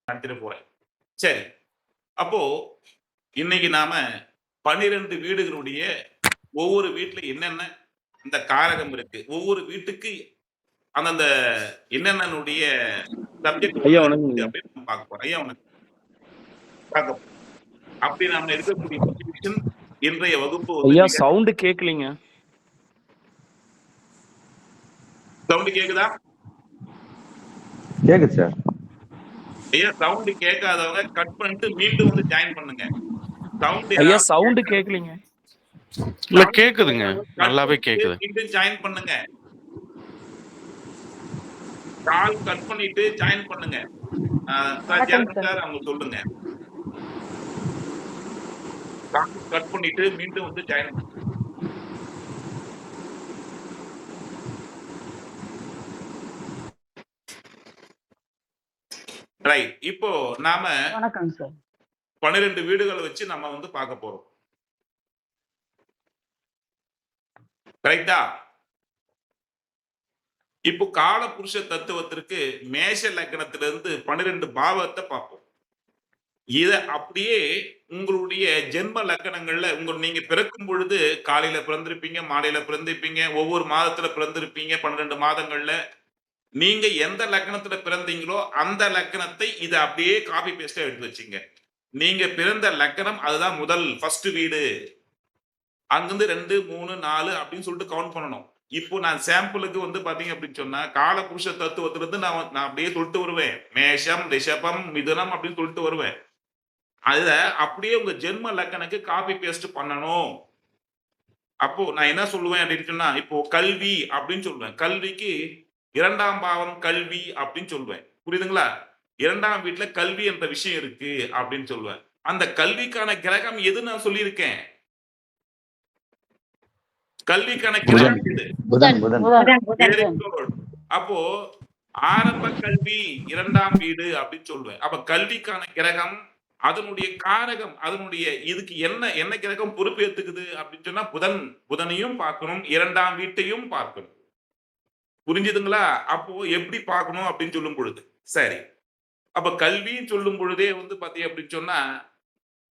நடத்திட்டு போறேன். சரி. அப்போ இன்னைக்கு நாம 12 வீடுகளுடைய ஒவ்வொரு வீட்ல என்னென்ன இந்த காரகம் இருக்கு. ஒவ்வொரு வீட்டுக்கு அந்தந்த என்னென்னனுடைய சப்ஜெக்ட் ஐயா உள்ள இருக்கு வணக்கங்க. அப்படின்னு நம்ம பார்க்க போறோம். ஐயா உனக்கு பார்க்க போறோம். அப்படி நாம இருக்கக்கூடிய சிச்சுவேஷன் இன்றைய வகுப்பு வந்து ஐயா மிக சவுண்ட் கேட்கலீங்க. சவுண்ட் கேக்குதா? கேக்குது சார். ஐயா சவுண்ட் கேட்காதவங்க கட் பண்ணிட்டு மீண்டும் வந்து ஜாயின் பண்ணுங்க. சவுண்ட் ஐயா ஏதாவது சவுண்ட் கேட்கலீங்க. இல்ல கேக்குதுங்க, நல்லாவே கட் கேக்குது. மீண்டும் ஜாயின் பண்ணுங்க. கால் கட் பண்ணிட்டு ஜாயின் பண்ணுங்க. சார் ஜெயலலிதா சார் அவங்க சொல்லுங்க. கால் கட் பண்ணிட்டு மீண்டும் வந்து ஜாயின் பண்ணுங்க. ரைட். இப்போ நாம வணக்கம் சார். 12 வீடுகளை வச்சு நம்ம வந்து பார்க்க போறோம். ரைட்டா? இப்போ காலபுருஷ தத்துவத்திற்கு மேஷ லக்னத்திலிருந்து 12 பாவத்தை பார்ப்போம். இத அப்படியே உங்களுடைய ஜென்ம லக்னங்கள்ல நீங்க பிறக்கும் பொழுது காலையில பிறந்திருப்பீங்க, மாலையில பிறந்திருப்பீங்க, ஒவ்வொரு மாதத்துல பிறந்திருப்பீங்க. 12 மாதங்கள்ல நீங்க எந்த லக்னத்துல பிறந்தீங்களோ அந்த லக்னத்தை இத அப்படியே காப்பி பேஸ்டா எடுத்து வச்சுங்க. நீங்க பிறந்த லக்னம் அதுதான் முதல் ஃபர்ஸ்ட் வீடு. அங்கிருந்து 2, 3, 4 அப்படின்னு சொல்லிட்டு கவுண்ட் பண்ணணும். இப்போ நான் சாம்பிளுக்கு வந்து பாத்தீங்க அப்படின்னு சொன்னா காலபுருஷ தத்துவத்திலிருந்து நான் அப்படியே சொல்லிட்டு வருவேன். மேஷம், ரிஷபம், மிதுனம் அப்படின்னு சொல்லிட்டு வருவேன். அத அப்படியே உங்க ஜென்ம லக்னக்கு காப்பி பேஸ்ட் பண்ணணும். அப்போ நான் என்ன சொல்லுவேன் அப்படின்னு சொன்னா, இப்போ கல்வி அப்படின்னு சொல்லுவேன். கல்விக்கு 2ஆம் பாவம் கல்வி அப்படின்னு சொல்லுவேன். புரியுதுங்களா? 2ஆம் வீட்டுல கல்வி என்ற விஷயம் இருக்கு அப்படின்னு சொல்லுவேன். அந்த கல்விக்கான கிரகம் எது நான் சொல்லியிருக்கேன்? கல்விக்கான கிரகம் எது? புதன் புதன். Very good. அப்போ ஆரம்ப கல்வி 2ஆம் வீடு அப்படின்னு சொல்லுவேன். அப்ப கல்விக்கான கிரகம் அதனுடைய காரகம் அதனுடைய இதுக்கு என்ன கிரகம் பொறுப்பேற்றுக்குது அப்படின்னு சொன்னா புதனையும் பார்க்கணும், 2ஆம் வீட்டையும் பார்க்கணும். புரிஞ்சுதுங்களா? அப்போ எப்படி பார்க்கணும் அப்படின்னு சொல்லும் பொழுது சரி. அப்ப கல்வின்னு சொல்லும் பொழுதே வந்து பாத்தீங்க அப்படின்னு சொன்னா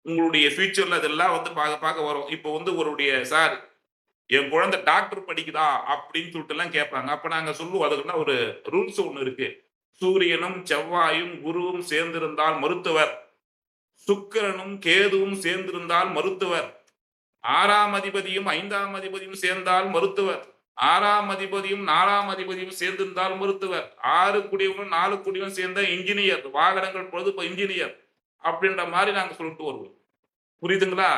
உங்களுடைய ஃபியூச்சர்ல அதெல்லாம் வந்து பார்க்க வரும். இப்போ வந்து ஒருடைய சார் என் குழந்தை டாக்டர் படிக்குதா அப்படின்னு சொல்லிட்டு எல்லாம் கேட்பாங்க. அப்ப நாங்க சொல்லுவோம் அதுக்குன்னா ஒரு ரூல்ஸ் ஒண்ணு இருக்கு. சூரியனும் செவ்வாயும் குருவும் சேர்ந்திருந்தால் மருத்துவர், சுக்கிரனும் கேதுவும் சேர்ந்திருந்தால் மருத்துவர், 6ஆம் அதிபதியும் 5ஆம் அதிபதியும் சேர்ந்தால் மருத்துவர், 6ஆம் அதிபதியும் 4ஆம் அதிபதியும் சேர்ந்திருந்தால் மருத்துவர், 6 குடியவனும் 4 குடியும் சேர்ந்த இன்ஜினியர், வாகனங்கள் பொழுது இன்ஜினியர் அப்படின்ற மாதிரி நாங்க சொல்லிட்டு வருவோம். புரியுதுங்களா?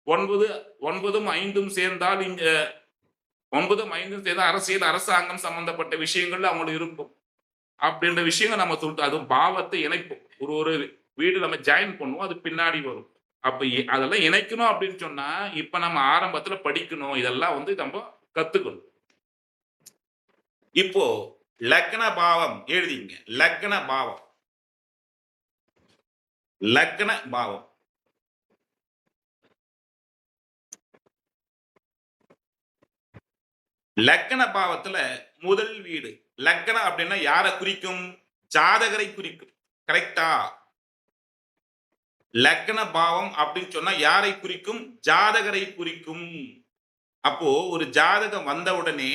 9ம் 5ம் சேர்ந்தால் 9ம் 5ம் சேர்ந்தால் அரசியல் அரசாங்கம் சம்பந்தப்பட்ட விஷயங்கள்ல அவங்களுக்கு இருக்கும் அப்படின்ற விஷயங்கள் நம்ம சொல்லிட்டு அதுவும் பாவத்தை இணைப்போம். ஒரு வீடு நம்ம ஜாயின் பண்ணுவோம், அது பின்னாடி வரும். அப்ப அதெல்லாம் இணைக்கணும் அப்படின்னு சொன்னா இப்ப நம்ம ஆரம்பத்துல படிக்கணும். இதெல்லாம் வந்து நம்ம கத்துக்கணும். இப்போ லக்ன பாவம் எழுதிங்க. லக்ன பாவம் லக்ன பாவம் லக்ன பாவத்துல முதல் வீடு. லக்னம் அப்படின்னா யாரை குறிக்கும்? ஜாதகரை குறிக்கும். கரெக்டா? லக்ன பாவம் அப்படின்னு சொன்னா யாரை குறிக்கும்? ஜாதகரை குறிக்கும். அப்போ ஒரு ஜாதகம் வந்த உடனே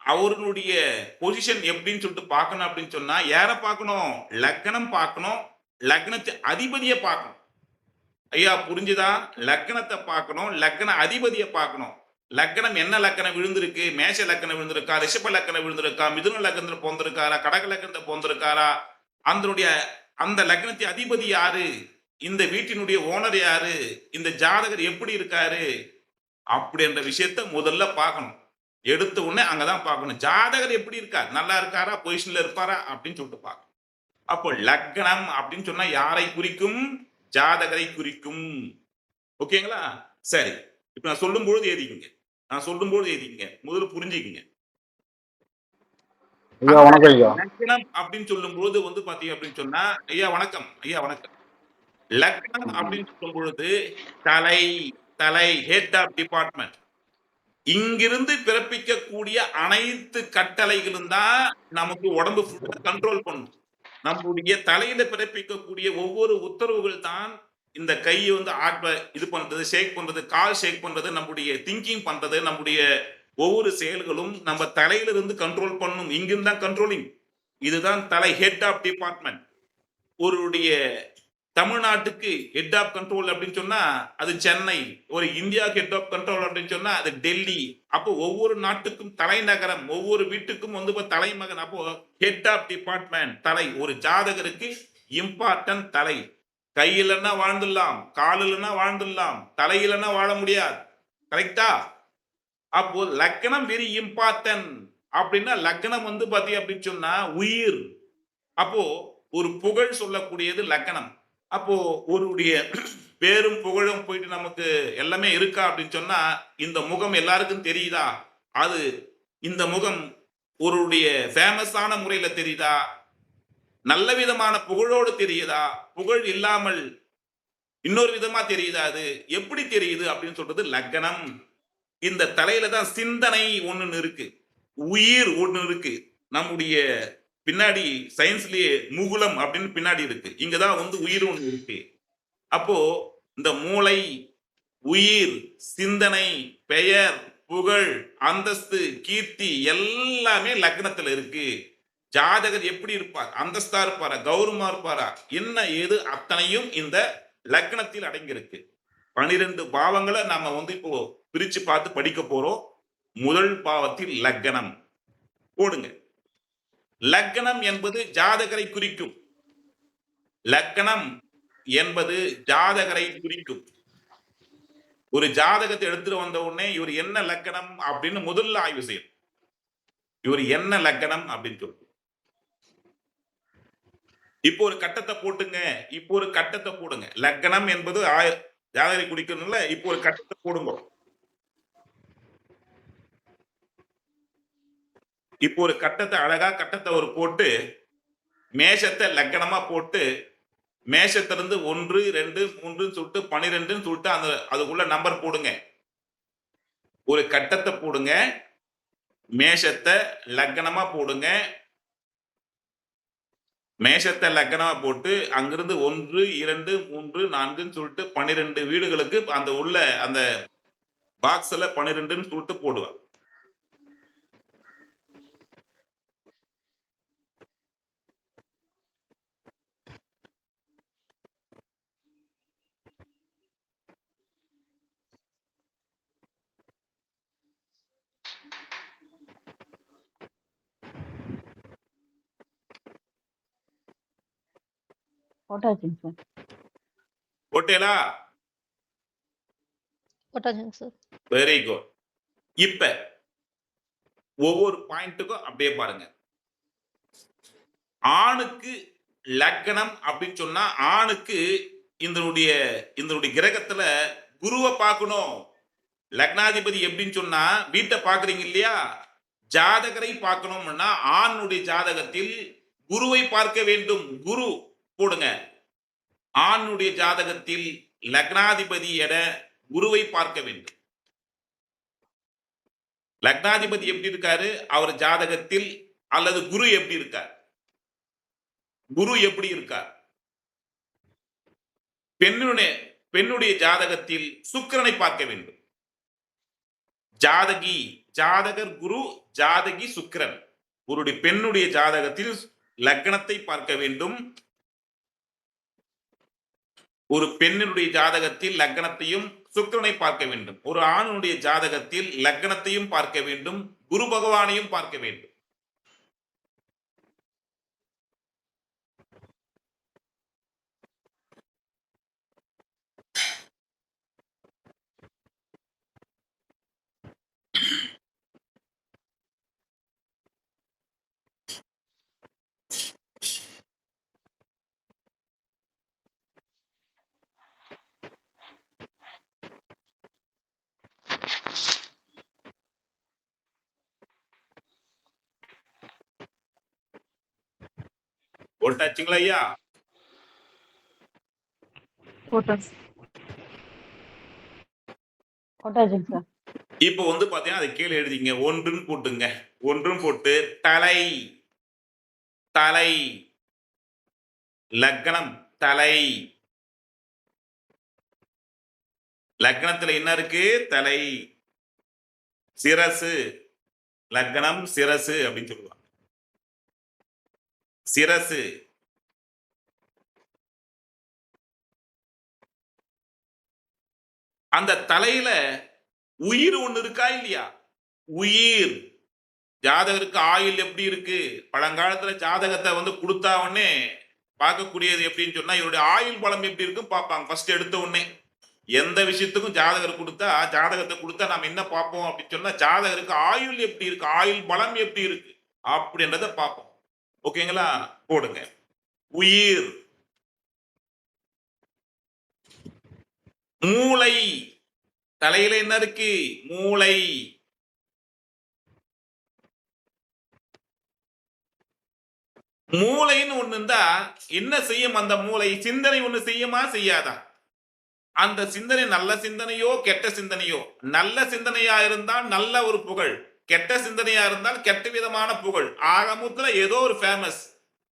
அவர்களுடைய பொசிஷன் எப்படின்னு சொல்லிட்டு பார்க்கணும் அப்படின்னு சொன்னா யாரை பார்க்கணும்? லக்னம் பார்க்கணும், லக்னத்து அதிபதியை பார்க்கணும். ஐயா புரிஞ்சுதா? லக்னத்தை பார்க்கணும், லக்ன அதிபதியை பார்க்கணும். லக்னம் என்ன லக்னம் விழுந்திருக்கு? மேஷ லக்னம் விழுந்திருக்கா, ரிஷப லக்னம் விழுந்திருக்கா, மிதுன லக்னத்துல போந்திருக்காரா, கடக லக்னத்தை போந்திருக்காரா, அந்த லக்னத்தின் அதிபதி யாரு, இந்த வீட்டினுடைய ஓனர் யாரு, இந்த ஜாதகர் எப்படி இருக்காரு அப்படின்ற விஷயத்த முதல்ல பார்க்கணும். எடுத்த உடனே அங்கதான் பார்க்கணும். ஜாதகர் எப்படி இருக்கார், நல்லா இருக்காரா, பொசிஷன்ல இருப்பாரா அப்படின்னு சொல்லிட்டு பார்க்கணும். அப்போ லக்னம் அப்படின்னு சொன்னா யாரை குறிக்கும்? ஜாதகரை குறிக்கும். ஓகேங்களா? சரி. இப்ப நான் சொல்லும் பொழுது எழுதிக்கங்க. முதல்ல புரிஞ்சுக்கங்க. லக்னம் அப்படின்னு சொல்லும் பொழுது வந்து பாத்தீங்க அப்படின்னு சொன்னா ஐயா வணக்கம். லக்னம் அப்படின்னு சொல்லும் பொழுது தலை ஹெட் ஆஃப் டிபார்ட்மெண்ட். இங்கிருந்து பிறப்பிக்கக்கூடிய அனைத்து கட்டளைகளும் தான் நமக்கு உடம்பு கண்ட்ரோல் பண்ணும். நம்முடைய தலையில பிறப்பிக்கக்கூடிய ஒவ்வொரு உத்தரவுகள் தான் இந்த கையை வந்து இது பண்றது, ஷேக் பண்றது, கால் ஷேக் பண்றது, நம்முடைய திங்கிங் பண்றது, நம்முடைய ஒவ்வொரு செயல்களும் நம்ம தலையில இருந்து கண்ட்ரோல் பண்ணணும். இங்கிருந்து தான் கண்ட்ரோலிங். இதுதான் தலை, ஹெட் ஆஃப் டிபார்ட்மெண்ட். ஒருடைய தமிழ்நாட்டுக்கு ஹெட் ஆஃப் கண்ட்ரோல் அப்படின்னு சொன்னா அது சென்னை. ஒரு இந்தியாவுக்கு ஹெட் ஆஃப் கண்ட்ரோல் அப்படின்னு சொன்னா அது டெல்லி. அப்போ ஒவ்வொரு நாட்டுக்கும் தலைநகரம், ஒவ்வொரு வீட்டுக்கும் வந்து தலைமகன். அப்போ ஹெட் ஆஃப் டிபார்ட்மெண்ட் தலை. ஒரு ஜாதகருக்கு இம்பார்ட்டன்ட் தலை. கை இல்லைன்னா வாழ்ந்துடலாம், கால் இல்லைன்னா வாழ்ந்துடலாம், தலை இல்லைன்னா வாழ முடியாது. கரெக்டா? அப்போ லக்னம் வெரி இம்பார்ட்டன்ட். அப்படின்னா லக்னம் வந்து பாத்தீங்க அப்படின்னு சொன்னா உயிர். அப்போ ஒரு புகழ் சொல்லக்கூடியது லக்னம். அப்போ ஒருடைய பேரும் புகழும் போயிட்டு நமக்கு எல்லாமே இருக்கா அப்படின்னு சொன்னா இந்த முகம் எல்லாருக்கும் தெரியுதா? அது இந்த முகம் ஒருடைய ஃபேமஸான முறையில தெரியுதா? நல்ல விதமான புகழோடு தெரியுதா? புகழ் இல்லாமல் இன்னொரு விதமா தெரியுதா? அது எப்படி தெரியுது அப்படின்னு சொல்றது லக்னம். இந்த தலையில தான் சிந்தனை ஒண்ணு இருக்கு, உயிர் ஒண்ணு இருக்கு. நம்முடைய பின்னாடி சயின்ஸ்லயே முகுலம் அப்படின்னு பின்னாடி இருக்கு. இங்கதான் வந்து உயிர் ஒண்ணு இருக்கு. அப்போ இந்த மூளை, உயிர், சிந்தனை, பெயர், புகழ், அந்தஸ்து, கீர்த்தி எல்லாமே லக்னத்துல இருக்கு. ஜாதகர் எப்படி இருப்பார்? அந்தஸ்தா இருப்பாரா? கௌரவமா இருப்பாரா? என்ன ஏது அத்தனையும் இந்த லக்னத்தில் அடங்கியிருக்கு. 12 பாவங்களை நாம வந்து இப்போ பிரிச்சு பார்த்து படிக்க போறோம். முதல் பாவத்தில் லக்னம் போடுங்க. லக்னம் என்பது ஜாதகரை குறிக்கும். லக்னம் என்பது ஜாதகரை குறிக்கும். ஒரு ஜாதகத்தை எடுத்துட்டு வந்த உடனே இவர் என்ன லக்னம் அப்படின்னு முதல்ல ஆய்வு செய்யும். இவர் என்ன லக்னம் அப்படின்னு சொல்லு. இப்போ ஒரு கட்டத்தை போட்டுங்க. இப்போ ஒரு கட்டத்தை போடுங்க. லக்னம் என்பது ஜாதகரை குறிக்கணும்ல. இப்போ ஒரு கட்டத்தை போடுங்க. இப்போ ஒரு கட்டத்தை அழகா கட்டத்தை ஒரு போட்டு மேஷத்தை லக்னமா போட்டு மேஷத்திலிருந்து 1, 2, 3 சொல்லிட்டு 12 சொல்லிட்டு அந்த அதுக்குள்ள நம்பர் போடுங்க. ஒரு கட்டத்தை போடுங்க. மேஷத்தை லக்னமா போடுங்க. மேஷத்தை லக்னமா போட்டு அங்கிருந்து 1, 2, 3, 4 சொல்லிட்டு 12 வீடுகளுக்கு அந்த உள்ள அந்த பாக்ஸ்ல 12 சொல்லிட்டு போடுவார். போட்டாச்சுங்க சார். போட்டேலா? போட்டாச்சுங்க சார். Very good. இப்ப ஒவ்வொரு பாயிண்ட்டுக்கும் அப்படியே பாருங்க. ஆணுக்கு லக்னம் அப்படின்னு சொன்னா ஆணுக்கு இந்த கிரகத்துல குருவை பார்க்கணும். லக்னாதிபதி எப்படின்னு சொன்னா வீட்டை பாக்குறீங்க இல்லையா? ஜாதகரை பார்க்கணும்னா ஆணுடைய ஜாதகத்தில் குருவை பார்க்க வேண்டும். குரு போடுங்க. ஆணுடைய ஜாதகத்தில் லக்னாதிபதி என குருவை பார்க்க வேண்டும். லக்னாதிபதி எப்படி இருக்காரு அவர் ஜாதகத்தில், அல்லது குரு எப்படி இருக்கார்? குரு எப்படி இருக்கார்? பெண்ணுடைய ஜாதகத்தில் சுக்கிரனை பார்க்க வேண்டும். ஜாதகர் குரு, ஜாதகி சுக்கிரன். ஒரு பெண்ணுடைய ஜாதகத்தில் லக்னத்தை பார்க்க வேண்டும். ஒரு பெண்ணினுடைய ஜாதகத்தில் லக்னத்தையும் சுக்கிரனை பார்க்க வேண்டும். ஒரு ஆணுடைய ஜாதகத்தில் லக்னத்தையும் பார்க்க வேண்டும், குரு பகவானையும் பார்க்க வேண்டும். போட்டாச்சுங்களா ஐயா? போட்டாச்சுங்க சார். இப்போ வந்து பாத்தீங்கன்னா அதை கீழே எழுதிங்க. 1 போட்டுங்க. 1 போட்டு தலை, தலை, லக்னம் தலை. லக்னத்துல என்ன இருக்கு? தலை. சிரசு. லக்னம் சிரசு அப்படின்னு சொல்லுவாங்க. சிரசு. அந்த தலையில உயிர் ஒண்ணு இருக்கா இல்லையா? உயிர். ஜாதகருக்கு ஆயுள் எப்படி இருக்கு? பழங்காலத்துல ஜாதகத்தை கொடுத்தா உடனே பார்க்கக்கூடியது எப்படின்னு சொன்னா இவருடைய ஆயுள் பலம் எப்படி இருக்கும் பார்ப்பாங்க. ஃபர்ஸ்ட் எடுத்த உடனே எந்த விஷயத்துக்கும் ஜாதகத்தை கொடுத்தா நாம என்ன பார்ப்போம் அப்படின்னு சொன்னா ஜாதகருக்கு ஆயுள் எப்படி இருக்கு, ஆயுள் பலம் எப்படி இருக்கு அப்படின்றத பார்ப்போம். ஓகேங்களா? போடுங்க. உயிர். மூளை. தலையில என்ன இருக்கு? மூளை. மூளைன்னு ஒண்ணு இருந்தா என்ன செய்யும்? அந்த மூளை சிந்தனை ஒண்ணு செய்யுமா செய்யாதா? அந்த சிந்தனை நல்ல சிந்தனையோ கெட்ட சிந்தனையோ, நல்ல சிந்தனையா இருந்தால் நல்ல ஒரு புகழ், கெட்ட சிந்தனையா இருந்தால் கெட்ட விதமான புகழ். ஆகமூத்துல ஏதோ ஒரு ஃபேமஸ்.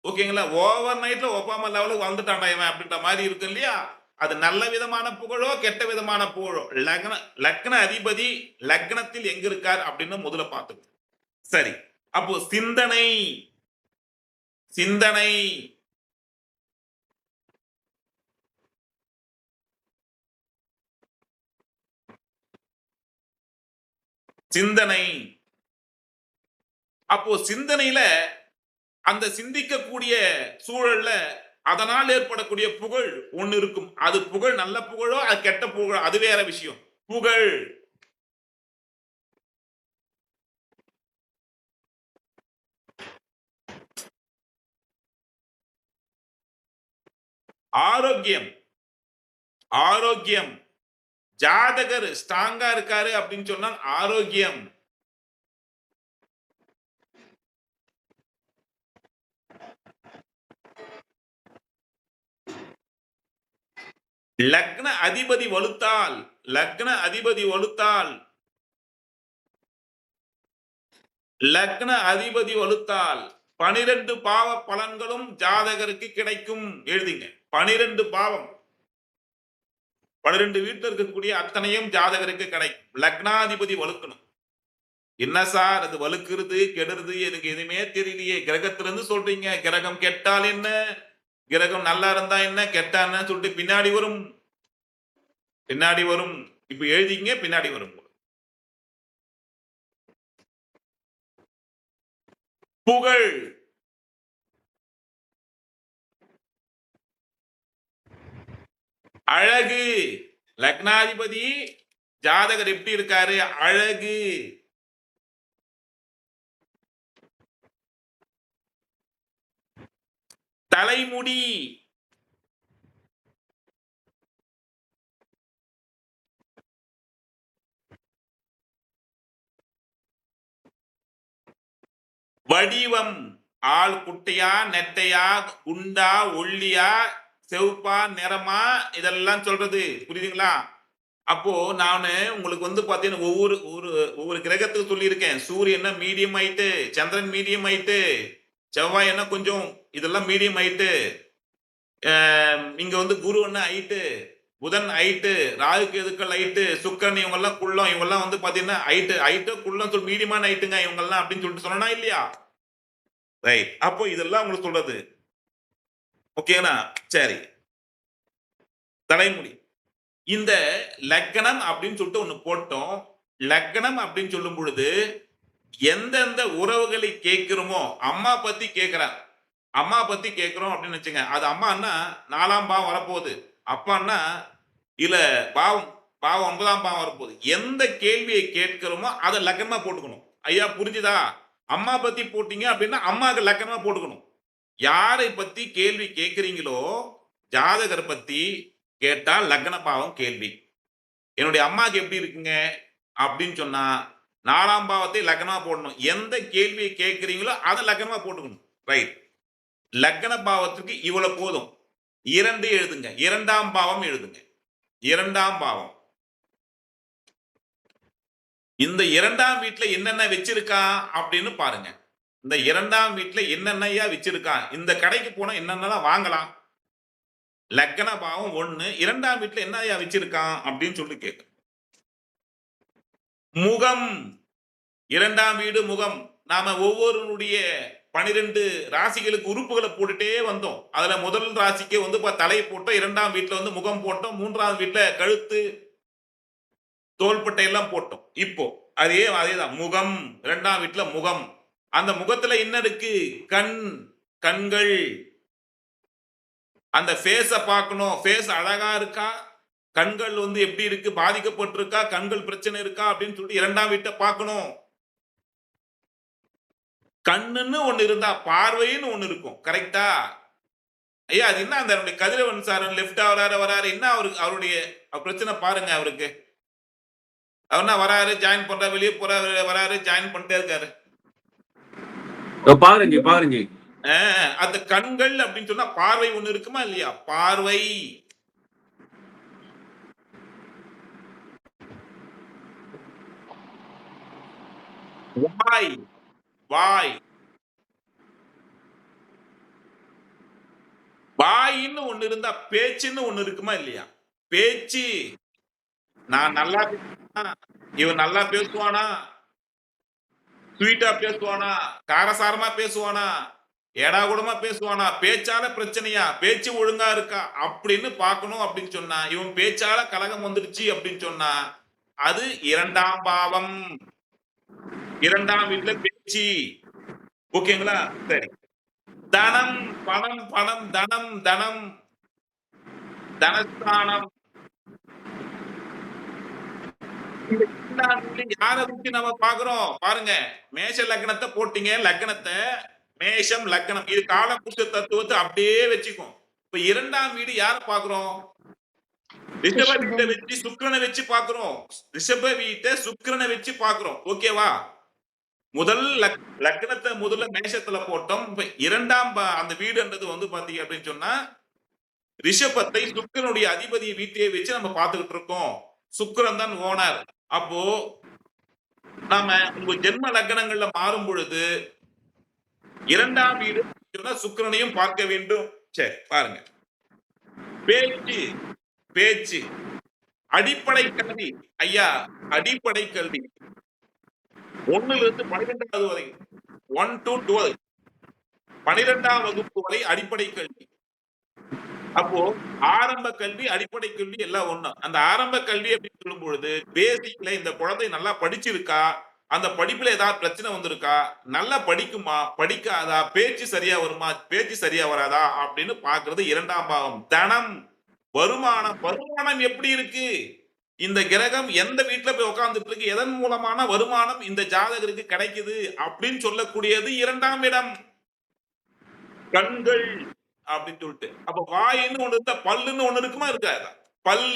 ஓகேங்களா? ஓவர் நைட்ல ஒபாமா லெவலுக்கு வந்துட்டான்டா இவன் அப்படின்ற மாதிரி இருக்கு இல்லையா? அது நல்ல விதமான புகழோ கெட்ட விதமான புகழோ. லக்ன அதிபதி லக்னத்தில் எங்க இருக்கார் அப்படின்னு முதல்ல பார்த்துக்கணும். சரி, அப்போ சிந்தனை. சிந்தனை. சிந்தனை. அப்போ சிந்தனையில அந்த சிந்திக்கக்கூடிய சூழல்ல அதனால் ஏற்படக்கூடிய புகழ் ஒண்ணு இருக்கும். அது புகழ் நல்ல புகழோ அது கெட்ட புகழோ அது வேற விஷயம். புகழ். ஆரோக்கியம். ஆரோக்கியம். ஜாதகர் ஸ்ட்ராங்கா இருக்காரு அப்படின்னு சொன்னால் ஆரோக்கியம். லக்ன அதிபதி வலுத்தால். லக்ன அதிபதி வலுத்தால். லக்ன அதிபதி வலுத்தால் 12 பாவ பலன்களும் ஜாதகருக்கு கிடைக்கும். எழுதிங்க. 12 பாவம். 12 வீட்டுல இருக்கக்கூடிய அத்தனையும் ஜாதகருக்கு கிடைக்கும். லக்னாதிபதி வலுக்கணும். என்ன சார் அது வலுக்குறது கெடுறது எனக்கு எதுவுமே தெரியலையே, கிரகத்திலிருந்து சொல்றீங்க. கிரகம் கெட்டால் என்ன, கிரகம் நல்லா இருந்தா என்ன, கெட்டா என்ன சொல்லிட்டு பின்னாடி வரும். பின்னாடி வரும். இப்ப எழுதிங்க, பின்னாடி வரும். புகழ். அழகு. லக்னாதிபதி ஜாதகர் எப்படி இருக்காரு? அழகு. தலைமுடி. வடிவம். ஆள் குட்டையா நெட்டையா குண்டா ஒல்லியா செவப்பா நிறமா இதெல்லாம் சொல்றது புரியுதுங்களா? அப்போ நானு உங்களுக்கு பாத்தீங்கன்னா ஒவ்வொரு கிரகத்துக்கு சொல்லியிருக்கேன். சூரியன் மீடியம் ஹைட்டு, சந்திரன் மீடியம் ஹைட்டு, செவ்வாய் என்ன கொஞ்சம் இதெல்லாம் மீடியம் ஹைட்டு, இங்க குரு என்ன ஹைட்டு, புதன் ஹைட்டு, ராகு கேதுக்கள் ஹைட்டு, சுக்கரன் இவங்க எல்லாம் குள்ளம், இவங்க எல்லாம் பாத்தீங்கன்னா ஹைட்டு குள்ளம் சொல்லி மீடியமான ஹைட்டுங்க இவங்க எல்லாம் அப்படின்னு சொல்லிட்டு சொன்னா இல்லையா? ரைட். அப்போ இதெல்லாம் உங்களுக்கு சொல்றது. ஓகேங்களா? சரி. தலைமுடி. இந்த லக்னம் அப்படின்னு சொல்லிட்டு ஒண்ணு போட்டோம். லக்னம் அப்படின்னு சொல்லும் பொழுது எந்தெந்த உறவுகளை கேட்கிறோமோ, அம்மா பத்தி கேட்கிறான், அம்மா பத்தி கேட்கிறோம் அப்படின்னு வச்சுங்க. அது அம்மான்னா 4ஆம் பாவம் வரப்போகுது, அப்பான்னா இல்ல பாவம் 9ஆம் பாவம் வரப்போகுது. எந்த கேள்வியை கேட்கிறோமோ அதை லக்னமா போட்டுக்கணும். ஐயா புரிஞ்சுதா? அம்மா பத்தி போட்டீங்க அப்படின்னா அம்மாவுக்கு லக்னமா போட்டுக்கணும். யாரை பத்தி கேள்வி கேட்கிறீங்களோ ஜாதகர் பத்தி கேட்டா லக்ன பாவம் கேள்வி. என்னுடைய அம்மாக்கு எப்படி இருக்குங்க அப்படின்னு சொன்னா 4ஆம் பாவத்தை லக்னமா போடணும். எந்த கேள்வியை கேட்கிறீங்களோ அதை லக்னமா போட்டுக்கணும். ரைட். லக்ன பாவத்துக்கு இவ்வளவு போதும். 2 எழுதுங்க. 2ஆம் பாவம் எழுதுங்க. 2ஆம் பாவம். இந்த 2ஆம் வீட்டுல என்னென்ன வச்சிருக்கான் அப்படின்னு பாருங்க. இந்த 2ஆம் வீட்டுல என்னென்னையா வச்சிருக்கான், இந்த கடைக்கு போனா என்னென்னலாம் வாங்கலாம் லக்ன பாவம் 1 2ஆம் வீட்டுல என்னயா வச்சிருக்கான் அப்படின்னு சொல்லி கேட்கும். முகம் 2ஆம் வீடு முகம். நாம ஒவ்வொருடைய 12 ராசிகளுக்கு உறுப்புகளை போட்டுட்டே வந்தோம். அதுல முதல் ராசிக்கு வந்து தலை போட்டோம், 2ஆம் வீட்டுல வந்து முகம் போட்டோம், 3ஆம் வீட்டுல கழுத்து தோள்பட்டை எல்லாம் போட்டோம். இப்போ அதேதான் முகம் 2ஆம் வீட்டுல முகம். அந்த முகத்துல என்ன இருக்கு? கண்கள். அந்த ஃபேஸ பார்க்கணும். ஃபேஸ் அழகா இருக்கா, கண்கள் வந்து எப்படி இருக்கு, பாதிக்கப்பட்டிருக்கா, கண்கள் பிரச்சனை இருக்கா அப்படின்னு சொல்லிட்டு 2ஆம் வீட்டை பார்க்கணும். கண்ணுன்னு ஒண்ணு இருந்தா பார்வைன்னு ஒண்ணு இருக்கும். கரெக்டா? ஐயா அது என்ன அந்த கதிரவன் சார் லெப்டா வராரு என்ன அவருடைய பிரச்சனை பாருங்க. அவருக்கு அவர்னா வராரு, ஜாயின் பண்றாரு, வெளியே போறாரு, வராரு, ஜாயின் பண்ணிட்டே இருக்காரு. பாருங்க அந்த கண்கள் அப்படின்னு சொன்னா பார்வை ஒண்ணு இருக்குமா இல்லையா? பார்வை. வாய் வாயின்னு ஒண்ணு இருந்தா பேச்சுன்னு ஒண்ணு இருக்குமா இல்லையா? பேச்சு. நான் நல்லா பேசுவானா, இவன் நல்லா பேசுவானா, ஸ்வீட்டா பேசுவானா, காரசாரமா பேசுவானா, ஏடா கூடமா பேசுவானா, பேச்சால பிரச்சனையா, பேச்சு ஒழுங்கா இருக்கா அப்படின்னு பார்க்கணும். அப்படின்னு சொன்னா இவன் பேச்சால கலகம் வந்துருச்சு அப்படின்னு சொன்னா அது 2ஆம் பாவம், 2ஆம் வீட்டுல பேச்சு. ஓகேங்களா? சரி. தனம், பணம், தனம், தனஸ்தானம். யார வச்சு நம்ம பாக்குறோம் பாருங்க. மேஷ லக்னத்தை போட்டீங்க, லக்னத்தை மேஷம் லக்னம், இது காலபுருஷ தத்துவத்தை அப்படியே வச்சுக்கும். இப்ப 2ஆம் வீடு யார பாக்குறோம்? ரிஷப வீட்டை வச்சு சுக்கிரனை வச்சு பாக்குறோம். ரிஷப வீட்டை சுக்கிரனை வச்சு பாக்குறோம். ஓகேவா? முதல் லக்னத்தை முதல்ல மேஷத்துல போட்டோம். இப்ப 2ஆம் அந்த வீடுன்றது வந்து பாத்தீங்க அப்படின்னு சொன்னா ரிஷபத்தை சுக்கிரனுடைய அதிபதி வீட்டையே வச்சு நம்ம பார்த்துக்கிட்டு இருக்கோம். சுக்கிரன் தான் ஓனர். அப்போ நாம உங்க ஜென்ம லக்னங்கள்ல மாறும் பொழுது 2ஆம் வீடு சுக்கிரனையும் பார்க்க வேண்டும். சரி பாருங்க. பேச்சு அடிப்படை கல்வி. ஐயா அடிப்படை கல்வி 1 இருந்து 12வது வரை, 1 to 12, 12ஆம் வகுப்பு வரை அடிப்படை கல்வி. அப்போ ஆரம்ப கல்வி, அடிப்படை கல்வி எல்லாம் ஒண்ணு. அந்த ஆரம்ப கல்வி அப்படின்னு சொல்லும் பொழுது பேசிக்ல இந்த குழந்தை நல்லா படிச்சிருக்கா, அந்த படிப்புல ஏதாவது பிரச்சனை வந்திருக்கா, நல்லா படிக்குமா, படிக்காதா, பேச்சு சரியா வருமா, பேச்சு சரியா வராதா அப்படின்னு பாக்குறது 2ஆம் பாவம். தனம், வருமானம் எப்படி இருக்கு, இந்த கிரகம் எந்த வீட்டுல போய் உட்கார்ந்துட்டு இருக்கு, எதன் மூலமான வருமானம் இந்த ஜாதகருக்கு கிடைக்குது அப்படின்னு சொல்லக்கூடியது 2ஆம் இடம். கண்கள் அப்படின்னு சொல்லிட்டு. அப்ப வாயின்னு ஒண்ணு இருந்தா பல்லுன்னு ஒண்ணு இருக்குமா இருக்காதா? பல்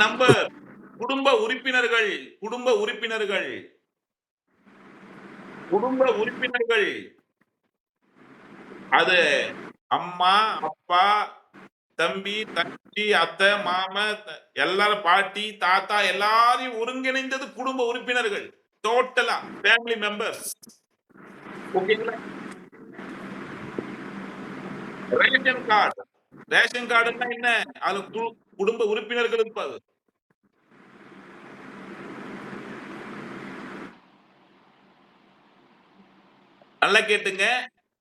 நம்பர். குடும்ப உறுப்பினர்கள் அது அம்மா, அப்பா, தம்பி, தங்கச்சி, அத்தை, மாமா, எல்லாரும் பாட்டி, தாத்தா எல்லாரையும் ஒருங்கிணைந்தது குடும்ப உறுப்பினர்கள். டோட்டலா ஃபேமிலி மெம்பர்ஸ். ஓகேங்களா? ரேஷன் கார்டுன்னா என்ன? அது குடும்ப உறுப்பினர்கள் இருப்பாது. நல்லா கேட்டுங்க.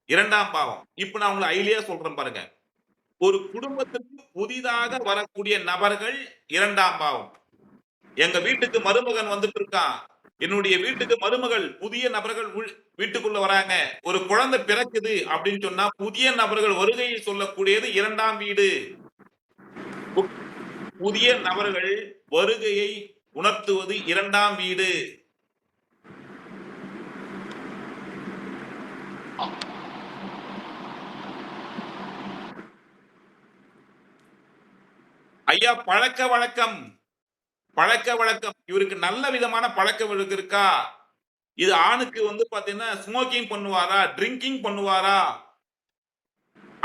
2ஆம் பாவம். இப்ப நான் உங்களுக்கு ஐடியா சொல்றேன் பாருங்க. ஒரு குடும்பத்துக்கு புதிதாக வரக்கூடிய நபர்கள் 2ஆம் பாவம். எங்க வீட்டுக்கு மருமகன் வந்துட்டு இருக்கான், என்னுடைய வீட்டுக்கு மருமகள், புதிய நபர்கள் வீட்டுக்குள்ள வராங்க, ஒரு குழந்தை பிறக்குது அப்படின்னு சொன்னா புதிய நபர்கள் வருகையை சொல்லக்கூடியது 2ஆம் வீடு. புதிய நபர்கள் வருகையை உணர்த்துவது 2ஆம் வீடு. ஐயா பழக்க வழக்கம், இவருக்கு நல்ல விதமான பழக்க வழக்கம் இருக்கா? இது ஆணுக்கு வந்து பாத்தீங்கன்னா ஸ்மோக்கிங் பண்ணுவாரா, ட்ரிங்கிங் பண்ணுவாரா,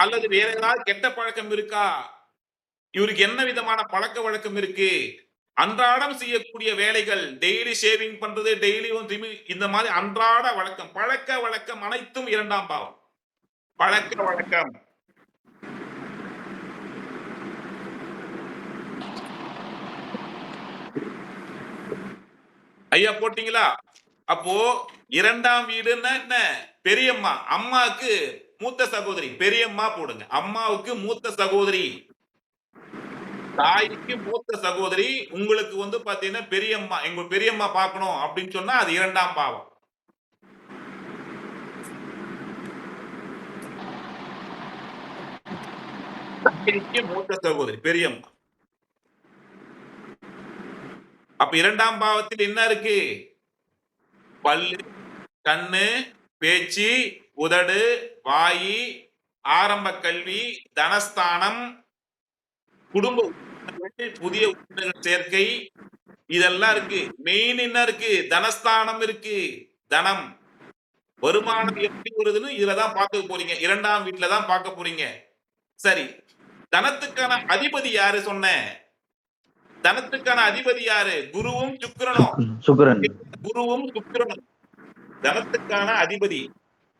அல்லது வேற ஏதாவது கெட்ட பழக்கம் இருக்கா? இவருக்கு என்ன விதமான பழக்க வழக்கம் இருக்கு? அன்றாடம் செய்யக்கூடிய வேலைகள், டெய்லி ஷேவிங் பண்றது, டெய்லி வந்து இந்த மாதிரி அன்றாட வழக்கம், பழக்க வழக்கம் அனைத்தும் 2ஆம் பாவம். பழக்க வழக்கம். ஐயா போட்டீங்களா? அப்போ 2ஆம் வீடுன்னா என்ன? பெரியம்மா. அம்மாவுக்கு மூத்த சகோதரி. பெரியம்மா போடுங்க. அம்மாவுக்கு மூத்த சகோதரி. தாய்க்கு மூத்த சகோதரி. உங்களுக்கு வந்து பாத்தீங்கன்னா பெரியம்மா. எங்க பெரியம்மா பார்க்கணும் அப்படின்னு சொன்னா அது 2ஆம் பாவம். தாய்க்கு மூத்த சகோதரி. பெரியம்மா. அப்ப 2ஆம் பாவத்தில் என்ன இருக்கு? பல்லு, கண்ணு, பேச்சு, உதடு, வாயி, ஆரம்ப கல்வி, தனஸ்தானம், குடும்ப உறுப்பினர்கள், புதிய உறுப்பினர்கள் சேர்க்கை, இதெல்லாம் இருக்கு. மெயின் என்ன இருக்கு? தனஸ்தானம் இருக்கு. தனம். வருமானம் எப்படி வருதுன்னு இதுலதான் பார்க்க போறீங்க. 2ஆம் வீட்டுல தான் பார்க்க போறீங்க. சரி. தனத்துக்கான அதிபதி யாரு சொன்னேன்? தனத்துக்கான அதிபதி யாரு? குருவும் சுக்கிரனும். சுக்கிரன். குருவும் சுக்கிரனும். தனத்துக்கான அதிபதி.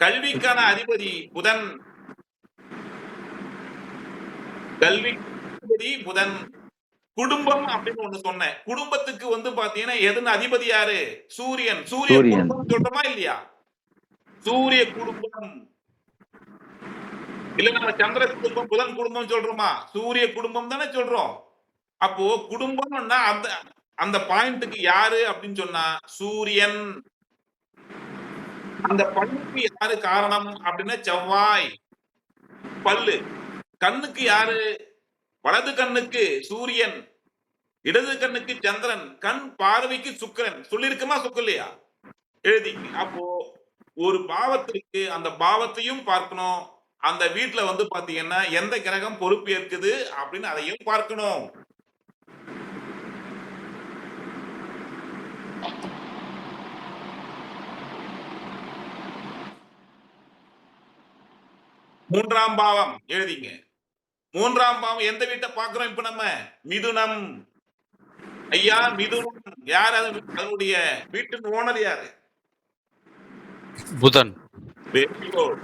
கல்விக்கான அதிபதி புதன். கல்வி அதிபதி புதன். குடும்பம் அப்படின்னு ஒண்ணு சொன்னேன். குடும்பத்துக்கு வந்து பாத்தீங்கன்னா எதுன்னு அதிபதி யாரு? சூரியன். சூரிய சூரியன். குடும்பம் சொல்றோமா இல்லையா? சூரிய குடும்பம். இல்ல நம்ம சந்திர குடும்பம், புதன் குடும்பம் சொல்றோமா? சூரிய குடும்பம் தானே சொல்றோம். அப்போ குடும்பம்னா அந்த அந்த பாயிண்ட்க்கு யாரு அப்படின்னு சொன்னா சூரியன். அந்த பல்லுக்கு யாரு காரணம் அப்படின்னா செவ்வாய். பல்லு. கண்ணுக்கு யாரு? வலது கண்ணுக்கு சூரியன். இடது கண்ணுக்கு சந்திரன். கண் பார்வைக்கு சுக்கிரன். சொல்லிருக்குமா சொல்லலையா? எழுதிங்க. அப்போ ஒரு பாவத்திற்கு அந்த பாவத்தையும் பார்க்கணும். அந்த வீட்டுல வந்து பாத்தீங்கன்னா எந்த கிரகம் பொறுப்பு ஏற்குது அப்படின்னு அதையும் பார்க்கணும். மூன்றாம் பாவம் எழுதிங்க. 3ஆம் பாவம் எந்த வீட்டை பார்க்கிறோம் இப்ப நம்ம? மிதுனம். ஐயா மிதுனம் யார்? அதனுடைய வீட்டின் ஓனர் யாரு? புதன். Very good.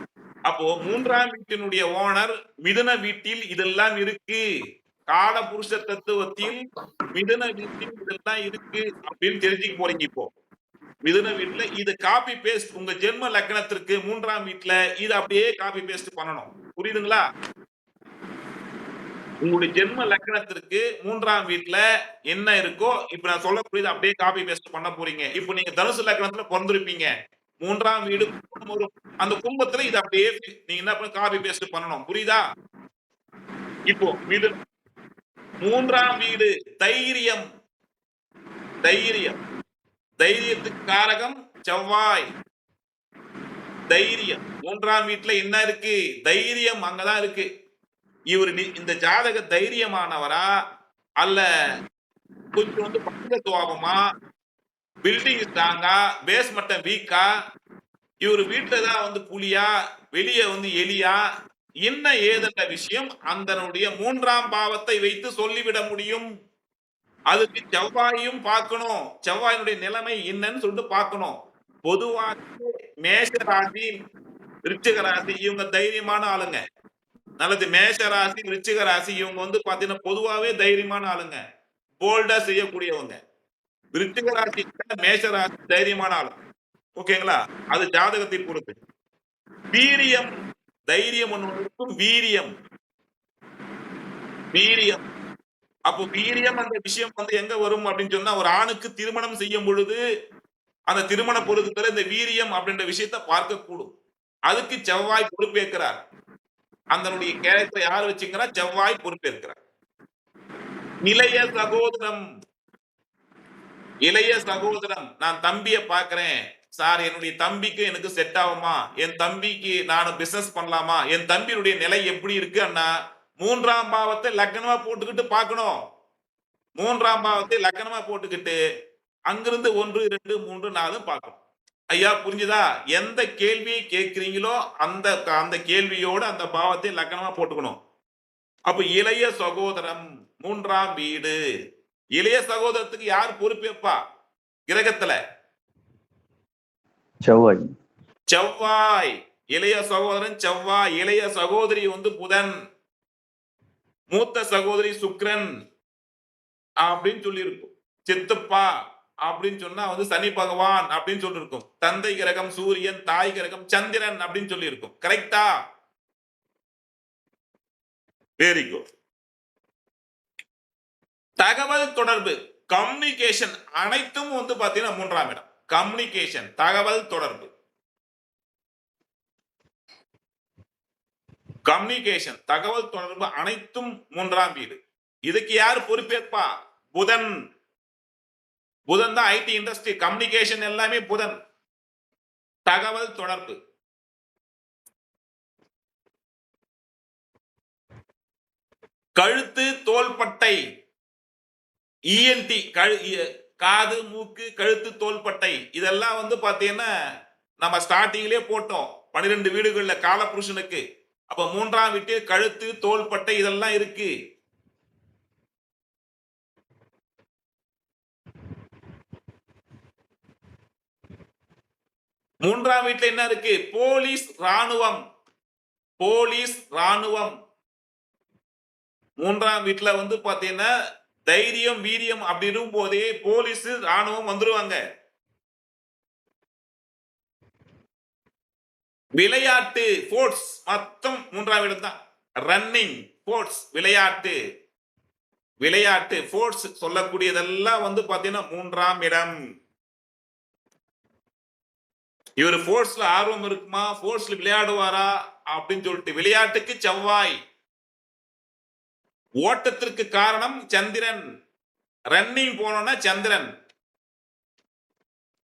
அப்போ 3ஆம் வீட்டினுடைய ஓனர் மிதுன வீட்டில் இதெல்லாம் இருக்கு. கால புருஷ தத்துவத்தில் மிதுன வீட்டில் இதெல்லாம் இருக்கு அப்படின்னு தெரிஞ்சுக்க போறீங்க. இப்போ மிதுன வீட்டுல இது காப்பி பேஸ்ட் உங்க ஜென்ம லக்னத்திற்கு 3ஆம் வீட்டுல இது அப்படியே காப்பி பேஸ்ட் பண்ணணும். புரியுதுங்களா? உங்களுடைய ஜென்ம லக்னத்திற்கு 3ஆம் வீட்டுல என்ன இருக்கோ இப்ப நான் சொல்லக்கூடியது அப்படியே காப்பி பேஸ்ட் பண்ண போறீங்க. இப்போ நீங்க தனுசு லக்னத்துல பிறந்திருப்பீங்க. 3ஆம் வீடு அந்த கும்பத்துல இது அப்படியே நீங்க என்ன பண்ண காப்பி பேஸ்ட் பண்ணணும். புரியுதா? இப்போ இது 3ஆம் வீடு தைரியம். தைரியம். தைரியத்துக்கு காரகம் செவ்வாய். தைரியம். 3ஆம் வீட்டுல என்ன இருக்கு? தைரியம் அங்கதான் இருக்கு. இவர் இந்த ஜாதக தைரியமானவரா அல்ல கொஞ்சம் வந்து பங்கத்துவாபமா, பில்டிங் ஸ்ட்ராங்கா, பேஸ் மட்டம் வீக்கா, இவர் வீட்டுல தான் வந்து புலியா, வெளியே வந்து எலியா, என்ன ஏதென்ற விஷயம் அந்தனுடைய 3ஆம் பாவத்தை வைத்து சொல்லிவிட முடியும். அதுக்கு செவ்வாயும் பார்க்கணும். செவ்வாயினுடைய நிலைமை என்னன்னு சொல்லிட்டு பார்க்கணும். பொதுவாக மேஷ ராசி, விருச்சிக ராசி இவங்க தைரியமான ஆளுங்க. நல்லது. மேஷ ராசி, விருச்சிக ராசி இவங்க வந்து பாத்தீங்கன்னா பொதுவாவே தைரியமான ஆளுங்க. போல்டா செய்யக்கூடியவங்க. விருச்சிக ராசி, மேஷ ராசி தைரியமான ஆளு. ஓகேங்களா? அது ஜாதகத்தை பொறுத்து. வீரியம். தைரியம் ஒன்று இருக்கும். வீரியம். வீரியம். அப்போ வீரியம் அந்த விஷயம் வந்து எங்க வரும் அப்படின்னு சொன்னா ஒரு ஆணுக்கு திருமணம் செய்யும் பொழுது அந்த திருமண பொருத்தத்துல இந்த வீரியம் அப்படின்ற விஷயத்தை பார்க்கக்கூடும். அதுக்கு செவ்வாய் பொறுப்பேற்கிறார். அதனுடைய கேரக்டர் யார் வச்சுங்கிறா? செவ்வாய் பொறுப்பேற்கிறார். இளைய சகோதரம். இளைய சகோதரம். நான் தம்பியை பார்க்கிறேன் சார், என்னுடைய தம்பிக்கு எனக்கு செட் ஆகுமா? என் தம்பிக்கு நான் பிசினஸ் பண்ணலாமா? என் தம்பியுடைய நிலை எப்படி இருக்கு அண்ணா? 3ஆம் பாவத்தை லக்னமா போட்டுக்கிட்டு பார்க்கணும். 3ஆம் பாவத்தை லக்னமா போட்டுக்கிட்டு அங்கிருந்து 1, 2, 3, 4 பார்க்கணும். ஐயா புரிஞ்சுதா? எந்த கேள்வியை கேட்கிறீங்களோ அந்த அந்த கேள்வியோட அந்த பாவத்தை லக்னமா போட்டுக்கணும். அப்ப இளைய சகோதரம் 3ஆம் வீடு இளைய சகோதரத்துக்கு யார் பொறுப்பேற்பா கிரகத்துல? செவ்வாய். செவ்வாய். இளைய சகோதரன் செவ்வாய், இளைய சகோதரி வந்து புதன், மூத்த சகோதரி சுக்கிரன் அப்படின்னு சொல்லி இருக்கும். சித்தப்பா அப்படின்னு சொன்னா வந்து சனி பகவான் அப்படின்னு சொல்லி இருக்கும். தந்தை கிரகம் சூரியன், தாய் கிரகம் சந்திரன் அப்படின்னு சொல்லி இருக்கும். கரெக்டா? Very good. தகவல் தொடர்பு, கம்யூனிகேஷன் அனைத்தும் வந்து பாத்தீங்கன்னா 3ஆம் இடம். கம்யூனிகேஷன், தகவல் தொடர்பு, கம்யூனிகேஷன், தகவல் தொடர்பு அனைத்தும் 3ஆம் வீடு. இதுக்கு யார் பொறுப்பேற்பா? புதன். புதன் தான் ஐடி இண்டஸ்ட்ரி, கம்யூனிகேஷன் எல்லாமே புதன். தகவல் தொடர்பு, கழுத்து தோள்பட்டை, இஎன்டி, காது மூக்கு கழுத்து தோள்பட்டை, இதெல்லாம் வந்து பாத்தீங்கன்னா நம்ம ஸ்டார்டிங்லயே போட்டோம் 12 வீடுகள்ல காலபுருஷனுக்கு. அப்ப 3ஆம் வீட்டில் கழுத்து தோள்பட்டை இதெல்லாம் இருக்கு. மூன்றாம் வீட்டுல என்ன இருக்கு? போலீஸ் ராணுவம், போலீஸ் ராணுவம். 3ஆம் வீட்டுல வந்து பாத்தீங்கன்னா தைரியம் வீரியம் அப்படி இருக்கும் போதே போலீஸ் ராணுவம் வந்துருவாங்க. விளையாட்டு ஸ்போர்ட்ஸ் மொத்தம் 3ஆம் இடம் தான். ரன்னிங் ஸ்போர்ட்ஸ், விளையாட்டு, விளையாட்டு ஸ்போர்ட்ஸ் சொல்லக்கூடியதெல்லாம் வந்து பாத்தீங்கன்னா 3ஆம் இடம். இவர் ஸ்போர்ட்ஸ்ல ஆர்வம் இருக்குமா, ஸ்போர்ட்ஸ்ல விளையாடுவாரா அப்படின்னு சொல்லிட்டு, விளையாட்டுக்கு செவ்வாய், ஓட்டத்திற்கு காரணம் சந்திரன், ரன்னிங் போனோம்னா சந்திரன்,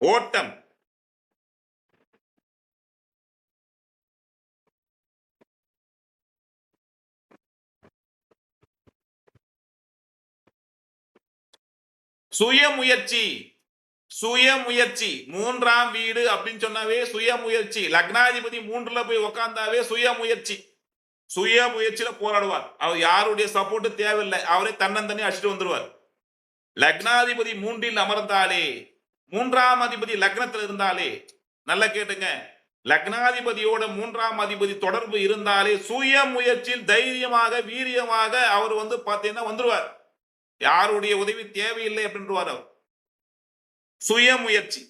ஓட்டம். சுயமுயற்சி, சுயமுயற்சி 3ஆம் வீடு அப்படின்னு சொன்னாவே சுயமுயற்சி. லக்னாதிபதி 3ல போய் உக்காந்தாவே சுயமுயற்சி, சுயமுயற்சியில போராடுவார். அவர் யாருடைய சப்போர்ட் தேவையில்லை, அவரே தன்னந்தனி அடிச்சுட்டு வந்துருவார். லக்னாதிபதி 3ல் அமர்ந்தாலே, 3ஆம் அதிபதி லக்னத்தில் இருந்தாலே, நல்லா கேட்டுங்க, லக்னாதிபதியோட 3ஆம் அதிபதி தொடர்பு இருந்தாலே சுயமுயற்சியில் தைரியமாக வீரியமாக அவர் வந்து பாத்தீங்கன்னா வந்துருவார். யாருடைய உதவி தேவையில்லை அப்படின்றார் அவர். சுயமுயற்சி.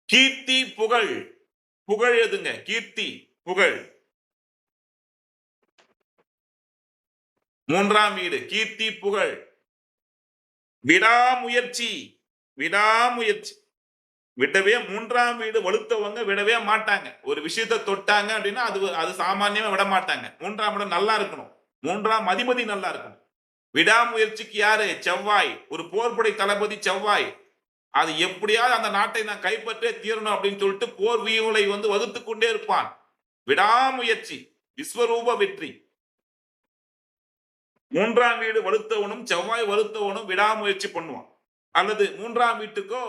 கீர்த்தி புகழ், புகழ் எதுங்க? கீர்த்தி புகழ் 3ஆம் வீடு, கீர்த்தி புகழ். விடாமுயற்சி, விடாமுயற்சி விடவே 3ஆம் வீடு வலுத்தவங்க விடவே மாட்டாங்க. ஒரு விஷயத்தை தொட்டாங்க அப்படின்னா அது சாமானியமா விட மாட்டாங்க. 3ஆம் இடம் நல்லா இருக்கணும், 3ஆம் அதிபதி நல்லா இருக்கணும். விடாமுயற்சிக்கு யாரு? செவ்வாய். ஒரு போர்படை தளபதி செவ்வாய். அது எப்படியாவது அந்த நாட்டை நான் கைப்பற்றே தீரணும் அப்படின்னு சொல்லிட்டு போர் வீரர்களை வந்து வகுத்து கொண்டே இருப்பான். விடாமுயற்சி, விஸ்வரூப வெற்றி. 3ஆம் வீடு வலுத்தவனும் செவ்வாய் வலுத்தவனும் விடாமுயற்சி பண்ணுவான். அல்லது 3ஆம் வீட்டுக்கோ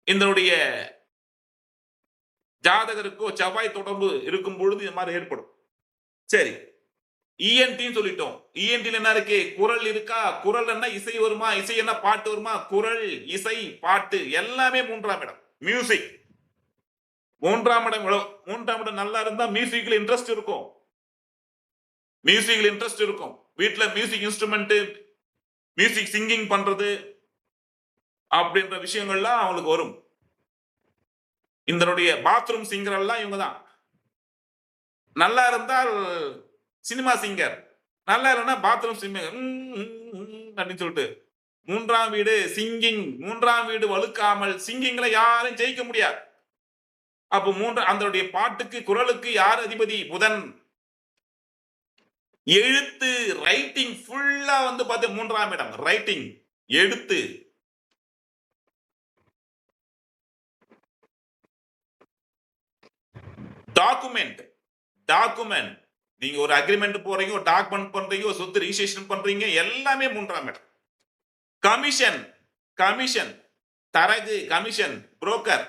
இதனுடைய ஜாதகருக்கோ செவ்வாய் தொடர்பு இருக்கும் பொழுது இது மாதிரி ஏற்படும். சரி, இஎன்டி சொல்லிட்டோம். இஎன்டில என்ன இருக்கு? குரல் இருக்கா? குரல் என்ன இசை வருமா? இசை என்ன பாட்டு வருமா? குரல், இசை, பாட்டு எல்லாமே 3ஆம் இடம். மியூசிக் 3ஆம் இடம். 3ஆம் இடம் நல்லா இருந்தா மியூசிக்ல இன்ட்ரெஸ்ட் இருக்கும், மியூசிக்ல இன்ட்ரெஸ்ட் இருக்கும். வீட்டுல மியூசிக் இன்ஸ்ட்ருமெண்ட், மியூசிக் சிங்கிங் பண்றது அப்படின்ற விஷயங்கள்லாம் அவங்களுக்கு வரும். இதனுடைய பாத்ரூம் சிங்கர் எல்லாம் இவங்க தான். நல்லா இருந்தால் சினிமா சிங்கர், நல்லா இல்லைன்னா பாத்ரூம் சிங்கர் அப்படின்னு சொல்லிட்டு. 3ஆம் வீடு சிங்கிங், 3ஆம் வீடு வலுக்காமல் சிங்கிங்ல யாரும் ஜெயிக்க முடியாது. அப்ப அதனுடைய பாட்டுக்கு குரலுக்கு யார் அதிபதி? புதன். எழுத்து, ரைட்டிங் ஃபுல்லா வந்து பார்த்து 3ஆம் இடம். ரைட்டிங், எழுத்து. டாக்குமெண்ட், டாக்குமெண்ட், நீங்க ஒரு அக்ரிமெண்ட் போறீங்க, ஒரு டாக்குமெண்ட் பண்றீங்க, ஒரு சொத்து ரிஜிஸ்ட்ரேஷன் பண்றீங்க, எல்லாமே 3ஆம் இடம். கமிஷன், கமிஷன், தரகு, கமிஷன், புரோக்கர்.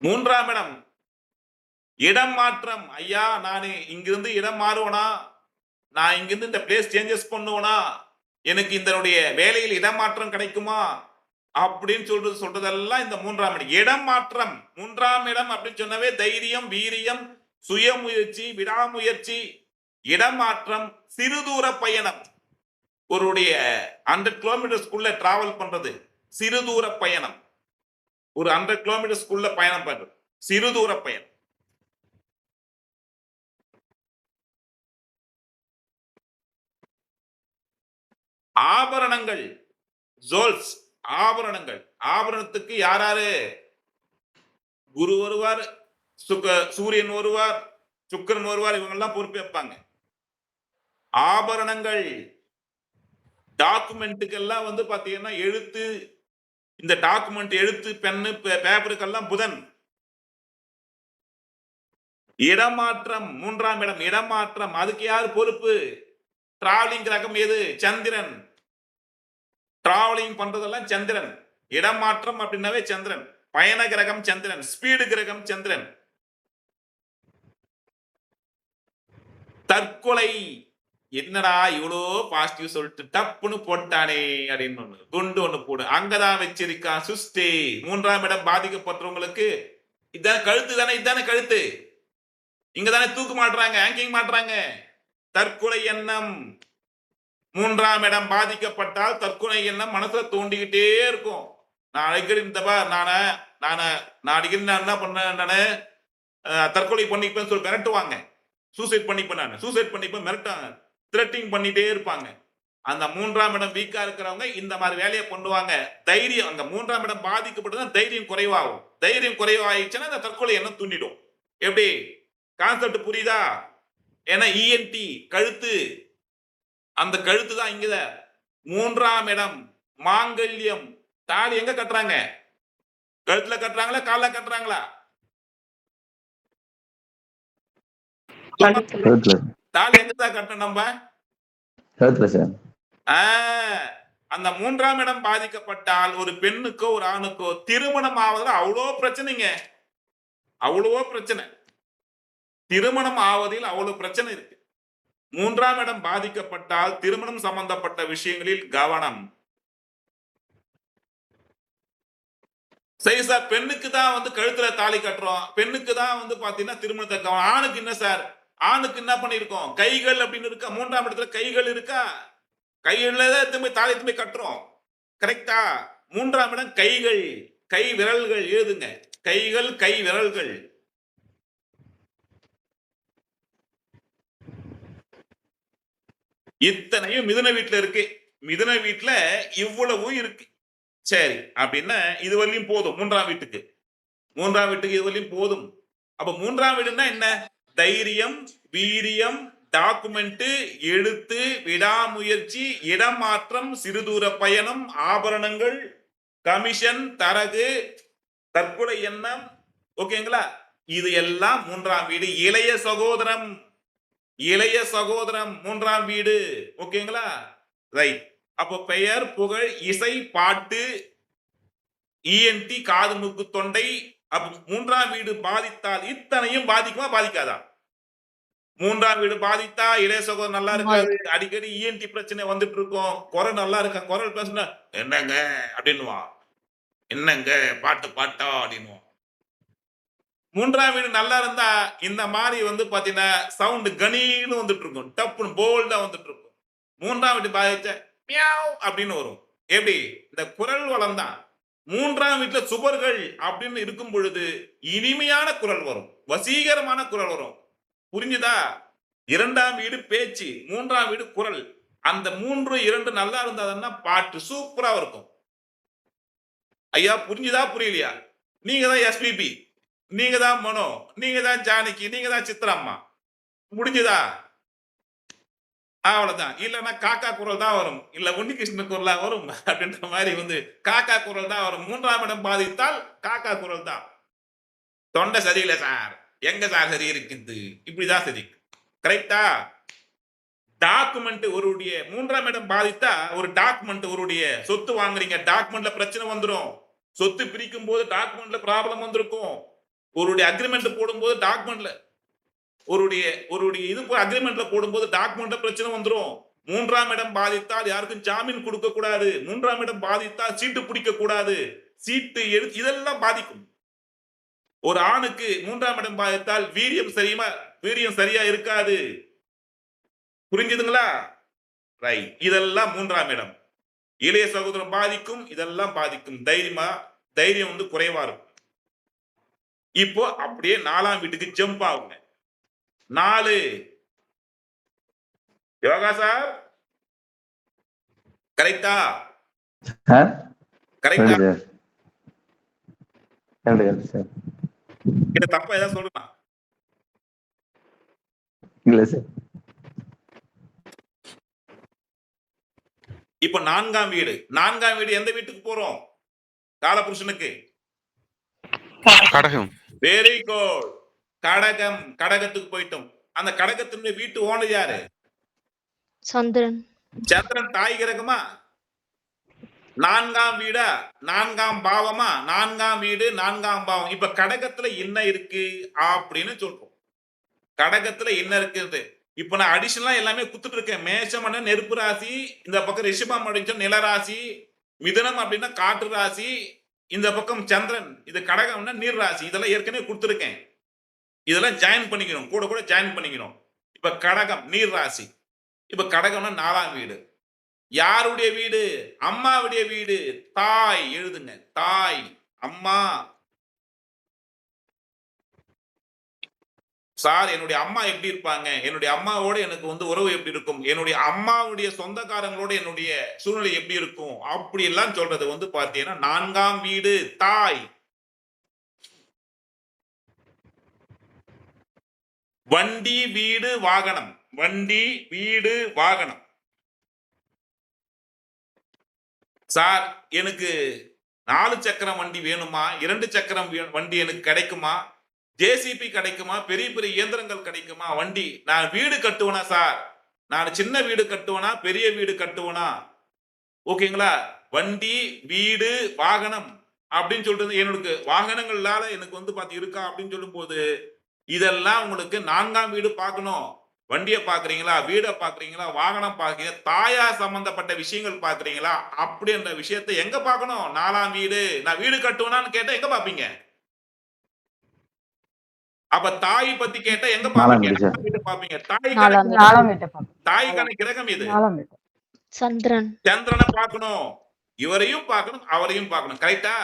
மூன்றாம் இடம் இடம் மாற்றம். ஐயா நான் இங்கிருந்து இடம் மாறுவனா, நான் இங்கிருந்து இந்த பிளேஸ் சேஞ்சஸ் பண்ணுவனா, எனக்கு இதனுடைய வேலையில் இடமாற்றம் கிடைக்குமா அப்படின்னு சொல்றதெல்லாம் இந்த மூன்றாம் இடம். இடம் மாற்றம். மூன்றாம் இடம் அப்படின்னு சொன்னவே தைரியம், வீரியம், சுயமுயற்சி, விடாமுயற்சி, இடமாற்றம், சிறுதூர பயணம். ஒருடைய 100 கிலோமீட்டர்ஸ்க்குள்ள டிராவல் பண்றது சிறுதூர பயணம். ஒரு 100 கிலோமீட்டர்ஸ்க்குள்ள பயணம் பண்றது சிறுதூர பயணம். ஆபரணங்கள், ஜோல்ஸ், ஆபரணங்கள். ஆபரணத்துக்கு யாராரு? குரு வருவார், சூரியன் வருவார், சுக்கிரன் வருவார், இவங்க எல்லாம் பொறுப்பேற்பாங்க. ஆபரணங்கள், டாக்குமெண்ட்டுக்கு எல்லாம் வந்து பாத்தீங்கன்னா எழுத்து, இந்த டாக்குமெண்ட் எழுத்து, பென்னு, பேப்பருக்கெல்லாம் புதன். இடமாற்றம், மூன்றாம் இடம் இடமாற்றம், அதுக்கு யார் பொறுப்பு? டிராவலிங் கிரகம் எது? சந்திரன். டிராவலிங் பண்றதெல்லாம் சந்திரன். இடமாற்றம் அப்படின்னாவே சந்திரன். பயண கிரகம் சந்திரன், ஸ்பீடு கிரகம் சந்திரன். தற்கொலை. என்னடா இவ்வளோ பாசிட்டிவ் சொல்லிட்டு டப்புன்னு போட்டானே அப்படின்னு குண்டு ஒண்ணு போடு. அங்கதான் வச்சிருக்கான் சுஸ்டே. மூன்றாம் இடம் பாதிக்கப்பட்டவங்களுக்கு இதான கழுத்து தானே, இதானே கழுத்து. இங்க தானே தூக்கு மாட்டுறாங்க, ஆங்கிங் மாட்டுறாங்க. தற்கொலை எண்ணம். மூன்றாம் இடம் பாதிக்கப்பட்டால் தற்கொலை எண்ணம் மனசுல தோண்டிக்கிட்டே இருக்கும். நான் அடிக்கடி நான் அடிக்கடி நான் என்ன பண்ணேன், நானு தற்கொலை பண்ணிப்பேன்னு சொல்லி மிரட்டுவாங்க. சூசைட் பண்ணிப்பேன், நான் சூசைட் பண்ணிப்பேன் மிரட்டாங்க, த்ரெட்டிங் பண்ணிட்டே இருப்பாங்க. அந்த மூன்றாம் இடம் வீக்கா இருக்கிறவங்க இந்த மாதிரி வேலையை பண்ணுவாங்க. தைரியம், அங்க மூன்றாம் இடம் பாதிக்கப்பட்டதுன்னா தைரியம் குறைவாகும். தைரியம் குறைவாயிடுச்சுன்னா அந்த தற்கொலை எண்ணம் தூண்டிடும். எப்படி கான்செப்ட் புரியுதா? ஏன்னா இஎன்டி கழுத்து, அந்த கழுத்து தான் இங்கத. மூன்றாம் இடம் மாங்கல்யம். தாலி எங்க கட்டுறாங்க? கழுத்துல கட்டுறாங்களா, கால கட்டுறாங்களா? தாலி எங்க தான் கட்டணும் நம்ம? அந்த மூன்றாம் இடம் பாதிக்கப்பட்டால் ஒரு பெண்ணுக்கோ ஒரு ஆணுக்கோ திருமணம் ஆவதில் அவ்வளோ பிரச்சனைங்க, அவ்வளவோ பிரச்சனை. திருமணம் ஆவதில் அவ்வளவு பிரச்சனை இருக்கு. மூன்றாம் இடம் பாதிக்கப்பட்டால் திருமணம் சம்பந்தப்பட்ட விஷயங்களில் கவனம். சரி சார், பெண்ணுக்கு தான் வந்து கழுத்துல தாலி கட்டுறோம், பெண்ணுக்கு தான் வந்து பாத்தீங்கன்னா திருமணத்தை கவனம். ஆணுக்கு என்ன சார்? ஆணுக்கு என்ன பண்ணிருக்கோம்? கைகள் அப்படின்னு இருக்கா? மூன்றாம் இடத்துல கைகள் இருக்கா? கைகள்ல தான் தாலி திரும்பி கட்டுறோம். கரெக்டா? மூன்றாம் இடம் கைகள், கை விரல்கள். எழுதுங்க, கைகள், கை விரல்கள். இத்தனையும் மிதுன வீட்டுல இருக்கு. மிதுன வீட்டுல இவ்வளவு இருக்கு. சரி அப்படின்னா இதுவரையும் போதும். மூன்றாம் வீட்டுக்கு இதுவரையும் போதும். அப்ப மூன்றாம் வீடுன்னா என்ன? தைரியம், வீரியம், டாக்குமெண்ட், எழுத்து, விடாமுயற்சி, இடமாற்றம், சிறுதூர பயணம், ஆபரணங்கள், கமிஷன், தரகு, தற்கொலை எண்ணம். ஓகேங்களா? இது எல்லாம் மூன்றாம் வீடு. இளைய சகோதரம், இளைய சகோதரம் மூன்றாம் வீடு. ஓகேங்களா? ரைட். அப்போ பெயர், புகழ், இசை, பாட்டு, இஎன்டி காது மூக்கு தொண்டை. அப்ப மூன்றாம் வீடு பாதித்தால் இத்தனையும் பாதிக்குமா பாதிக்காதா? மூன்றாம் வீடு பாதித்தா இளைய சகோதரன் நல்லா இருக்காது, அடிக்கடி இஎன்டி பிரச்சனை வந்துட்டு இருக்கும். குரல் நல்லா இருக்கா, குரல் பேசுனா என்னங்க அப்படின்னுவான், என்னங்க பாட்டு பாட்டா அப்படின்னுவான். மூன்றாம் வீடு நல்லா இருந்தா இந்த மாதிரி வந்து பாத்தீங்கன்னா சவுண்ட் கணீன்னு வந்துட்டு இருக்கும், டப்புன்னு போல்டா வந்துட்டு இருக்கும். மூன்றாம் வீட்டு பாதிச்ச மியாவ் அப்படின்னு வரும். எப்படி? இந்த குரல் வளம் தான். மூன்றாம் வீட்டுல சுபர்கள் அப்படின்னு இருக்கும் பொழுது இனிமையான குரல் வரும், வசீகரமான குரல் வரும். புரிஞ்சுதா? இரண்டாம் வீடு பேச்சு, மூன்றாம் வீடு குரல். அந்த 3, 2 நல்லா இருந்தாங்கன்னா பாட்டு சூப்பரா இருக்கும். ஐயா புரிஞ்சுதா புரியலையா? நீங்க தான் எஸ்பிபி, நீங்க தான் மனோ, நீங்க தான் ஜானகி, நீங்க தான் சித்ராம்மா. முடிஞ்சுதா? அவ்வளவுதான். இல்லைன்னா காக்கா குரல் தான் வரும், இல்ல உன்னிகிருஷ்ண குரலா வரும் அப்படின்ற மாதிரி வந்து காக்கா குரல் தான் வரும். மூன்றாம் இடம் பாதித்தால் காக்கா குரல் தான். தொண்டை சரியில்லை சார், எங்க சார் சரி இருக்குது, இப்படிதான் சரி. கரெக்டா? டாக்குமெண்ட் ஒருடைய மூன்றாம் இடம் பாதித்தா ஒரு டாக்குமெண்ட், ஒருடைய சொத்து வாங்குறீங்க, டாக்குமெண்ட்ல பிரச்சனை வந்துடும். சொத்து பிரிக்கும் போது டாக்குமெண்ட்ல ப்ராப்ளம் வந்திருக்கும். ஒருடைய அக்ரிமெண்ட் போடும்போது டாக்குமெண்ட்ல ஒருடைய இது அக்ரிமெண்ட்ல போடும்போது டாக்குமெண்ட்ல பிரச்சனை வந்துரும். 3ஆம் இடம் பாதித்தால் யாருக்கும் ஜாமீன் கொடுக்க கூடாது. 3ஆம் இடம் பாதித்தால் சீட்டு பிடிக்க கூடாது. சீட்டு இதெல்லாம் பாதிக்கும். ஒரு ஆணுக்கு 3ஆம் இடம் பாதித்தால் வீரியம் சரியா இருக்காது. புரிஞ்சுதுங்களா? ரைட். இதெல்லாம் 3ஆம் இடம். இளைய சகோதரன் பாதிக்கும், இதெல்லாம் பாதிக்கும். தைரியம் வந்து குறைவா இருக்கும். இப்போ அப்படியே 4ஆம் வீட்டுக்கு ஜம்ப் ஆகுங்க. 4 யோகா சார் கரெக்டா? கரெக்டா? சார் கிட்ட தப்பா ஏதாவது சொல்லுமா? இல்ல சார். இப்ப 4ஆம் வீடு எந்த வீட்டுக்கு போறோம்? காலபுருஷனுக்கு. கடகம். Very good. கடகத்துக்கு போயிட்டோம். அந்த கடகத்தினுடைய வீட்டு ஓனர் யாரு? சந்திரன். சந்திரன் தாய் கிரகமா? 4ஆம் வீடா? 4ஆம் பாவமா? 4ஆம் வீடு 4ஆம் பாவம். இப்ப கடகத்துல என்ன இருக்கு அப்படின்னு சொல்றோம். கடகத்துல என்ன இருக்குது? இப்ப நான் அடிஷனலா எல்லாமே குத்துட்டு இருக்கேன். மேஷம் நெருப்பு ராசி, இந்த பக்கம் ரிஷபம் அப்படின்னா நிலராசி, மிதுனம் அப்படின்னா காற்று ராசி, இந்த பக்கம் சந்திரன் இது கடகம்னா நீர் ராசி. இதெல்லாம் ஏற்கனவே கொடுத்துருக்கேன். இதெல்லாம் ஜாயின் பண்ணிக்கணும், கூட ஜாயின் பண்ணிக்கணும். இப்ப கடகம் நீர் ராசி. இப்ப கடகம்னா 4ஆம் வீடு. யாருடைய வீடு? அம்மாவுடைய வீடு. தாய் எழுதுங்க. தாய், அம்மா. சார் என்னுடைய அம்மா எப்படி இருப்பாங்க? என்னுடைய அம்மாவோட எனக்கு வந்து உறவு எப்படி இருக்கும்? என்னுடைய அம்மாவுடைய சொந்தக்காரங்களோட என்னுடைய சூழ்நிலை எப்படி இருக்கும்? அப்படி எல்லாம் சொல்றது வந்து பாத்தீங்கன்னா 4ஆம் வீடு தாய். வண்டி வீடு வாகனம். வண்டி வீடு வாகனம். சார் எனக்கு 4 சக்கரம் வண்டி வேணுமா? 2 சக்கரம் வண்டி எனக்கு கிடைக்குமா? ஜேசிபி கிடைக்குமா? பெரிய பெரிய இயந்திரங்கள் கிடைக்குமா? வண்டி நான் வீடு கட்டுவனா சார்? நான் சின்ன வீடு கட்டுவனா பெரிய வீடு கட்டுவனா? ஓகேங்களா? வண்டி வீடு வாகனம் அப்படின்னு சொல்றது எனக்கு வாகனங்களால எனக்கு வந்து பாத்து இருக்கா அப்படின்னு சொல்லும் போது இதெல்லாம் உங்களுக்கு 4ஆம் வீடு பார்க்கணும். வண்டியை பாக்குறீங்களா? வீடை பாக்குறீங்களா? வாகனம் பாக்குறீங்க? தாயார் சம்பந்தப்பட்ட விஷயங்கள் பாக்குறீங்களா? அப்படின்ற விஷயத்தை எங்க பார்க்கணும்? 4ஆம் வீடு. நான் வீடு கட்டுவனான்னு கேட்டா எங்க பாப்பீங்க? அப்ப தாய் பத்தி கேட்டா எங்க பாப்பீங்க? பாப்பீங்க. தாய்க்கான கிரகம் இது சந்திரனை பார்க்கணும். இவரையும் பார்க்கணும், அவரையும் பார்க்கணும். கரெக்டா?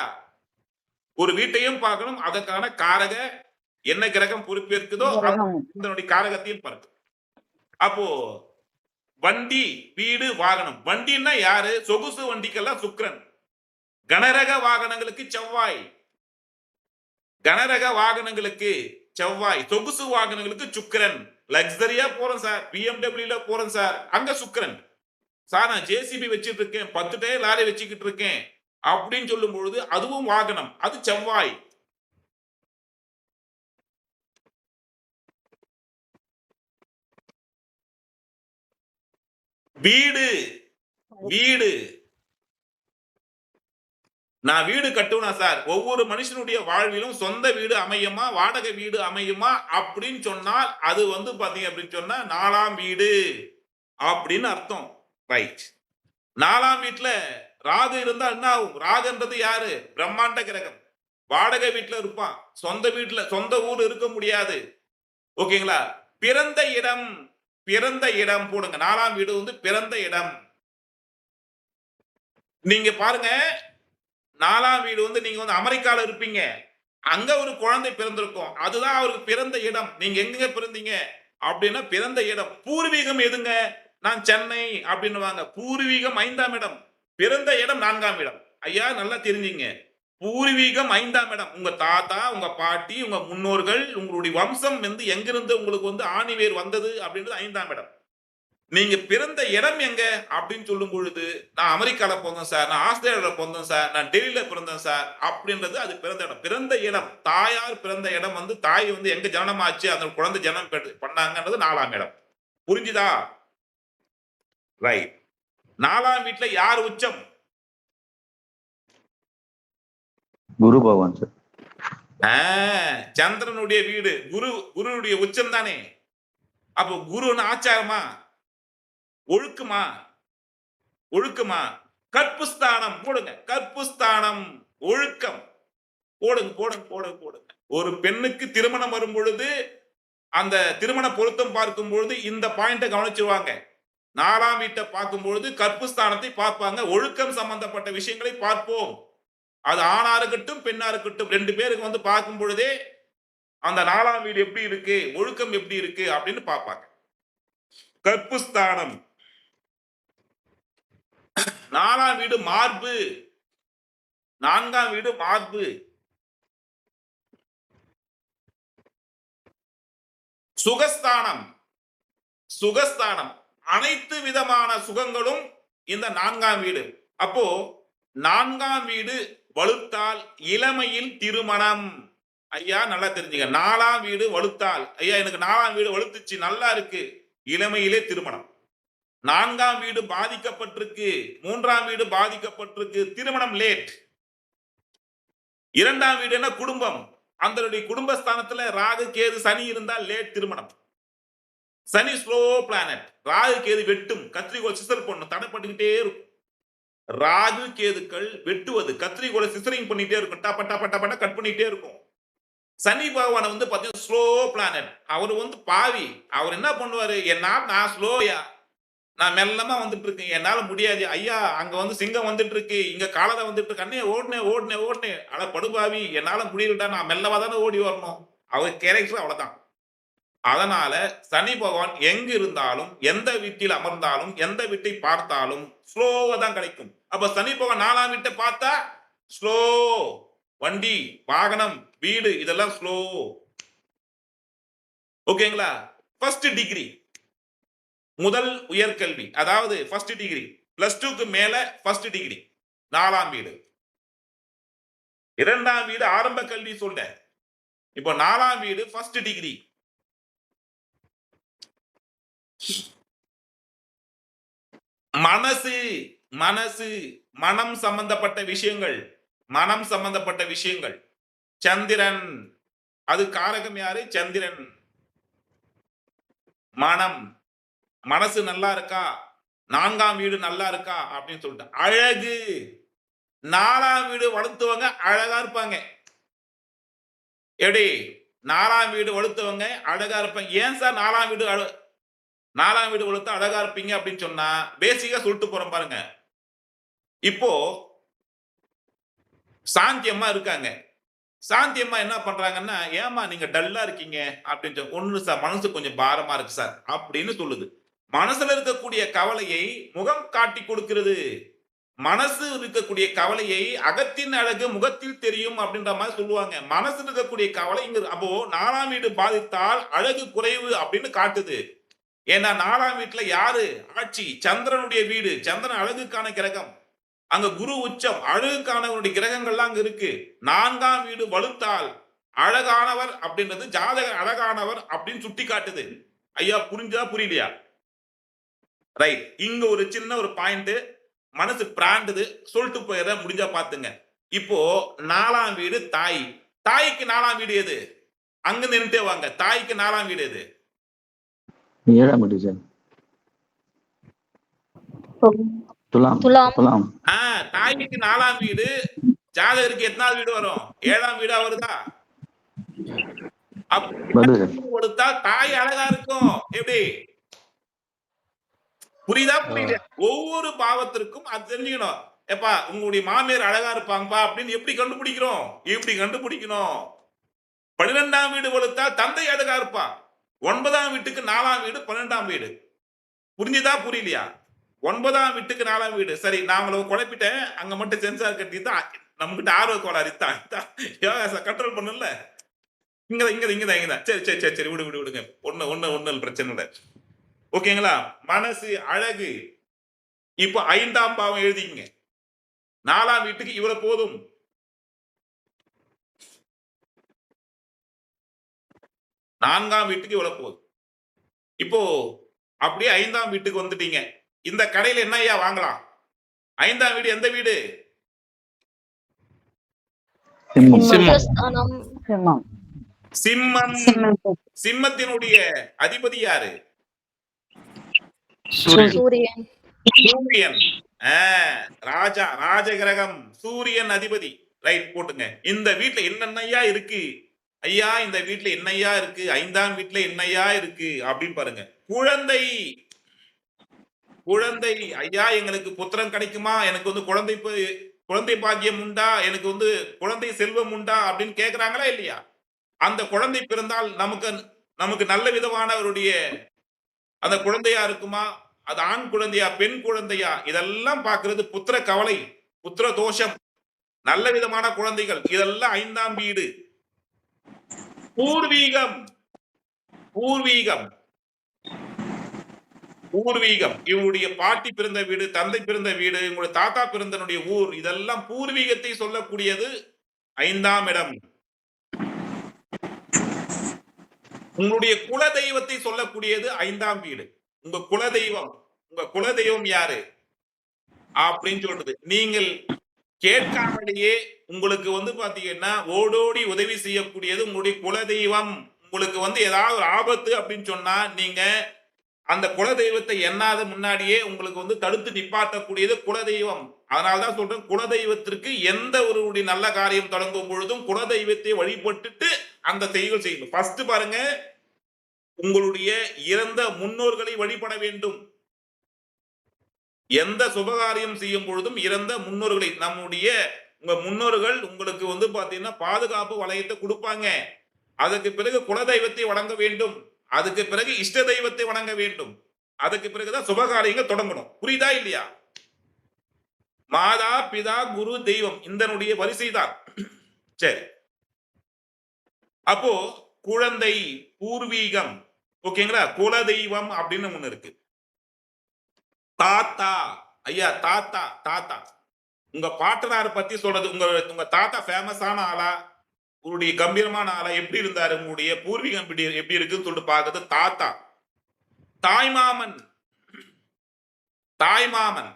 ஒரு வீட்டையும் பார்க்கணும். அதற்கான காரக என்ன கிரகம் பொறுப்பேற்குதோ அதனுடைய காரகத்தையும் பார்க்கணும். அப்போ வண்டி வீடு வாகனம். வண்டின்னா யாரு? சொகுசு வண்டிக்கெல்லாம் சுக்கிரன். கனரக வாகனங்களுக்கு செவ்வாய். கனரக வாகனங்களுக்கு செவ்வாய். சொகுசு வாகனங்களுக்கு சுக்கிரன். லக்ஸரியா போறோம் சார், BMW போறோம் சார், அங்க சுக்கிரன். சார் நான் ஜேசிபி வச்சிட்டு இருக்கேன், 10 டயர் லாரி வச்சுக்கிட்டு இருக்கேன் அப்படின்னு சொல்லும் பொழுது அதுவும் வாகனம், அது செவ்வாய். வீடு வீடு நான் வீடு கட்டுவனா சார்? ஒவ்வொரு மனுஷனுடைய வாழ்விலும் சொந்த வீடு அமையுமா, வாடகை வீடு அமையுமா அப்படின்னு சொன்னால் அது வந்து பாத்தீங்க அப்படின்னு சொன்னா 4ஆம் வீடு அப்படின்னு அர்த்தம். ரைட். 4ஆம் வீட்டுல ராகு இருந்தா என்ன ஆகும்? ராகுன்றது யாரு? பிரம்மாண்ட கிரகம். வாடகை வீட்டுல இருப்பான், சொந்த ஊர் இருக்க முடியாது. ஓகேங்களா? பிறந்த இடம் போடுங்க. 4ஆம் வீடு வந்து பிறந்த இடம். நீங்க பாருங்க, 4ஆம் வீடு வந்து நீங்க வந்து அமெரிக்கால இருப்பீங்க, அங்க ஒரு குழந்தை பிறந்திருக்கும், அதுதான் அவருக்கு பிறந்த இடம். நீங்க எங்க பிறந்தீங்க அப்படின்னா பிறந்த இடம். பூர்வீகம் எதுங்க? நான் சென்னை அப்படின்னு. பூர்வீகம் 5ஆம் இடம், பிறந்த இடம் 4ஆம் இடம். ஐயா நல்லா தெரிஞ்சுங்க, பூர்வீகம் 5ஆம் இடம். உங்க தாத்தா, உங்க பாட்டி, உங்க முன்னோர்கள், உங்களுடைய வம்சம் வந்து எங்கிருந்து உங்களுக்கு வந்து ஆணிவேர் வந்தது அப்படின்றது 5ஆம் இடம். நீங்க பிறந்த இடம் எங்க அப்படின்னு சொல்லும் பொழுது, நான் அமெரிக்கால பிறந்தேன் சார், நான் ஆஸ்திரேலியால பிறந்தேன் சார், நான் டெல்லியில பிறந்தேன் சார் அப்படின்றது அது பிறந்த இடம். பிறந்த இடம், தாயார் பிறந்த இடம் வந்து தாய் வந்து எங்க ஜனனமாச்சு, அந்த குழந்தை ஜனம் பண்ணாங்கன்றது 4ஆம் இடம். புரிஞ்சுதா? ரைட். 4ஆம் வீட்டுல யார் உச்சம்? குரு பகவான் சார். சந்திரனுடைய வீடு குருவுடைய உச்சம் தானே. அப்போ குருன்னு ஆச்சாரமா, ஒழுக்குமா, ஒழுக்குமா, கற்புஸ்தானம் போடுங்க, கற்புஸ்தானம் ஒழுக்கம் போடுங்க, போடுங்க, போடுங்க, போடுங்க. ஒரு பெண்ணுக்கு திருமணம் வரும் பொழுது அந்த திருமண பொருத்தம் பார்க்கும் பொழுது இந்த பாயிண்ட கவனிச்சுவாங்க. 4ஆம் வீட்டை பார்க்கும் பொழுது கற்புஸ்தானத்தை பார்ப்பாங்க. ஒழுக்கம் சம்பந்தப்பட்ட விஷயங்களை பார்ப்போம். அது ஆணா இருக்கட்டும் பெண்ணா இருக்கட்டும் 2 பேருக்கு வந்து பார்க்கும் பொழுதே அந்த 4ஆம் வீடு எப்படி இருக்கு, ஒழுக்கம் எப்படி இருக்கு அப்படின்னு பார்ப்பாங்க. கற்புஸ்தானம் 4ஆம் வீடு மார்பு, 4ஆம் வீடு மார்பு. சுகஸ்தானம், சுகஸ்தானம் அனைத்து விதமான சுகங்களும் இந்த 4ஆம் வீடு. அப்போ 4ஆம் வீடு வலுத்தால் இளமையில் திருமணம். ஐயா நல்லா தெரிஞ்சுங்க, 4ஆம் வீடு வலுத்தால், ஐயா எனக்கு 4ஆம் வீடு வலுத்துச்சு நல்லா இருக்கு, இளமையிலே திருமணம். 4ஆம் வீடு பாதிக்கப்பட்டிருக்கு, 3ஆம் வீடு பாதிக்கப்பட்டிருக்கு, திருமணம் லேட். 2ஆம் வீடு என்ன குடும்பம், அந்த குடும்பஸ்தானத்துல ராகு கேது சனி இருந்தால் லேட் திருமணம். சனி ஸ்லோ பிளானட், ராகு கேது வெட்டும், கத்திரிக்கோள் சிசர் பண்ணும், தடை பண்ணிக்கிட்டே இருக்கும். ராகு கேதுக்கள் வெட்டுவது, கத்திரிக்கோளை சிசரிங் பண்ணிட்டே இருக்கும், டப்ப டப்ப டப்ப கட் பண்ணிட்டே இருக்கும். சனி பகவான் வந்து பாத்தீங்கன்னா ஸ்லோ பிளானட், அவர் வந்து பாவி. அவர் என்ன பண்ணுவாரு, என்னால் நான் ஸ்லோயா, நான் மெல்லமா வந்துட்டு இருக்கேன், என்னால முடியாது ஐயா, அங்க வந்து சிங்கம் வந்துட்டு இருக்கு, இங்க காலரை வந்துட்டு இருக்கு, அண்ணே ஓடுனேன் ஓடுனேன் ஓடுனேன், ஆனா படுபாவி என்னால முடியலடா, நான் மெல்லவா தானே ஓடி வரணும். அவர் கேரக்டர் அவ்வளவுதான். அதனால சனி பகவான் எங்கு இருந்தாலும், எந்த வீட்டில் அமர்ந்தாலும், எந்த வீட்டை பார்த்தாலும் ஸ்லோவா தான் கிடைக்கும். அப்ப சனி பகவான் 4ஆம் வீட்டை பார்த்தா ஸ்லோ, வண்டி வாகனம் வீடு இதெல்லாம் ஸ்லோ. ஓகேங்களா? ஃபர்ஸ்ட் டிகிரி, முதல் உயர்கல்வி, அதாவது ஃபர்ஸ்ட் டிகிரி, +2க்கு மேல ஃபர்ஸ்ட் டிகிரி 4ஆம் வீடு. 2ஆம் வீடு ஆரம்ப கல்வி சொல்றேன். இப்போ 4ஆம் வீடு ஃபர்ஸ்ட் டிகிரி. மனசு, மனசு மனம் சம்பந்தப்பட்ட விஷயங்கள், மனம் சம்பந்தப்பட்ட விஷயங்கள். சந்திரன், அது காரகம் யாரு, சந்திரன். மனம், மனசு நல்லா இருக்கா, 4ஆம் வீடு நல்லா இருக்கா அப்படின்னு சொல்லிட்டு. அழகு, 4ஆம் வீடு வளர்த்துவங்க அழகா இருப்பாங்க. எப்படி 4ஆம் வீடு வளர்த்தவங்க அழகா இருப்பாங்க. ஏன் சார் 4ஆம் வீடு வளர்த்தா அழகா இருப்பீங்க அப்படின்னு சொன்னா பேசிக்கா சொல்லிட்டு போறோம் பாருங்க. இப்போ சாந்தி அம்மா இருக்காங்க, சாந்தி அம்மா என்ன பண்றாங்கன்னா, ஏமா நீங்க டல்லா இருக்கீங்க அப்படின்னு சொல்லி, ஒண்ணு சார் மனசு கொஞ்சம் பாரமா இருக்கு சார் அப்படின்னு சொல்லுது. மனசுல இருக்கக்கூடிய கவலையை முகம் காட்டி கொடுக்கிறது. மனசு இருக்கக்கூடிய கவலையை அகத்தின் அழகு முகத்தில் தெரியும் அப்படின்ற மாதிரி சொல்லுவாங்க. மனசு இருக்கக்கூடிய கவலை இங்க. அப்போ 4ஆம் வீடு பாதித்தால் அழகு குறைவு அப்படின்னு காட்டுது. ஏன்னா 4ஆம் வீட்டுல யாரு ஆட்சி, சந்திரனுடைய வீடு, சந்திரன் அழகுக்கான கிரகம், அங்க குரு உச்சம், அழகுக்கான கிரகங்கள்லாம் அங்க இருக்கு. 4ஆம் வீடு வலுத்தால் அழகானவர் அப்படின்றது ஜாதக அழகானவர் அப்படின்னு சுட்டி காட்டுது. ஐயா புரிஞ்சா புரியலையா? ரைட். இங்க ஒரு சின்ன ஒரு பாயிண்ட் மனசு பிராண்டுது, சொல்லிட்டு போயிட முடிஞ்சா பாத்துங்க. இப்போ 4ஆம் வீடு தாய், தாய்க்கு 4ஆம் வீடு எது, அங்க நின்றுட்டே வாங்க. தாய்க்கு 4ஆம் வீடு எது? 7ஆம் வீடு சார். துலாம். துலாம். துலாம். தாய்க்கு 4ஆம் வீடு, ஜாதகருக்கு எத்தனாவது வீடு வரும்? 7ஆம் வீடா வருதா? கொடுத்தா தாய் அழகா இருக்கும். எப்படி புரியுதா புரியல? ஒவ்வொரு பாவத்திற்கும் அது தெரிஞ்சுக்கணும். எப்பா உங்களுடைய மாமியார் அழகா இருப்பாங்கப்பா அப்படின்னு எப்படி கண்டுபிடிக்கிறோம்? இப்படி கண்டுபிடிக்கணும். 12ஆம் வீடு வலுத்தா தந்தை அழகா இருப்பா. 9ஆம் வீட்டுக்கு 4ஆம் வீடு 12ஆம் வீடு. புரிஞ்சுதா புரியலையா? 9ஆம் வீட்டுக்கு 4ஆம் வீடு. சரி, நான் உங்களை குழப்பிட்டேன். அங்க மட்டும் சென்சார் கட்டி தான் நம்ம கிட்ட ஆர்வ கோளாறு தான் கண்ட்ரோல் பண்ணல. இங்கதான். சரி விடுங்க. ஒண்ணு பிரச்சனை இல்லை. ஓகேங்களா? மனசு அழகு. இப்போ 5ஆம் பாவம் எழுதிங்க. 4ஆம் வீட்டுக்கு இவ்வளவு போதும். நான்காம் வீட்டுக்கு இவ்வளவு போதும். இப்போ அப்படியே 5ஆம் வீட்டுக்கு வந்துட்டீங்க. இந்த கடையில என்ன ஐயா வாங்கலாம்? 5ஆம் வீடு எந்த வீடு? சிம்மஸ்தானம். சிம்மம். சிம்மம். சிம்மம். சிம்மத்தினுடைய அதிபதி யாரு? சூரியன். சூரியன். சூரியன். ராஜா, ராஜ கிரகம், சூரியன் அதிபதி. ரைட், போட்டுங்க. இந்த வீட்டுல என்னென்னையா இருக்கு ஐயா, இந்த வீட்டுல என்னையா இருக்கு, 5ஆம் வீட்டுல என்னையா இருக்கு அப்படின்னு பாருங்க. குழந்தை. குழந்தை. ஐயா, எங்களுக்கு புத்திரம் கிடைக்குமா, எனக்கு வந்து குழந்தை பாக்கியம் உண்டா, எனக்கு வந்து குழந்தை செல்வம் உண்டா அப்படின்னு கேக்குறாங்களா இல்லையா? அந்த குழந்தை பிறந்தால் நமக்கு நல்ல விதமானவருடைய அந்த குழந்தையா இருக்குமா, அது ஆண் குழந்தையா பெண் குழந்தையா, இதெல்லாம் பார்க்கிறது புத்திர கவலை, புத்திர தோஷம், நல்ல விதமான குழந்தைகள், இதெல்லாம் 5ஆம் வீடு. பூர்வீகம். பூர்வீகம். பூர்வீகம். இவருடைய பாட்டி பிறந்த வீடு, தந்தை பிறந்த வீடு, உங்களுடைய தாத்தா பிறந்தனுடைய ஊர், இதெல்லாம் பூர்வீகத்தை சொல்லக்கூடியது 5ஆம் இடம். உங்களுடைய குல தெய்வத்தை சொல்லக்கூடியது 5ஆம் வீடு. உங்க குலதெய்வம் யாரு அப்படின்னு சொல்றது. நீங்கள் கேட்காமலேயே உங்களுக்கு வந்து பாத்தீங்கன்னா ஓடோடி உதவி செய்யக்கூடியது உங்களுடைய குலதெய்வம். உங்களுக்கு வந்து ஏதாவது ஒரு ஆபத்து அப்படின்னு சொன்னா நீங்க அந்த குலதெய்வத்தை எண்ணாத முன்னாடியே உங்களுக்கு வந்து தடுத்து நிப்பாட்டக்கூடியது குலதெய்வம். அதனாலதான் சொல்றேன், குலதெய்வத்திற்கு எந்த ஒரு நல்ல காரியம் தொடங்கும் பொழுதும் குலதெய்வத்தை வழிபட்டுட்டு அந்த செயல்கள் செய்யணும். ஃபர்ஸ்ட் பாருங்க, உங்களுடைய இறந்த முன்னோர்களை வழிபட வேண்டும். எந்த சுபகாரியம் செய்யும் பொழுதும் இறந்த முன்னோர்களை, உங்க முன்னோர்கள் உங்களுக்கு வந்து பாத்தீங்கன்னா பாதுகாப்பு வளையத்தை கொடுப்பாங்க. அதுக்கு பிறகு குலதெய்வத்தை வணங்க வேண்டும். அதுக்கு பிறகு இஷ்ட தெய்வத்தை வணங்க வேண்டும். அதுக்கு பிறகுதான் சுபகாரியங்கள் தொடங்கணும். புரியுதா இல்லையா? மாதா பிதா குரு தெய்வம் இதனுடைய வரிசைதான். சரி, அப்போ குழந்தை, பூர்வீகம், ஓகேங்களா? குலதெய்வம் அப்படின்னு ஒண்ணு இருக்கு. தாத்தா. ஐயா, தாத்தா. தாத்தா உங்க பாட்டனார் பத்தி சொல்றது. உங்க தாத்தா ஃபேமஸான ஆளா, உங்களுடைய கம்பீரமான ஆளா, எப்படி இருந்தாரு, உங்களுடைய பூர்வீகம் எப்படி இருக்குன்னு சொல்லிட்டு பாக்குறது தாத்தா. தாய்மாமன். தாய்மாமன்.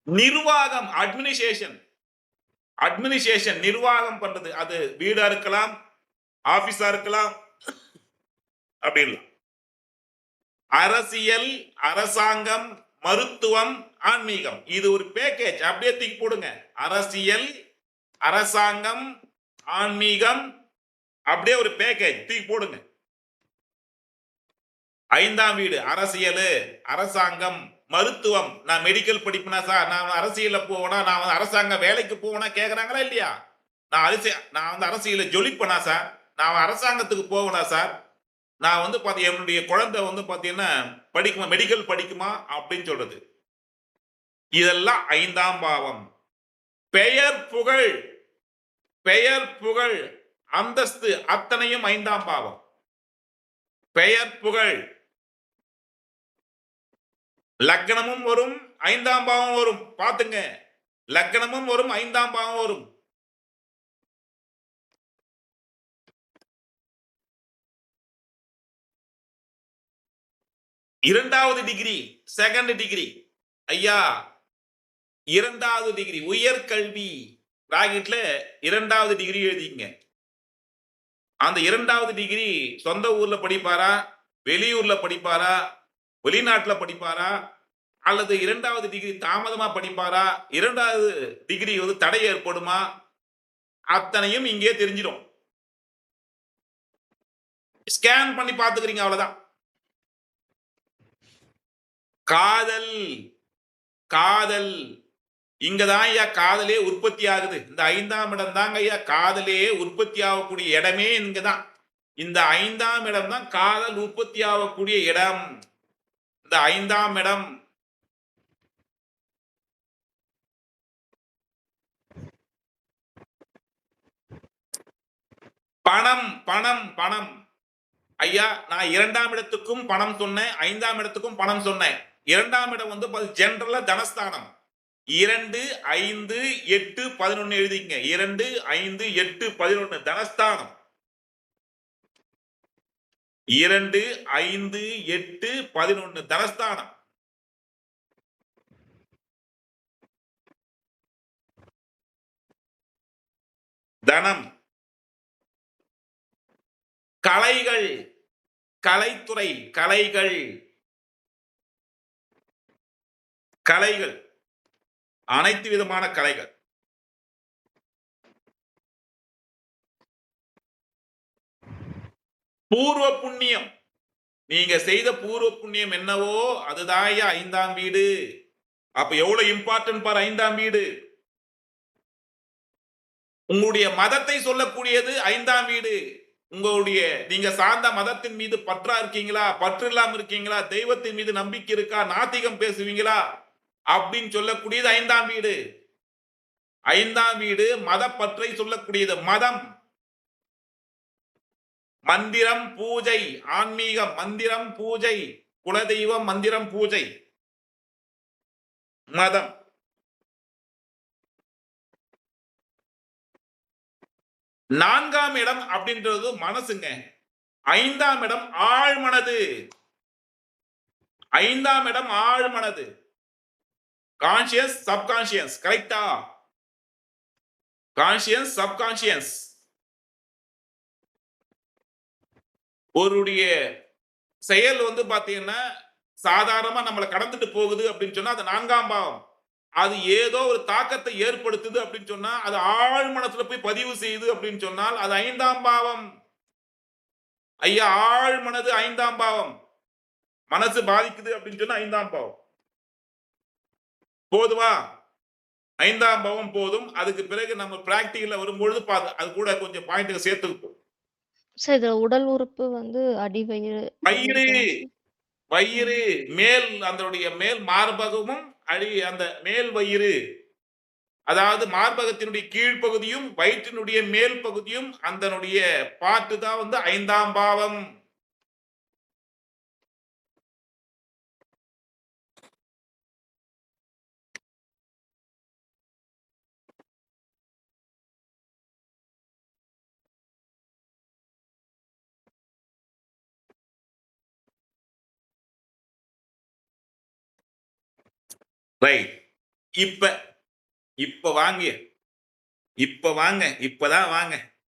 நிர்வாகம், அட்மினிஸ்ட்ரேஷன். அட்மினிஸ்ட்ரேஷன் நிர்வாகம் பண்றது, அது வீடா இருக்கலாம், ஆபீஸா இருக்கலாம், அப்படி. அரசியல், அரசாங்கம், மருத்துவம், ஆன்மீகம், இது ஒரு பேக்கேஜ். அப்படியே தூக்கி போடுங்க. அரசியல், அரசாங்கம், ஆன்மீகம், அப்படியே ஒரு பேக்கேஜ் தூக்கி போடுங்க. 5ஆம் வீடு அரசியல், அரசாங்கம், மருத்துவம். நான் மெடிக்கல் படிப்புனா சார், நான் அரசியல போவேனா, நான் வந்து அரசாங்க வேலைக்கு போவேனா கேக்குறாங்களா இல்லையா? நான் வந்து அரசியல ஜொலிப்பனா சார், நான் அரசாங்கத்துக்கு போவேனா சார், நான் வந்து என்னுடைய குழந்தை வந்து பாத்தீங்கன்னா படிக்குமா, மெடிக்கல் படிக்குமா அப்படின்னு சொல்றது. இதெல்லாம் 5ஆம் பாவம். பெயர் புகழ், பெயர் புகழ், அந்தஸ்து, அத்தனையும் 5ஆம் பாவம். பெயர் புகழ். லக்னமும் வரும், 5ஆம் பாவம் வரும். பாத்துங்க, லக்னமும் வரும், 5ஆம் பாவம் வரும். இரண்டாவது டிகிரி, செகண்ட் டிகிரி. ஐயா, 2வது டிகிரி உயர்கல்வி, ராக்கெட்ல 2வது டிகிரி எழுதிங்க. அந்த 2வது டிகிரி சொந்த ஊர்ல படிப்பாரா, வெளியூர்ல படிப்பாரா, வெளிநாட்டுல படிப்பாரா, அல்லது 2வது டிகிரி தாமதமா படிப்பாரா, 2வது டிகிரி வந்து தடை ஏற்படுமா, அத்தனையும் இங்கே தெரிஞ்சிடும். ஸ்கேன் பண்ணி பாத்துக்கிறீங்க, அவ்வளவுதான். காதல். காதல் இங்கதான் ஐயா காதலே உற்பத்தி ஆகுது. இந்த 5ஆம் இடம் தாங்க ஐயா காதலே உற்பத்தி ஆகக்கூடிய இடமே இங்கதான். இந்த 5ஆம் இடம் தான் காதல் உற்பத்தி ஆகக்கூடிய இடம். இந்த 5ஆம் இடம். பணம், பணம், பணம். ஐயா, நான் 2ஆம் இடத்துக்கும் பணம் சொன்னேன், 5ஆம் இடத்துக்கும் பணம் சொன்னேன். 2ஆம் இடம் வந்து ஜெனரலா தனஸ்தானம். 2, 5, 8, 11 எழுதிங்க. 2, 5, 8, 11 தனஸ்தானம். 2, 5, 8, 11 தனஸ்தானம். தனம், கலைகள், கலைத்துறை, கலைகள், கலைகள், அனைத்து விதமான கலைகள். பூர்வ புண்ணியம், நீங்க செய்த பூர்வ புண்ணியம் என்னவோ அதுதான் ஐயா 5ஆம் வீடு. அப்ப எவ்வளவு இம்பார்ட்டன்ட் பாரு 5ஆம் வீடு. உங்களுடைய மதத்தை சொல்லக்கூடியது 5ஆம் வீடு. உங்களுடைய நீங்க சார்ந்த மதத்தின் மீது பற்றா இருக்கீங்களா, பற்று இல்லாம இருக்கீங்களா, தெய்வத்தின் மீது நம்பிக்கை இருக்கா, நாத்திகம் பேசுவீங்களா அப்படின்னு சொல்லக்கூடியது 5ஆம் வீடு. 5ஆம் வீடு மத பற்றை சொல்லக்கூடியது. மதம், மந்திரம், பூஜை, ஆன்மீகம், மந்திரம், பூஜை, குலதெய்வம், மந்திரம், பூஜை, மதம். நான்காம் இடம் அப்படின்றது மனசுங்க. 5ஆம் இடம் ஆழ்மனது. 5ஆம் இடம் ஆழ்மனது. கான்சியஸ், சப்கான்சியஸ், கரெக்டா? Conscious, subconscious. ஒருடைய செயல் பாத்தீங்கன்னா சாதாரணமா நம்மளை கடந்துட்டு போகுது அப்படின்னு சொன்னா அது 4ஆம் பாவம். அது ஏதோ ஒரு தாக்கத்தை ஏற்படுத்துது அப்படின்னு சொன்னா அது ஆழ் மனசுல போய் பதிவு செய்யுது அப்படின்னு சொன்னால் அது 5ஆம் பாவம். ஐயா, ஆழ் மனது 5ஆம் பாவம். மனசு பாதிக்குது அப்படின்னு சொன்னா 5ஆம் பாவம் போதுவா? 5ஆம் பாவம் போதும். அதுக்கு பிறகு நம்ம பிராக்டிகல்ல வரும்பொழுது அது கூட கொஞ்சம் பாயிண்ட் சேர்த்துக்கும். சார் இதுல உடல் உறுப்பு அடிவயிறு வயிறு, வயிறு மேல், அதனுடைய மேல் மார்பகமும் அந்த மேல் வயிறு, அதாவது மார்பகத்தினுடைய கீழ்ப்பகுதியும் வயிற்றினுடைய மேல் பகுதியும் அதனுடைய பாட்டு தான் 5ஆம் பாவம். ரைட். இப்ப வாங்க, இப்பதான் வாங்க.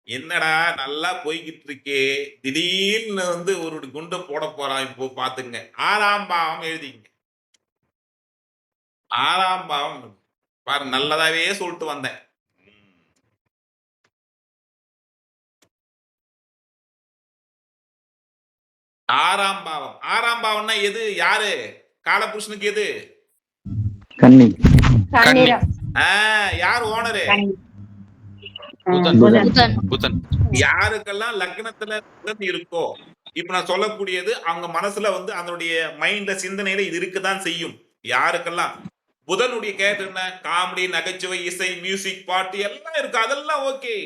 என்னடா நல்லா போய்கிட்டு இருக்கே, திடீர்னு ஒரு குண்டை போட போறான். இப்போ பாத்துங்க, 6ஆம் பாவம் எழுதிங்க. 6ஆம் பாவம் பாரு, நல்லதாவே சொல்லிட்டு வந்தேன். 6ஆம் பாவம். 6ஆம் பாவம்னா எது? யாரு? காலபுருஷனுக்கு எது? கன்னி. யார் ஓனரு? புதன். புதன். புதன். யாருக்கெல்லாம் லக்னத்துல புதன் இருக்கோ, இப்ப நான் சொல்லக்கூடியது அவங்க மனசுல அதனுடைய மைண்ட்ல, சிந்தனையில இது இருக்குதான் செய்யும். யாருக்கெல்லாம் புதனுடைய கேரக்டர் என்ன? காமெடி, நகைச்சுவை, இசை, மியூசிக், பாட்டு எல்லாம் இருக்கு. அதெல்லாம் ஓகே.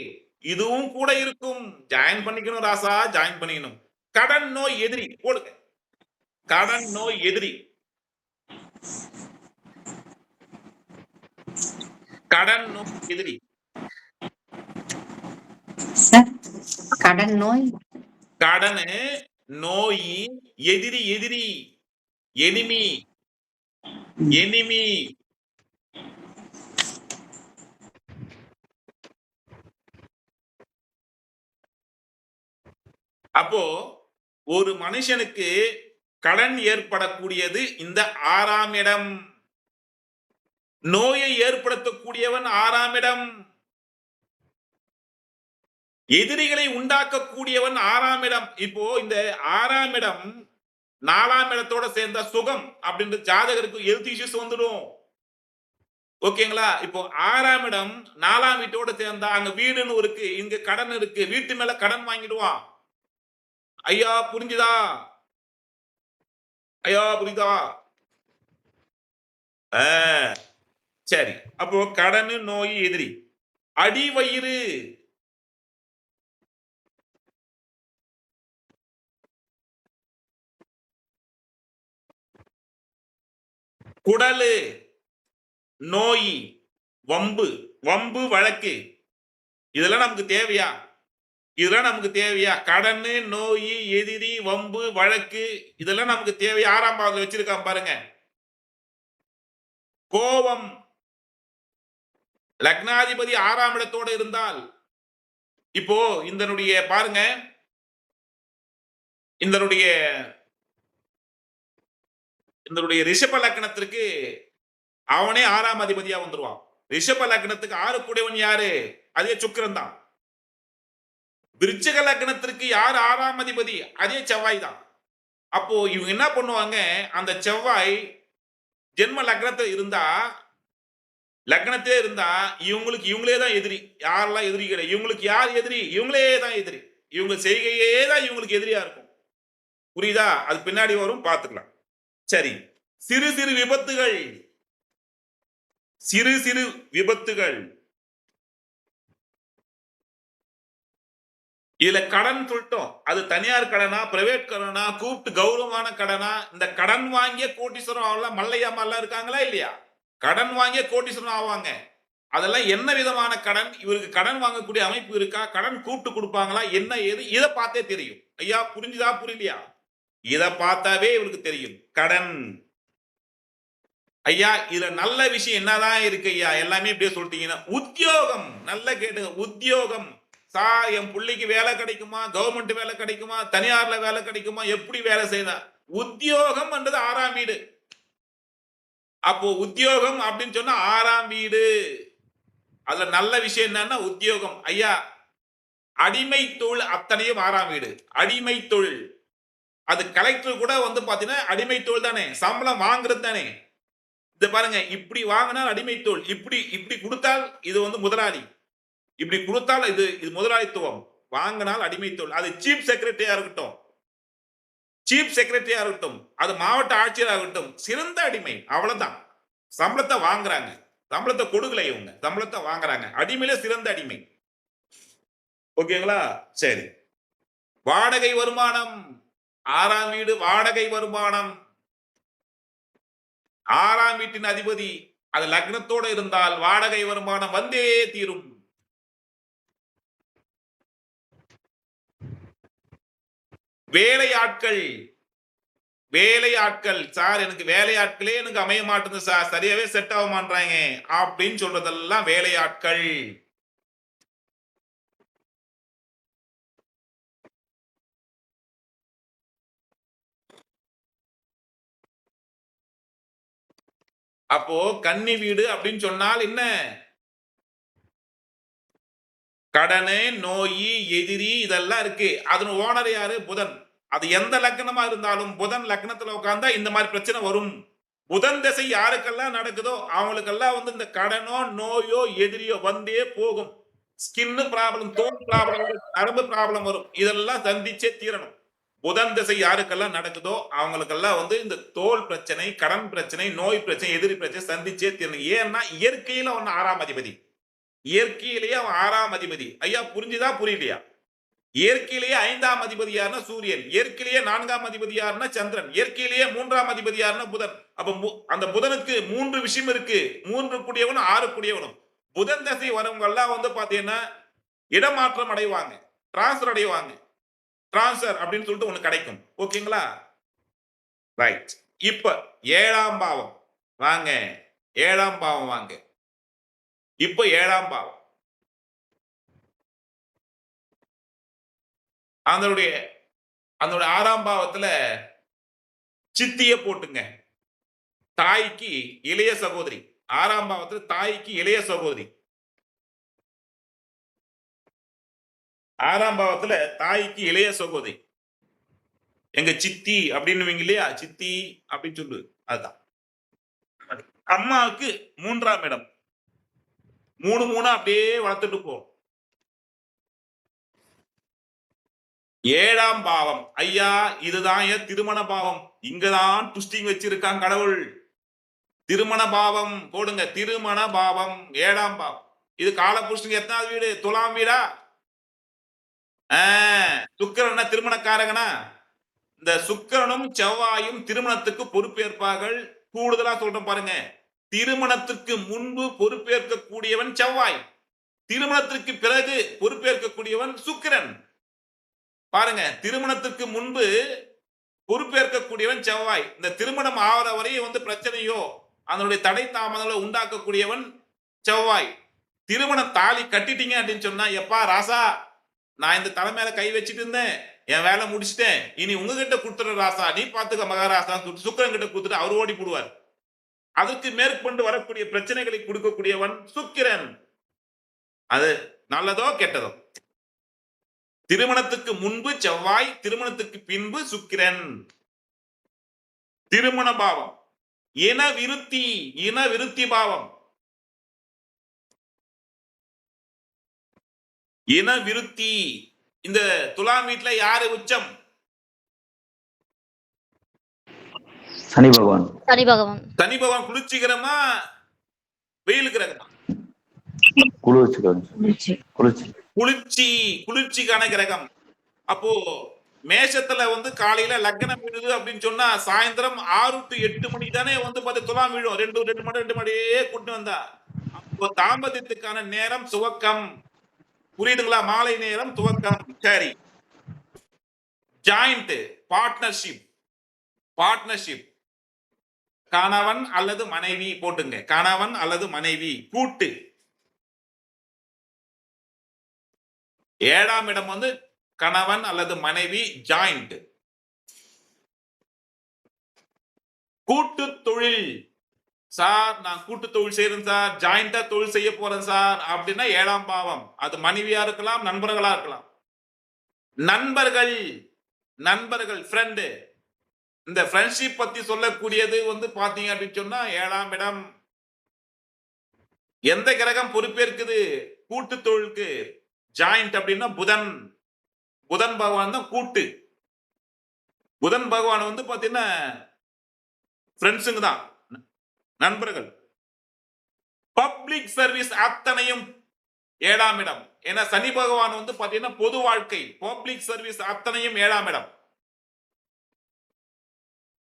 இதுவும் கூட இருக்கும். ஜாயின் பண்ணிக்கணும் ராசா, ஜாயின் பண்ணிக்கணும். கடன் நோய் எதிரி போடுங்க. கடன் நோய் எதிரி. கடன் நோய் எதிரி. கடன் நோய், கடன் நோய் எதிரி. எதிரி, எனிமி, எனிமி. அப்போ ஒரு மனுஷனுக்கு கடன் ஏற்படக்கூடியது இந்த 6ஆம் இடம். நோயை ஏற்படுத்தக்கூடியவன் 6ஆம் இடம். எதிரிகளை உண்டாக்கக்கூடியவன் 6ஆம் இடம். இப்போ இந்த 6ஆம் இடம் 4ஆம் இடத்தோட சேர்ந்த சுகம் அப்படின்ற ஜாதகருக்கு ஹெல்த் இஷ்யூஸ் வந்துடும். ஓகேங்களா? இப்போ 6ஆம் இடம் 4ஆம் வீட்டோட சேர்ந்தா அங்க வீடுன்னு இருக்கு, இங்க கடன் இருக்கு, வீட்டு மேல கடன் வாங்கிடுவான். ஐயா புரிஞ்சுதா? ஐயா புரியுதா? சரி. அப்போ கடன் நோய் எதிரி. அடிவயிறு, குடலு நோய், வம்பு, வம்பு வழக்கு, இதெல்லாம் நமக்கு தேவையா? இதெல்லாம் நமக்கு தேவையா? கடன் நோய் எதிரி வம்பு வழக்கு இதெல்லாம் நமக்கு தேவையா? 6ஆம் பாவத்துல வச்சிருக்கான் பாருங்க. கோபம், லக்னாதிபதி 6ஆம் இடத்தோடு இருந்தால் இப்போ இதனுடைய பாருங்க, இதனுடைய ரிஷப லக்னத்திற்கு அவனே 6ஆம் அதிபதியா வந்துருவான். ரிஷப லக்னத்துக்கு 6 கூடியவன் யாரு? அதே சுக்கிரன் தான். விருச்சிக லக்னத்திற்கு யார் 6ஆம் அதிபதி? அதே செவ்வாய் தான். அப்போ இவங்க என்ன பண்ணுவாங்க, அந்த செவ்வாய் ஜென்ம லக்னத்துல இருந்தா, லக்னத்திலே இருந்தா இவங்களே தான் எதிரி. யாரெல்லாம் எதிரி கிடையாது. இவங்களுக்கு யார் எதிரி? இவங்களே தான் எதிரி. இவங்க செய்கையே தான் இவங்களுக்கு எதிரியா இருக்கும். புரியுதா? அது பின்னாடி வரும், பார்த்துக்கலாம். சரி, சிறு சிறு விபத்துகள், சிறு சிறு விபத்துகள். இதுல கடன் சொல்லிட்டோம். அது தனியார் கடனா, பிரைவேட் கடனா, கூப்பிட்டு கௌரவமான கடனா? இந்த கடன் வாங்கிய கோட்டீஸ்வரம் ஆகலாம் மல்லையம்மா எல்லாம் இருக்காங்களா இல்லையா? கடன் வாங்கிய கோட்டீஸ்வரம் ஆவாங்க. அதெல்லாம் என்ன விதமான கடன்? இவருக்கு கடன் வாங்கக்கூடிய அமைப்பு இருக்கா? கடன் கூப்பிட்டு கொடுப்பாங்களா? என்ன ஏது? இதை பார்த்தே தெரியும். ஐயா புரிஞ்சுதா புரியலையா? இதை பார்த்தாவே இவருக்கு தெரியும். கடன். ஐயா இதுல நல்ல விஷயம் என்னதான் இருக்கு ஐயா? எல்லாமே இப்படியே சொல்லிட்டீங்கன்னா, உத்தியோகம். நல்ல கேட்டுங்க, உத்தியோகம். என் பிள்ளைக்கு வேலை கிடைக்குமா? கவர்மெண்ட் வேலை கிடைக்குமா? தனியார்ல வேலை கிடைக்குமா? எப்படி வேலை செய்யலாம்? உத்தியோகம் என்றது 6ஆம் வீடு. அப்போ உத்தியோகம் அப்படின்னு சொன்னா 6ஆம் வீடு. அதுல நல்ல விஷயம் என்னன்னா உத்தியோகம். ஐயா அடிமை தொழில் அத்தனையும் 6ஆம் வீடு. அடிமை தொழில், அது கலெக்டர் கூட வந்து பாத்தீங்கன்னா அடிமை தொழில் தானே, சம்பளம் வாங்குறது தானே. இத பாருங்க, இப்படி வாங்கினால் அடிமை தொழில், இப்படி கொடுத்தால் இது வந்து முதலாளி, இப்படி கொடுத்தால் இது முதலாளித்துவம், வாங்கினால் அடிமை தொழில். அது சீஃப் செக்ரட்டரியா இருக்கட்டும், அது மாவட்ட ஆட்சியராக இருக்கட்டும், சிறந்த அடிமை. அவ்வளவுதான். சம்பளத்தை வாங்குறாங்க, சம்பளத்தை கொடுக்கல இவங்க, சம்பளத்தை வாங்குறாங்க. அடிமையில சிறந்த அடிமை. ஓகேங்களா? சரி, வாடகை வருமானம். 6ஆம் வீடு வாடகை வருமானம். 6ஆம் வீட்டின் அதிபதி அது லக்னத்தோட இருந்தால் வாடகை வருமானம் வந்தே தீரும். வேலையாட்கள், சார் எனக்கு வேலையாட்களே எனக்கு அமைய மாட்டேங்குது சார், சரியாவே செட் ஆக மாட்டாங்க அப்படின்னு சொல்றதெல்லாம் வேலையாட்கள். அப்போ கன்னி வீடு அப்படின்னு சொன்னால் என்ன? கடனு, நோய், எதிரி இதெல்லாம் இருக்கு. அதன் ஓனர் யாரு? புதன். அது எந்த லக்னமா இருந்தாலும் புதன் லக்னத்துல உட்கார்ந்தா இந்த மாதிரி பிரச்சனை வரும். புதன் திசை யாருக்கெல்லாம் நடக்குதோ அவங்களுக்கெல்லாம் வந்து இந்த கடனோ, நோயோ, எதிரியோ வந்தே போகும். ஸ்கின் ப்ராப்ளம், தோல் ப்ராப்ளம், நரம்பு ப்ராப்ளம் வரும். இதெல்லாம் சந்திச்சே தீரணும். புதன் திசை யாருக்கெல்லாம் நடக்குதோ அவங்களுக்கெல்லாம் வந்து இந்த தோல் பிரச்சனை, கடன் பிரச்சனை, நோய் பிரச்சனை, எதிரி பிரச்சனை சந்திச்சே தீரணும். ஏன்னா இயற்கையில ஒன்னு 6ஆம் அதிபதி, இயற்கையிலேயே அவன் 6ஆம் அதிபதி. ஐயா புரிஞ்சுதா புரியலையா? இயற்கையிலேயே 5ஆம் அதிபதி யாருன்னா சூரியன், இயற்கையிலேயே 4ஆம் அதிபதி யாருன்னா சந்திரன், இயற்கையிலேயே 3ஆம் அதிபதி யாருன்னா புதன். அப்ப அந்த புதனுக்கு 3 விஷயம் இருக்கு. 3 கூடியவனும் 6 கூடியவனும். புதன் தசை வரவங்க எல்லாம் வந்து பாத்தீங்கன்னா இடமாற்றம் அடைவாங்க, டிரான்ஸ்பர் அடைவாங்க. டிரான்ஸ்பர் அப்படின்னு சொல்லிட்டு ஒண்ணு கிடைக்கும். ஓகேங்களா? ரைட். இப்ப 7ஆம் பாவம் வாங்க, 7ஆம் பாவம் வாங்க. இப்ப 7ஆம் பாவம் அதனுடைய 6ஆம் பாவத்துல சித்திய போட்டுங்க. தாய்க்கு இளைய சகோதரி. 6ஆம் பாவத்துல தாய்க்கு இளைய சகோதரி. 6ஆம் பாவத்துல தாய்க்கு இளைய சகோதரி. எங்க சித்தி அப்படின்னு இல்லையா? சித்தி அப்படின்னு சொல்லு. அதுதான். அம்மாவுக்கு 3ஆம் இடம். 3 அப்படியே வளர்த்துட்டு போ. 7ஆம் பாவம். ஐயா இதுதான் என் திருமண பாவம். இங்கதான் ட்விஸ்டிங் வச்சிருக்கான் கடவுள். திருமண பாவம் போடுங்க. திருமண பாவம் 7ஆம் பாவம். இது காலபுருஷனுக்கு எத்தனாவது வீடு? துலாம் வீடா? சுக்கிரன் திருமணக்காரகனா? இந்த சுக்கிரனும் செவ்வாயும் திருமணத்துக்கு பொறுப்பேற்பார்கள். கூடுதலா சொல்றேன் பாருங்க, திருமணத்திற்கு முன்பு பொறுப்பேற்கக்கூடியவன் செவ்வாய், திருமணத்திற்கு பிறகு பொறுப்பேற்கக்கூடியவன் சுக்கிரன். பாருங்க, திருமணத்துக்கு முன்பு பொறுப்பேற்கக்கூடியவன் செவ்வாய். இந்த திருமணம் ஆகிற வரையும் வந்து பிரச்சனையோ அதனுடைய தடை தாமதங்களை உண்டாக்கக்கூடியவன் செவ்வாய். திருமண தாலி கட்டிட்டீங்க அப்படின்னு சொன்னா, எப்பா ராசா நான் இந்த தலை மேல கை வச்சுட்டு இருந்தேன், என் வேலை முடிச்சிட்டேன், இனி உங்ககிட்ட கொடுத்துற ராசா, நீ பாத்துக்க மகாராசா, சுக்கிரன் கிட்ட கொடுத்துட்டு அவர் ஓடி போடுவார். அதற்கு மேற்கொண்டு வரக்கூடிய பிரச்சனைகளை கொடுக்கக்கூடியவன் சுக்கிரன். அது நல்லதோ கெட்டதோ. திருமணத்துக்கு முன்பு செவ்வாய், திருமணத்துக்கு பின்பு சுக்கிரன். திருமண பாவம் இன விருத்தி பாவம். இன விருத்தி. இந்த துலாம் வீட்டுல யாரு உச்சம்? சனி பகவான். சனி பகவான். சனி பகவான் குளிர்ச்சிகரமா வெயில் கிரகமா? குளிர்ச்சிக்கான கிரகம். அப்போ மேஷத்துல வந்து காலையில லக்னம் விழுது அப்படின்னு சொன்னா சாயந்தரம் 6 to 8 மணி தானே வந்து பார்த்து துலாம் விழும். 2 மணியே கூட்டு வந்தா அப்போ தாம்பத்தியத்துக்கான நேரம் துவக்கம். புரியுதுங்களா? மாலை நேரம் துவக்கம். சரி, ஜாயிண்ட் பார்ட்னர்ஷிப். கணவன் அல்லது மனைவி போட்டுங்க. கணவன் அல்லது மனைவி கூட்டு. 7ஆம் இடம் வந்து கணவன் அல்லது மனைவி ஜாயிண்ட். கூட்டு தொழில். சார் நான் கூட்டு தொழில் செய்யறேன் சார், ஜாயிண்டா தொழில் செய்ய போறேன் சார் அப்படின்னா 7ஆம் பாவம். அது மனைவியா இருக்கலாம், நண்பர்களா இருக்கலாம். நண்பர்கள் ஃப்ரெண்டு. இந்த ஃப்ரெண்ட்ஷிப் பத்தி சொல்லக்கூடியது வந்து பாத்தீங்க அப்படின்னு சொன்னா 7ஆம் இடம். எந்த கிரகம் பொறுப்பேற்குது கூட்டு தொழிலுக்கு? ஜாயிண்ட் அப்படின்னா புதன் பகவான் தான் கூட்டு. புதன் பகவான் வந்து பாத்தீங்கன்னா ஃப்ரெண்ட்ஸுங்க தான், நண்பர்கள். பப்ளிக் சர்வீஸ் அத்தனையும் 7ஆம் இடம். ஏன்னா சனி பகவான் வந்து பாத்தீங்கன்னா பொது வாழ்க்கை. பப்ளிக் சர்வீஸ் அத்தனையும் 7ஆம் இடம்.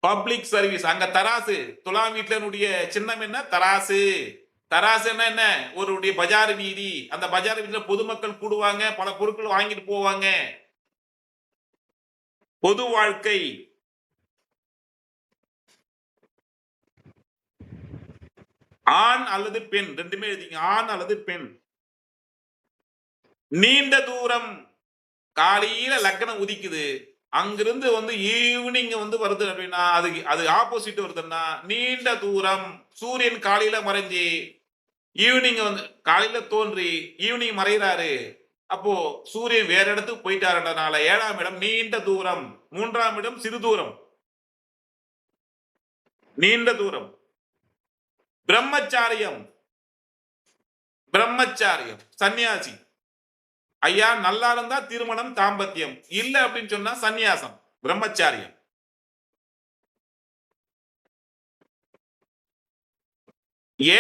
Public service. அங்க தராசு. துலாம் வீட்டினுடைய சின்னம் என்ன? தராசு. தராசு என்ன? ஒரு பஜார் வீதி. அந்த பஜார் வீதியில பொதுமக்கள் கூடுவாங்க, பல பொருட்கள் வாங்கிட்டு போவாங்க. பொது வாழ்க்கை. ஆண் அல்லது பெண், ரெண்டுமே எழுதிங்க. ஆண் அல்லது பெண். நீண்ட தூரம். காலையில லக்னம் உதிக்குது, அங்கிருந்து வந்து ஈவினிங் வந்து வருது அப்படின்னா அது ஆப்போசிட் வருதுன்னா நீண்ட தூரம். சூரியன் காலையில மறைஞ்சி ஈவினிங் வந்து காலையில தோன்றி ஈவினிங் மறைகிறாரு. அப்போ சூரியன் வேற இடத்துக்கு போயிட்டாருன்றதுனால 7ஆம் இடம் நீண்ட தூரம். 3ஆம் இடம் சிறு தூரம், நீண்ட தூரம். பிரம்மச்சாரியம். சன்னியாசி. ஐயா நல்லா இருந்தா திருமணம் தாம்பத்தியம், இல்ல அப்படின்னு சொன்னா சன்னியாசம். பிரம்மச்சாரியம்.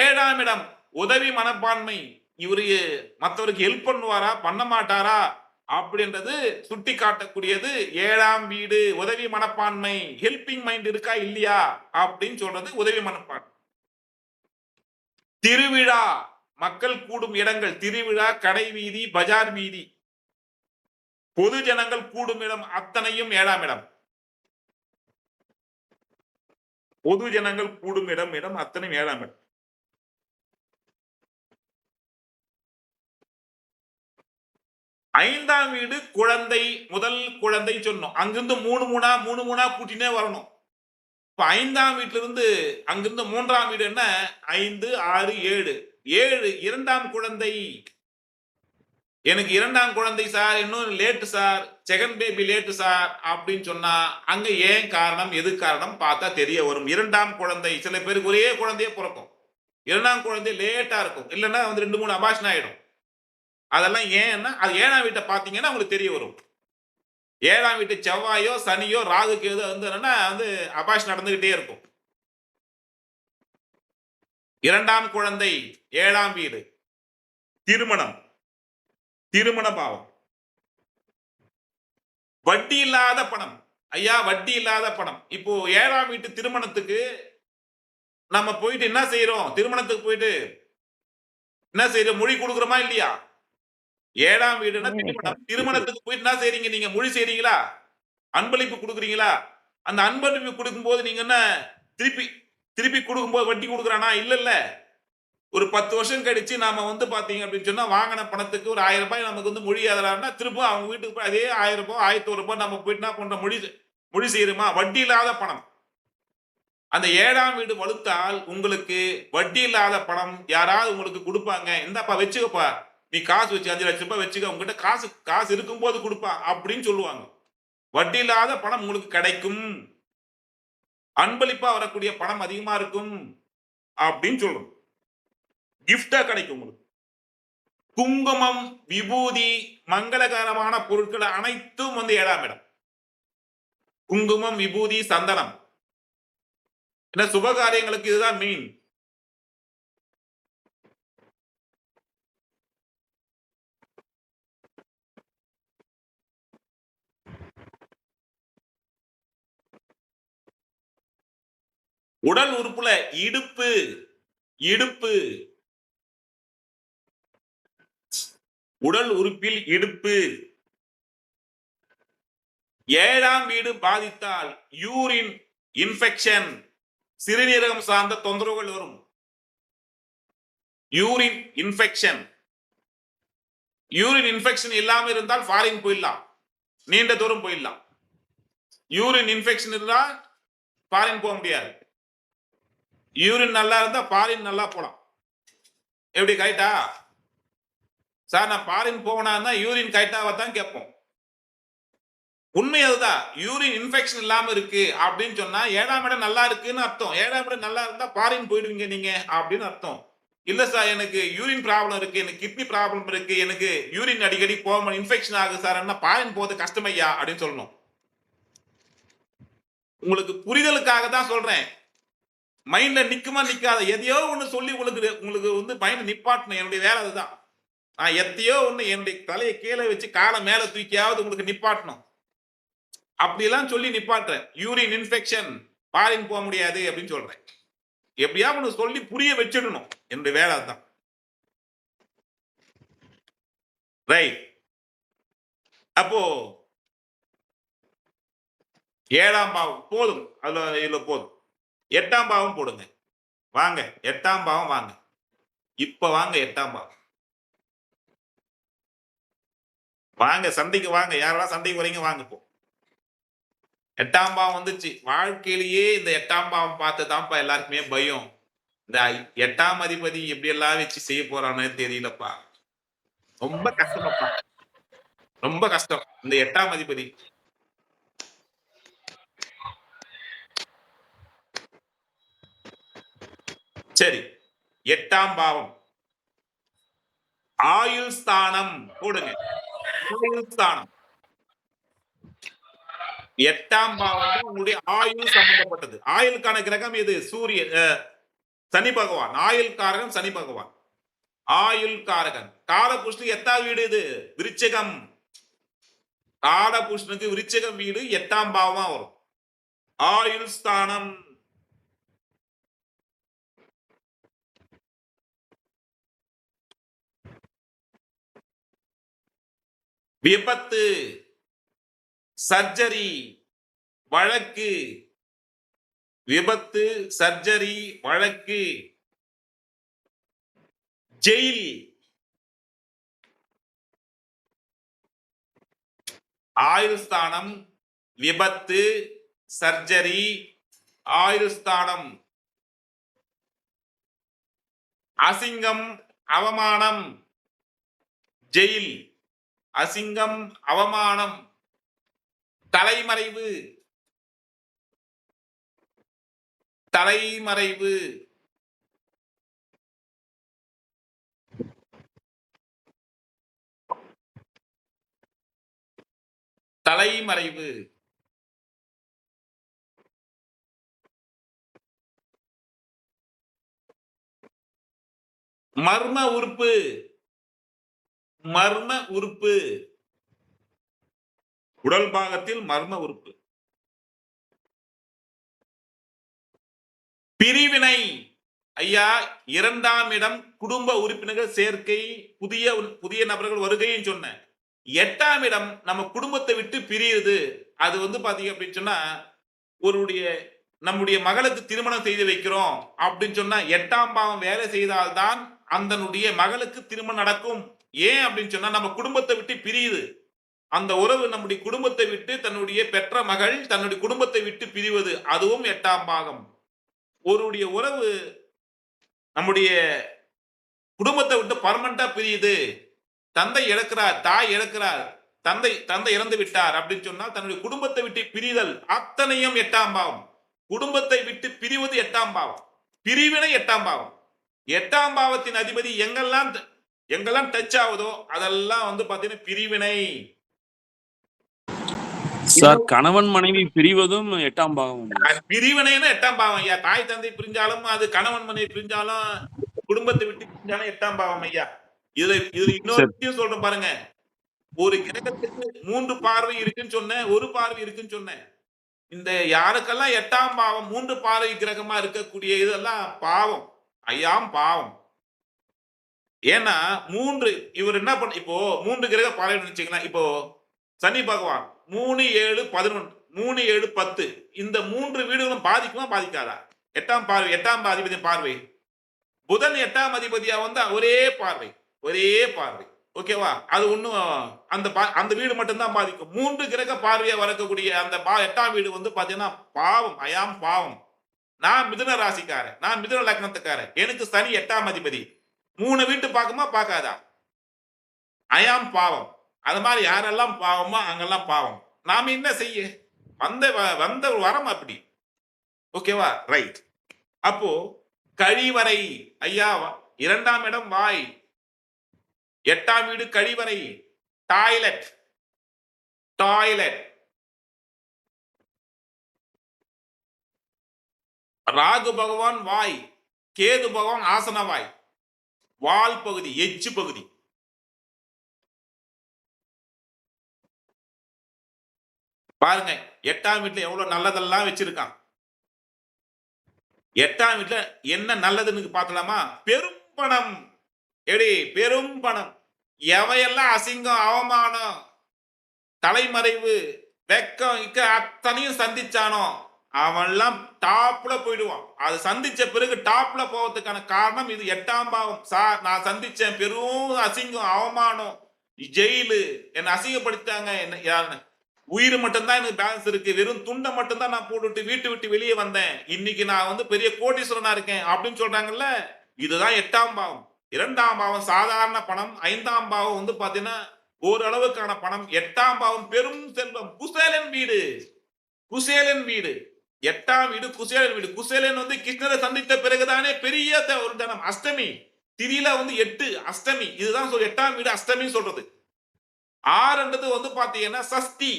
ஏழாம் இடம் உதவி மனப்பான்மை. இவரு மற்றவருக்கு ஹெல்ப் பண்ணுவாரா பண்ண மாட்டாரா அப்படின்றது சுட்டி காட்டக்கூடியது 7ஆம் வீடு. உதவி மனப்பான்மை, ஹெல்பிங் மைண்ட் இருக்கா இல்லையா அப்படின்னு சொல்றது உதவி மனப்பான்மை. திருவிழா, மக்கள் கூடும் இடங்கள். திருவிழா, கடை வீதி, பஜார் வீதி, பொது ஜனங்கள் கூடும் இடம் அத்தனையும் 7ஆம் இடம். பொது ஜனங்கள் கூடும் இடம் அத்தனையும் 7ஆம் இடம். ஐந்தாம் வீடு குழந்தை, முதல் குழந்தை சொன்னோம். அங்கிருந்து மூணு மூணா கூட்டினே வரணும். இப்ப 5ஆம் வீட்டுல இருந்து அங்கிருந்து 3ஆம் வீடு என்ன? 5, 6, 7. 7 2ஆம் குழந்தை. எனக்கு 2ஆம் குழந்தை சார், இன்னும் late sir, second baby late sir அப்படின்னு சொன்னா அங்க ஏன் காரணம், எது காரணம் பார்த்தா தெரிய வரும். 2ஆம் குழந்தை சில பேருக்கு ஒரே குழந்தையே பிறக்கும், 2ஆம் குழந்தை லேட்டா இருக்கும், இல்லைன்னா வந்து 2, 3 அபாஷன் ஆயிடும். அதெல்லாம் ஏன்னா அது 7ஆம் வீட்டை பார்த்தீங்கன்னா உங்களுக்கு தெரிய வரும். 7ஆம் வீட்டு செவ்வாயோ சனியோ ராகு கேது வந்து அபாஷன் நடந்துகிட்டே இருக்கும். 2ஆம் குழந்தை, 7ஆம் வீடு, திருமணம், திருமண பாவம். வட்டி இல்லாத பணம். ஐயா வட்டி இல்லாத பணம். இப்போ 7ஆம் வீட்டு திருமணத்துக்கு நம்ம போயிட்டு என்ன செய்யறோம்? திருமணத்துக்கு போயிட்டு என்ன செய்யறோம்? மொழி கொடுக்குறோமா இல்லையா? 7ஆம் வீடுனா திருமணம். திருமணத்துக்கு போயிட்டு என்ன செய்றீங்க? நீங்க மொழி செய்றீங்களா? அன்பளிப்பு கொடுக்குறீங்களா? அந்த அன்பளிப்பு கொடுக்கும் போது நீங்க என்ன திருப்பி கொடுக்கும் போது வட்டி கொடுக்குறானா? இல்ல ஒரு 10 வருஷம் கழிச்சு நாம வந்து பாத்தீங்க அப்படின்னு சொன்னா வாங்கின பணத்துக்கு ஒரு 1000 ரூபாய் நமக்கு வந்து மொழி எழுதலாம்னா திரும்ப அவங்க வீட்டுக்கு போய் அதே 1000 ரூபாய் 1100 ரூபாய் நம்ம போயிட்டு என்ன பண்ற மொழி செய்யறோமா? வட்டி இல்லாத பணம். அந்த 7ஆம் வீடு வலுத்தால் உங்களுக்கு வட்டி இல்லாத பணம் யாராவது உங்களுக்கு கொடுப்பாங்க. இந்தாப்பா வச்சுக்கப்பா, நீ காசு வச்சு 5 லட்சம் ரூபாய் வச்சுக்க, உங்ககிட்ட காசு இருக்கும்போது கொடுப்பா அப்படின்னு சொல்லுவாங்க. வட்டி இல்லாத பணம் உங்களுக்கு கிடைக்கும். அன்பளிப்பா வரக்கூடிய பணம் அதிகமா இருக்கும் அப்படின்னு சொல்றோம். கிஃப்டா கிடைக்கும் உங்களுக்கு. குங்குமம், விபூதி, மங்களகரமான பொருட்கள் அனைத்தும் வந்து 7ஆம் இடம். குங்குமம், விபூதி, சந்தனம். ஏன்னா சுபகாரியங்களுக்கு இதுதான் மீன். உடல் உறுப்புல இடுப்பு உடல் உறுப்பில் இடுப்பு 7ஆம் வீடு பாதித்தால் யூரின் இன்ஃபெக்ஷன், சிறுநீரகம் சார்ந்த தொந்தரவுகள் வரும். யூரின் இன்ஃபெக்ஷன் இல்லாம இருந்தால் ஃபாரின் போயிடலாம், நீண்ட தூரம் போயிடலாம். யூரின் இன்ஃபெக்ஷன் இருந்தா ஃபாரின் போக முடியாது. யூரின் நல்லா இருந்தா ஃபாரின் நல்லா போலாம். எப்படி கரெக்டா சார்? நான் ஃபாரின் போனா யூரின் கரெக்டாவா தான் கேட்போம். உண்மை அதுதான். யூரின் இன்ஃபெக்ஷன் இல்லாம இருக்கு அப்படின்னு சொன்னா 7ஆம் இடம் நல்லா இருக்குன்னு அர்த்தம். 7ஆம் இடம் நல்லா இருந்தா ஃபாரின் போயிடுவீங்க நீங்க அப்படின்னு அர்த்தம். இல்ல சார், எனக்கு யூரின் ப்ராப்ளம் இருக்கு, எனக்கு கிட்னி ப்ராப்ளம் இருக்கு, எனக்கு யூரின் அடிக்கடி போக இன்ஃபெக்ஷன் ஆகுது சார், ஃபாரின் போறது கஷ்டமையா அப்படின்னு சொல்லணும். உங்களுக்கு புரிதலுக்காக தான் சொல்றேன். மைண்ட்ல நிக்குமா நிக்காத எதையோ ஒண்ணு சொல்லி உங்களுக்கு வந்து மைண்ட் நிப்பாட்டணும். என்னுடைய வேலை அதுதான். நான் எத்தையோ ஒண்ணு என்னுடைய தலையை கீழே வச்சு காலை மேல தூக்கியாவது உங்களுக்கு நிப்பாட்டணும். அப்படியெல்லாம் சொல்லி நிப்பாட்டுறேன். யூரின் இன்ஃபெக்ஷன், ஃபாரின் போக முடியாது அப்படின்னு சொல்றேன். எப்படியா ஒண்ணு சொல்லி புரிய வச்சிடணும். என்னுடைய வேலை அதுதான். ரைட். அப்போ 7ஆம் பாவம் போதும், இதுல போதும். 8ஆம் பாவம் போடுங்க. வாங்க 8ஆம் பாவம் வாங்க. இப்ப வாங்க 8ஆம் பாவம் வாங்க, சண்டைக்கு வாங்க. யாரெல்லாம் சண்டைக்கு வரீங்க வாங்க. இப்போ 8ஆம் பாவம் வந்துச்சு. வாழ்க்கையிலேயே இந்த 8ஆம் பாவம் பார்த்துதான்ப்பா எல்லாருக்குமே பயம். இந்த 8ஆம் அதிபதி எப்படி எல்லாம் வச்சு செய்ய போறான்னு தெரியலப்பா. ரொம்ப கஷ்டமாப்பா, ரொம்ப கஷ்டம் இந்த 8ஆம் அதிபதி. சரி, 8ஆம் பாவம் ஆயுள் ஸ்தானம் போடுங்க. ஆயுள் ஸ்தானம் 8ஆம் பாவம் உங்களுடைய ஆயுள் சம்பந்தப்பட்டது. ஆயுளுக்கான கிரகம் எது? சூரியன், சனி பகவான். ஆயுள் காரகன் சனி பகவான். ஆயுள் காரகன். காலபுருஷனுக்கு 8ஆம் வீடு இது விருச்சிகம். காலபுருஷனுக்கு விருச்சிகம் வீடு 8ஆம் பாவமா வரும். ஆயுள் ஸ்தானம். விபத்து, சர்ஜரி, வழக்கு. விபத்து, சர்ஜரி, வழக்கு, ஜெயில். ஆயுள் ஸ்தானம், விபத்து, சர்ஜரி, ஆயுள் ஸ்தானம். அசிங்கம், அவமானம், ஜெயில். அசிங்கம், அவமானம், தலைமறைவு. தலைமறைவு. தலைமறைவு. மர்ம உறுப்பு. மர்ம உறுப்பு. உடல் பாகத்தில் மர்ம உறுப்பு. பிரிவினை. ஐயா, 2ஆம் இடம் குடும்ப உறுப்பினர்கள் சேர்க்கை, புதிய நபர்கள் வருகைன்னு சொன்னேன். 8ஆம் இடம் நம்ம குடும்பத்தை விட்டு பிரியுது. அது வந்து பாத்தீங்க அப்படின்னு சொன்னா ஒருடைய நம்முடைய மகளுக்கு திருமணம் செய்து வைக்கிறோம் அப்படின்னு சொன்னா 8ஆம் பாவம் வேலை செய்தால்தான் அந்தனுடைய மகளுக்கு திருமணம் நடக்கும். ஏன் அப்படின்னு சொன்னா நம்ம குடும்பத்தை விட்டு பிரியுது. அந்த உறவு நம்முடைய குடும்பத்தை விட்டு தன்னுடைய பெற்ற மகள் தன்னுடைய குடும்பத்தை விட்டு பிரிவது அதுவும் 8ஆம் பாகம். ஒருடைய உறவு நம்முடைய குடும்பத்தை விட்டு பர்மனண்டா பிரியுது. தந்தை இழக்கிறார், தாய் இழக்கிறார், தந்தை இறந்து விட்டார் அப்படின்னு சொன்னால் தன்னுடைய குடும்பத்தை விட்டு பிரிதல் அத்தனையும் 8ஆம் பாவம். குடும்பத்தை விட்டு பிரிவது 8ஆம் பாவம். பிரிவினை 8ஆம் பாவம். 8ஆம் பாவத்தின் அதிபதி எங்கெல்லாம் டச் ஆகுதோ அதெல்லாம் வந்து பாத்தீங்கன்னா பிரிவினை. சார் கணவன் மனைவி பிரிவதும் 8ஆம் பாவம். பிரிவினைன்னா 8ஆம் பாவம் ஐயா. தாய் தந்தை பிரிஞ்சாலும் அது கணவன் மனைவி பிரிஞ்சாலும் குடும்பத்தை விட்டு பிரிஞ்சாலும் 8ஆம் பாவம் ஐயா. இதுல இன்னொரு விஷயம் சொல்றேன் பாருங்க. ஒரு கிரகத்துக்கு 3 பார்வை இருக்குன்னு சொன்னேன், ஒரு பார்வை இருக்குன்னு சொன்னேன். இந்த யாருக்கெல்லாம் 8ஆம் பாவம் 3 பார்வை கிரகமா இருக்கக்கூடிய இதெல்லாம் பாவம் ஐயாம் பாவம். ஏன்னா இவர் என்ன பண்ண இப்போ 3 கிரக பார்வை நினைச்சீங்களா? இப்போ சனி பகவான் 3, 7, 11, 3, 7, 10 இந்த 3 வீடுகளும் பாதிக்குமா பாதிக்காதா? 8ஆம் அதிபதி பார்வை. புதன் 8ஆம் அதிபதியா வந்து ஒரே பார்வை. ஓகேவா? அது ஒண்ணும் அந்த வீடு மட்டும்தான் பாதிக்கும். 3 கிரக பார்வையா வரக்கூடிய அந்த 8ஆம் வீடு வந்து பாத்தீங்கன்னா பாவம் ஐயாம் பாவம். நான் மிதுன ராசிக்காரன், நான் மிதுன லக்னத்துக்காரன். எனக்கு சனி 8ஆம் அதிபதி 3 வீட்டு பார்க்குமா பார்க்காதா? ஐயாம் பாவம். அது மாதிரி யாரெல்லாம் பாவமோ அங்கெல்லாம் பாவம். நாம என்ன செய்ய? வந்த வரம் அப்படி. ஓகேவா? ரைட். அப்போ கழிவறை ஐயா 2ஆம் இடம் வாய், 8ஆம் வீடு கழிவறை, டாய்லெட். ராகு பகவான் வாய், கேது பகவான் ஆசன வாய், வால் பகுதி, எச்சு பகுதி. பாருங்க 8ஆம் வீட்டுல எவ்வளவு நல்லதெல்லாம் வச்சிருக்கான். 8ஆம் வீட்டுல என்ன நல்லதுன்னு பார்த்தலாமா? பெரும் பணம். பெரும் பணம். எவையெல்லாம் அசிங்கம், அவமானம், தலைமறைவு, வெக்கம் அத்தனையும் சந்திச்சானோ அவன்லாம் டாப்ல போயிடுவான். அது சந்திச்ச பிறகு டாப்ல போவதுக்கான காரணம் இது 8ஆம் பாவம். சார் நான் சந்திச்சேன் பெரும் அசிங்கம், அவமானம், ஜெயிலு, என்னை அசிங்கப்படுத்தாங்க, என்ன உயிர் மட்டும்தான் எனக்கு பேலன்ஸ் இருக்கு, வெறும் துண்டை மட்டும்தான் நான் போட்டுட்டு வீட்டு விட்டு வெளியே வந்தேன், இன்னைக்கு நான் வந்து பெரிய கோடீஸ்வரனா இருக்கேன் அப்படின்னு சொல்றாங்கல்ல, இதுதான் 8ஆம் பாவம். 2ஆம் பாவம் சாதாரண பணம், 5ஆம் பாவம் வந்து பாத்தீங்கன்னா ஓரளவுக்கான பணம், 8ஆம் பாவம் பெரும் செல்வம், குசேலன் வீடு. 8ஆம் வீடு குசேலன் வீடு. குசேலன் வந்து கிருஷ்ணரை சந்தித்த பிறகுதானே பெரிய ஒரு தனம். அஷ்டமி திதியில வந்து 8 அஷ்டமி, இதுதான் 8ஆம் வீடு அஷ்டமி சொல்றது. 6 வந்து பாத்தீங்கன்னா சஷ்டி,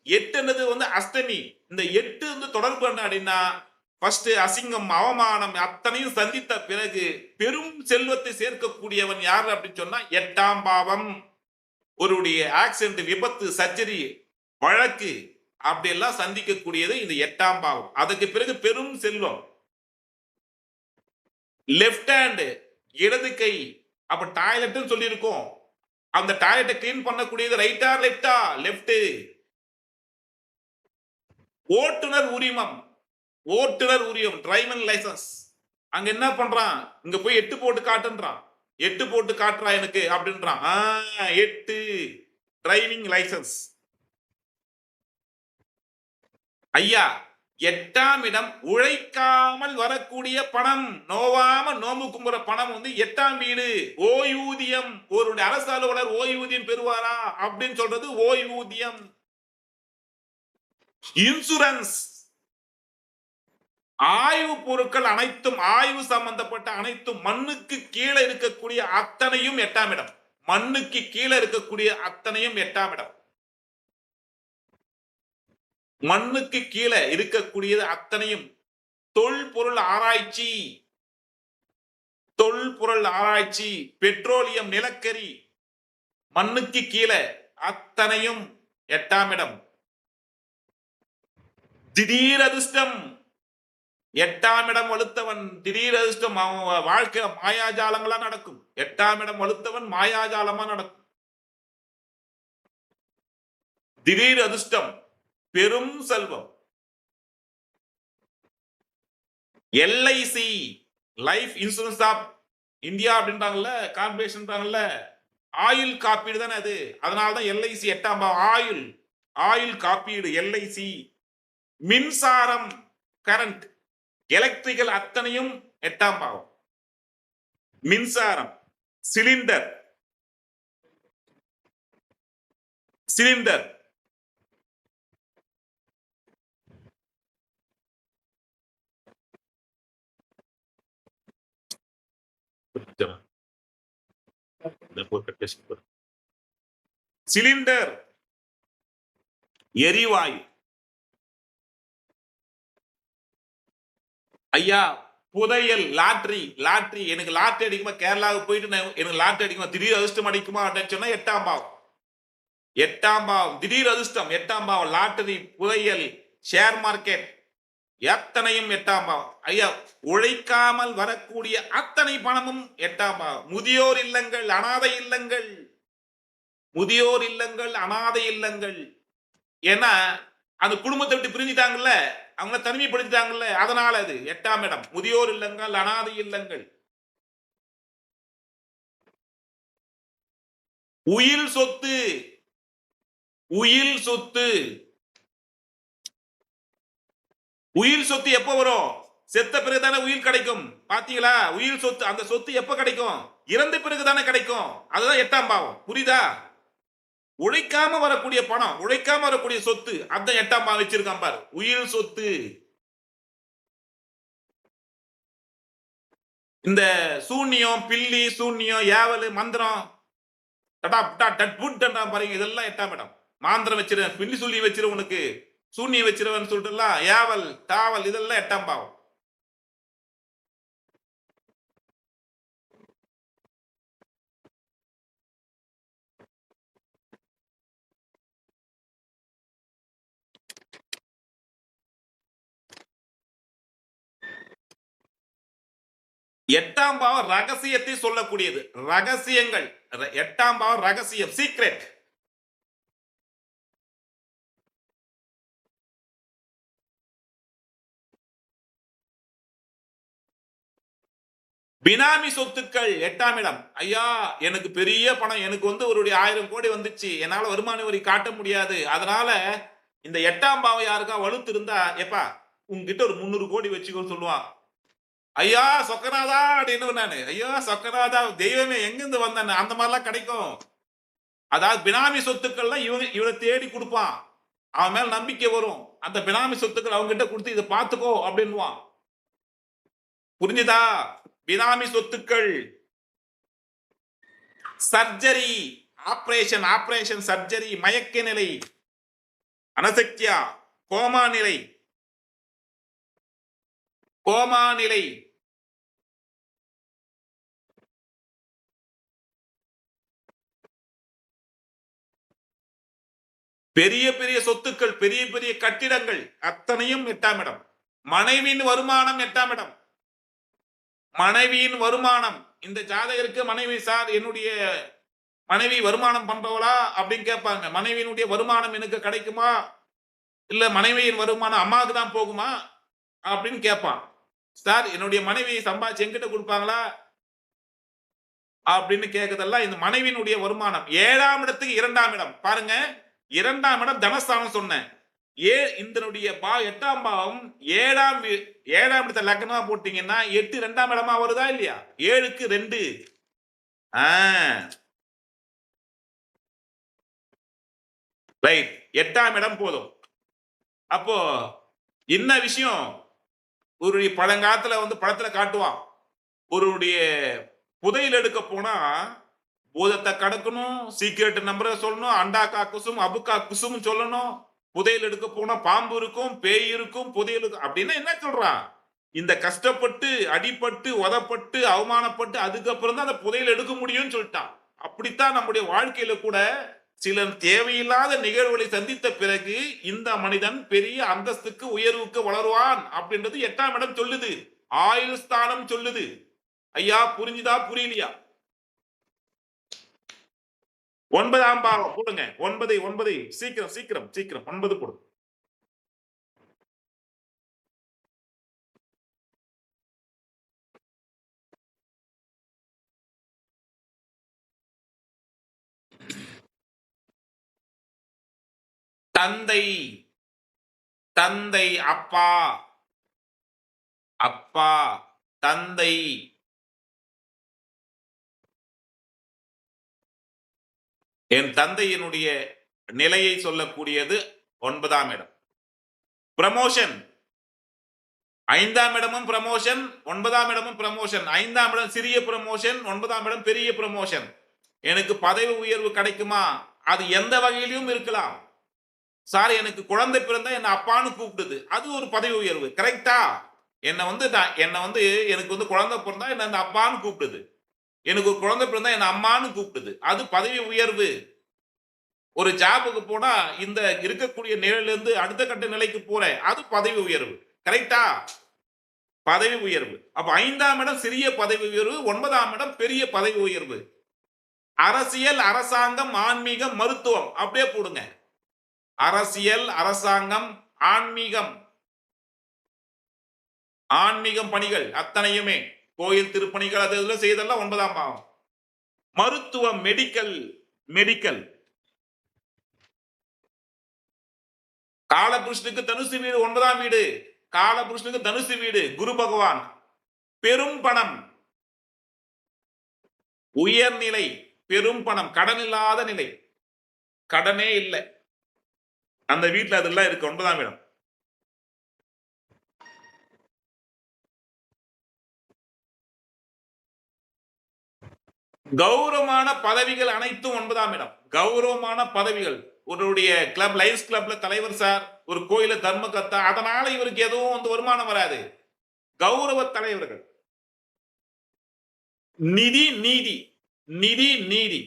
8 வந்து அஷ்டமி. இந்த 8 வந்து தொடர்பு என்ன அப்படின்னா ஃபர்ஸ்ட் அசிங்கம், அவமானம் அத்தனையும் சந்தித்த பிறகு பெரும் செல்வத்தை சேர்க்கக்கூடியவன் யார் அப்படின்னு சொன்னா 8ஆம் பாவம். ஒருடைய ஆக்சிடென்ட், விபத்து, சர்ஜரி, வழக்கு அப்படி எல்லாம் சந்திக்கக்கூடியது இந்த 8ஆம் பாவம். அதுக்கு பிறகு பெரும் செல்வம். லெப்ட் ஹேண்ட், இடது கை. அப்ப டாய்லெட் சொல்லி இருக்கோம், அந்த டாய்லெட்டை கிளீன் பண்ணக்கூடியது ரைட்டா லெப்டா? லெப்ட். ஓட்டுநர் உரிமம், டிரைவிங் லைசன்ஸ். அங்க என்ன பண்றான்? இங்க போய் 8 போட்டு காட்டுன்றான். 8 போட்டு காட்டுறா எனக்கு அப்படின்றான். 8 டிரைவிங் லைசன்ஸ். ஐயா 8ஆம் இடம் உழைக்காமல் வரக்கூடிய பணம், நோவாம நோம்பு கும்புற பணம் வந்து 8ஆம் வீடு. ஓய்வூதியம், ஒரு அரசு அலுவலர் ஓய்வூதியம் பெறுவாரா அப்படின்னு சொல்றது ஓய்வூதியம். இன்சூரன்ஸ், ஆய்வு பொருட்கள் அனைத்தும், ஆய்வு சம்பந்தப்பட்ட அனைத்தும், மண்ணுக்கு கீழே இருக்கக்கூடிய அத்தனையும் 8ஆம் இடம். மண்ணுக்கு கீழே இருக்கக்கூடிய அத்தனையும் 8ஆம் இடம். மண்ணுக்கு கீழே இருக்கக்கூடியது அத்தனையும். தொல்பொருள் ஆராய்ச்சி, பெட்ரோலியம், நிலக்கரி, மண்ணுக்கு கீழே அத்தனையும் 8ஆம் இடம். திடீர் அதிர்ஷ்டம், 8ஆம் இடம் வலுத்தவன் திடீர் அதிர்ஷ்டம், அவன் வாழ்க்கை மாயாஜாலங்களா நடக்கும். 8ஆம் இடம் வலுத்தவன் மாயாஜாலமா நடக்கும். திடீர் அதிர்ஷ்டம், பெரும் செல்வம். LIC life insurance of India அப்படின்றாங்கல்ல, கார்பரேஷன்றாங்கல்ல, ஆயுள் காப்பீடு தானே அது. அதனாலதான் எல்ஐசி 8ஆம் பாவம். ஆயுள் ஆயுள் காப்பீடு எல்ஐசி. மின்சாரம் கரண்ட் எலக்ட்ரிக்கல் அத்தனையும் 8ஆம் பாவம். மின்சாரம் சிலிண்டர் சிலிண்டர் சிலிண்டர் எரிவாயு. ஐயா புதையல் லாட்ரி லாட்ரி எனக்கு லாட்ரி அடிக்குமா, கேரளாவுக்கு போயிட்டு எனக்கு லாட்ரி அடிக்குமா, திடீர் அதிர்ஷ்டம் அடிக்குமா அப்படின்னு சொன்னா 8ஆம் பாவம். 8ஆம் பாவம் திடீர் அதிர்ஷ்டம் 8ஆம் பாவம். லாட்டரி, புதையல், ஷேர் மார்க்கெட் எத்தனையும் 8ஆம் பாவம். ஐயா உழைக்காமல் வரக்கூடிய அத்தனை பணமும் 8ஆம் பாவம். முதியோர் இல்லங்கள், அனாதை இல்லங்கள், முதியோர் இல்லங்கள், அனாதை இல்லங்கள். ஏன்னா அந்த குடும்பத்தை விட்டு பிரிஞ்சுட்டாங்கல்ல, அவங்க தனிமைப்படுத்திட்டாங்கல்ல, அதனால அது 8ஆம் இடம். முதியோர் இல்லங்கள், அனாதை இல்லங்கள். உயில் சொத்து உயில் சொத்து உயில் சொத்து எப்ப வரும்? செத்த பிறகுதானே உயிர் கிடைக்கும். பாத்தீங்களா? உயில் சொத்து, அந்த சொத்து எப்ப கிடைக்கும்? இறந்த பிறகுதானே கிடைக்கும். அதுதான் 8ஆம் பாவம். புரியுதா? உழைக்காம வரக்கூடிய பணம், உழைக்காம வரக்கூடிய சொத்து, அந்த 8ஆம் பாவம் வச்சிருக்கான் பாரு. உயில் சொத்து. இந்த சூன்யம், பில்லி சூன்யம், ஏவல், மந்திரம், பாருங்க, இதெல்லாம் 8ஆம் இடம். மாந்திரம் வச்சிரு, பில்லி சொல்லி வச்சிரு, உனக்கு சூன்யம் வச்சிருவன்னு சொல்லிட்டு ஏவல் தாவல் இதெல்லாம் 8ஆம் பாவம். எட்டாம் பாவம் ரகசியத்தை சொல்லக்கூடியது. ரகசியங்கள். 8ஆம் பாவம் ரகசியம், சீக்ரெட். பினாமி சொத்துக்கள் 8ஆம் இடம். ஐயா எனக்கு பெரிய பணம், எனக்கு ஒரு 1000 கோடி வந்துச்சு, என்னால வருமான வரி காட்ட முடியாது, அதனால இந்த 8ஆம் பாவம் யாருக்கா வலுத்து இருந்தா, எப்பா உங்ககிட்ட ஒரு 300 கோடி வச்சுக்கோன்னு சொல்லுவான். ஐயா சொக்கநாதா அப்படின்னு நானு, ஐயா சொக்கநாதா தெய்வமே எங்கிருந்து வந்தானு, அந்த மாதிரிலாம் கிடைக்கும். அதாவது பினாமி சொத்துக்கள்லாம் இவனை தேடி கொடுப்பான். அவன் மேல நம்பிக்கை வரும். அந்த பினாமி சொத்துக்கள் அவங்க கிட்ட கொடுத்து இதை பார்த்துக்கோ அப்படின்வான். புரிஞ்சுதா? பினாமி சொத்துக்கள். சர்ஜரி, ஆபரேஷன், ஆபரேஷன் சர்ஜரி, மயக்க நிலை, அனசக்தியா, கோமா நிலை, கோமா நிலை. பெரிய பெரிய சொத்துக்கள், பெரிய பெரிய கட்டிடங்கள் அத்தனையும் 8ஆம் இடம். மனைவியின் வருமானம் 8ஆம் இடம். மனைவியின் வருமானம். இந்த ஜாதகருக்கு மனைவி, சார் என்னுடைய மனைவி வருமானம் பண்றவளா அப்படின்னு கேட்பாங்க. மனைவியினுடைய வருமானம் எனக்கு கிடைக்குமா, இல்ல மனைவியின் வருமானம் அம்மாவுக்கு தான் போகுமா அப்படின்னு கேட்பான். சார் என்னுடைய மனைவி சம்பாதிச்சு என்கிட்ட கொடுப்பாங்களா அப்படின்னு கேட்கறதெல்லாம் இந்த மனைவியினுடைய வருமானம். 7ஆம் இடத்துக்கு 2ஆம் இடம் பாருங்க. 2ஆம் இடம் தனஸ்தானம் சொன்னேன். இதனுடைய 8ஆம் பாவம் 7ஆம் இடத்தை லக்னமா போட்டீங்கன்னா 8 2ஆம் இடமா வருதா இல்லையா? 7க்கு 2. ரைட், 8ஆம் இடம் போதும். அப்போ என்ன விஷயம்? ஒரு பழங்காலத்துல படத்துல காட்டுவான். ஒருடைய புதையல் எடுக்க போனா பூதத்தை கடக்கணும், சீக்கிரட் நம்பரை சொல்லணும், அண்டாக்கா குசும் அபுக்கா குசும் சொல்லணும். புதையல் எடுக்க போனா பாம்பு இருக்கும், பேய் இருக்கும், புதையல் இருக்கும் அப்படின்னா என்ன சொல்றான்? இந்த கஷ்டப்பட்டு, அடிபட்டு, உதப்பட்டு, அவமானப்பட்டு அதுக்கப்புறம் தான் அந்த புதையல் எடுக்க முடியும்னு சொல்லிட்டான். அப்படித்தான் நம்முடைய வாழ்க்கையில கூட சில தேவையில்லாத நிகழ்வுகளை சந்தித்த பிறகு இந்த மனிதன் பெரிய அந்தஸ்துக்கு, உயர்வுக்கு வளருவான் அப்படின்றது 8ஆம் இடம் சொல்லுது. ஆயுள் ஸ்தானம் சொல்லுது. ஐயா புரிஞ்சுதா, புரியலையா? 9ஆம் பாவம் போடுங்க. 9 சீக்கிரம் சீக்கிரம் சீக்கிரம் 9 போடுங்க. தந்தை, தந்தை அப்பா, அப்பா, தந்தை. என் தந்தையினுடைய நிலையை சொல்லக்கூடியது 9ஆம் இடம். ப்ரமோஷன், 5ஆம் இடமும் ப்ரமோஷன், 9ஆம் இடமும் ப்ரமோஷன். 5ஆம் இடம் சிறிய ப்ரமோஷன், 9ஆம் இடம் பெரிய ப்ரமோஷன். எனக்கு பதவி உயர்வு கிடைக்குமா? அது எந்த வகையிலும் இருக்கலாம். சார், எனக்கு குழந்தை பிறந்தா என்ன அப்பான்னு கூப்பிடுது, அது ஒரு பதவி உயர்வு. கரெக்டா? எனக்கு வந்து குழந்தை பிறந்தா என்ன அந்த அப்பான்னு கூப்பிடுது, எனக்கு ஒரு குழந்தை பிறந்தா என்ன அம்மான்னு கூப்பிடுது, அது பதவி உயர்வு. ஒரு ஜாபுக்கு போனா இந்த இருக்கக்கூடிய நிலையில இருந்து அடுத்த கட்ட நிலைக்கு போறேன், அது பதவி உயர்வு. கரெக்டா? பதவி உயர்வு. அப்ப 5ஆம் இடம் சிறிய பதவி உயர்வு, 9ஆம் இடம் பெரிய பதவி உயர்வு. அரசியல், அரசாங்கம், ஆன்மீகம், மருத்துவம் அப்படியே போடுங்க. அரசியல், அரசாங்கம், ஆன்மீகம், ஆன்மீகம் பணிகள் அத்தனையுமே கோயில் திருப்பணிகள் அது இதுல செய்தெல்லாம் 9ஆம் பாவம். மருத்துவம், மெடிக்கல், மெடிக்கல். காலபுருஷனுக்கு தனுசு வீடு 9ஆம் வீடு, காலபுருஷனுக்கு தனுசு வீடு, குரு பகவான். பெரும் பணம், உயர்நிலை, பெரும் பணம், கடன் இல்லாத நிலை, கடனே இல்லை அந்த வீட்டுல, அதெல்லாம் இருக்கு 9ஆம் இடம். கௌரவமான பதவிகள் அனைத்தும் 9ஆம் இடம். கௌரவமான பதவிகள், உன்னுடைய கிளப், லைன்ஸ் கிளப்ல தலைவர் சார், ஒரு கோயில தர்மகர்த்தா, அதனால இவருக்கு எதுவும் வந்து வருமானம் வராது. கௌரவ தலைவர்கள். நிதி, நீதி, நிதி, நீதி,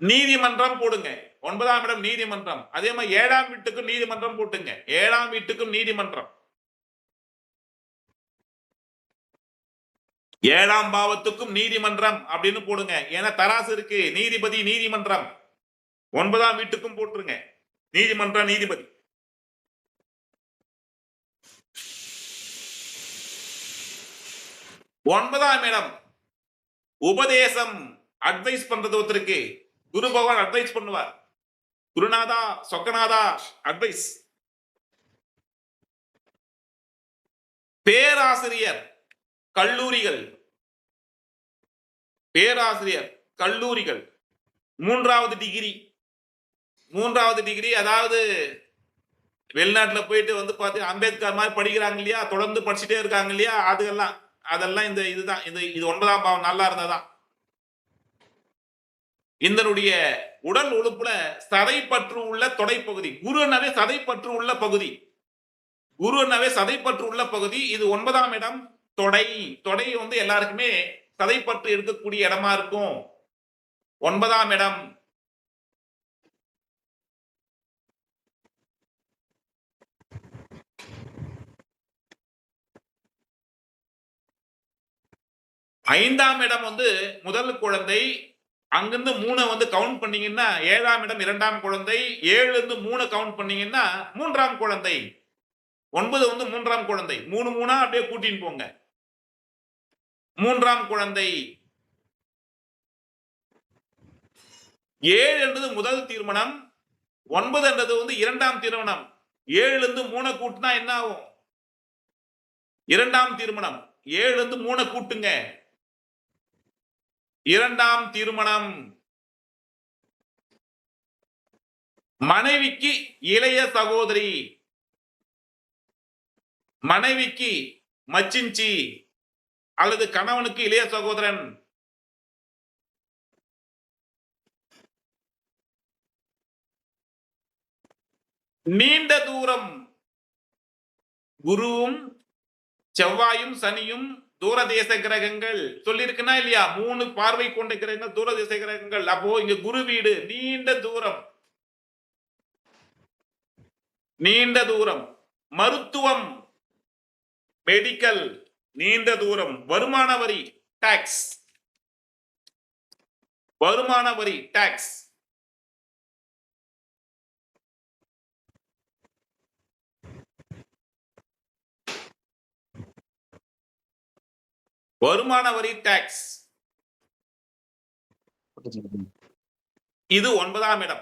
நீதிமன்றம் போடுங்க 9ஆம் இடம் நீதிமன்றம். அதே மாதிரி 7ஆம் வீட்டுக்கும் நீதிமன்றம் போட்டுங்க, 7ஆம் வீட்டுக்கும் நீதிமன்றம். 7ஆம் பாவத்துக்கும் நீதிமன்றம் அப்படின்னு போடுங்க. ஏன்னா தராசு இருக்கு, நீதிபதி, நீதிமன்றம். 9ஆம் வீட்டுக்கும் போட்டுருங்க நீதிமன்றம், நீதிபதி. ஒன்பதாம் இடம் உபதேசம், அட்வைஸ் பண்றது ஒருத்தருக்கு குரு பகவான் அட்வைஸ் பண்ணுவார். குருநாதா, சொக்கநாதா அட்வைஸ். பேராசிரியர், கல்லூரிகள், பேராசிரியர், கல்லூரிகள். மூன்றாவது டிகிரி, அதாவது வெளிநாட்டுல போயிட்டு வந்து பார்த்து அம்பேத்கர் மாதிரி படிக்கிறாங்க இல்லையா, தொடர்ந்து படிச்சுட்டே இருக்காங்க இல்லையா, அதெல்லாம் இந்த இதுதான். இது 9ஆம் பாவம் நல்லா இருந்ததான். இதனுடைய உடல் உறுப்புல சதைப்பற்று உள்ள தொடைப்பகுதி, குருனாவே சதைப்பற்று உள்ள பகுதி, குருனாவே சதைப்பற்று உள்ள பகுதி. இது 9ஆம் இடம் தொடை. தொடை வந்து எல்லாருக்குமே சதைப்பற்று இருக்கக்கூடிய இடமா இருக்கும் 9ஆம் இடம். ஐந்தாம் இடம் வந்து முதல் குழந்தை. அங்கிருந்து 3 வந்து கவுண்ட் பண்ணீங்கன்னா 7ஆம் இடம் 2ஆம் குழந்தை. 7 இருந்து 3 கவுண்ட் பண்ணீங்கன்னா 3ஆம் குழந்தை. 9 வந்து 3ஆம் குழந்தை. 3 3 அப்படியே கூட்டின்னு போங்க. 3ஆம் குழந்தை. 7 என்பது முதல் திருமணம், 9 என்றது வந்து 2ஆம் திருமணம். 7 இருந்து 3 கூட்டினா என்ன ஆகும்? 2ஆம் திருமணம். 7 இருந்து 3 கூட்டுங்க, 2ஆம் திருமணம். மனைவிக்கு இளைய சகோதரி, மனைவிக்கு மச்சின்ச்சி அல்லது கணவனுக்கு இளைய சகோதரன். நீண்ட தூரம், குருவும் செவ்வாயும் சனியும் தூரதேச கிரகங்கள் சொல்லிருக்குன்னா இல்லையா, 3 பார்வை கொண்ட கிரகங்கள் தூரதேச கிரகங்கள். அப்போ இங்க குரு வீடு நீண்ட தூரம், நீண்ட தூரம். மருத்துவம், மெடிக்கல், நீண்ட தூரம். வருமான வரி, டாக்ஸ், வருமான வரி, டாக்ஸ். வருமான வரி, டாக்ஸ். இது 9ஆம் இடம்.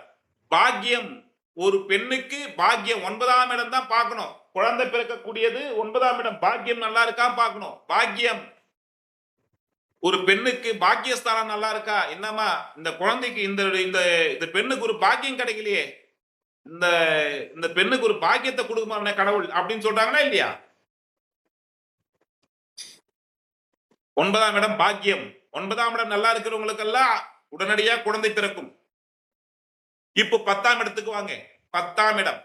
பாக்கியம், ஒரு பெண்ணுக்கு பாக்கியம் 9ஆம் இடம் தான் பார்க்கணும். குழந்தை பிறக்கக்கூடியது 9ஆம் இடம். பாக்கியம் நல்லா இருக்கா பார்க்கணும். பாக்கியம், ஒரு பெண்ணுக்கு பாக்கியஸ்தானம் நல்லா இருக்கா, என்னமா இந்த குழந்தைக்கு இந்த இந்த இந்த பெண்ணுக்கு ஒரு பாக்கியம் கிடைக்கலையே, இந்த இந்த பெண்ணுக்கு ஒரு பாக்கியத்தை கொடுக்குமா கடவுள் அப்படின்னு சொல்றாங்களா இல்லையா? 9ஆம் இடம் பாக்கியம். 9ஆம் இடம் நல்லா இருக்கிறவங்களுக்கெல்லாம் உடனடியா குழந்தை பிறக்கும். இப்போ 10ஆம் இடத்துக்கு வாங்க. 10ஆம் இடம்,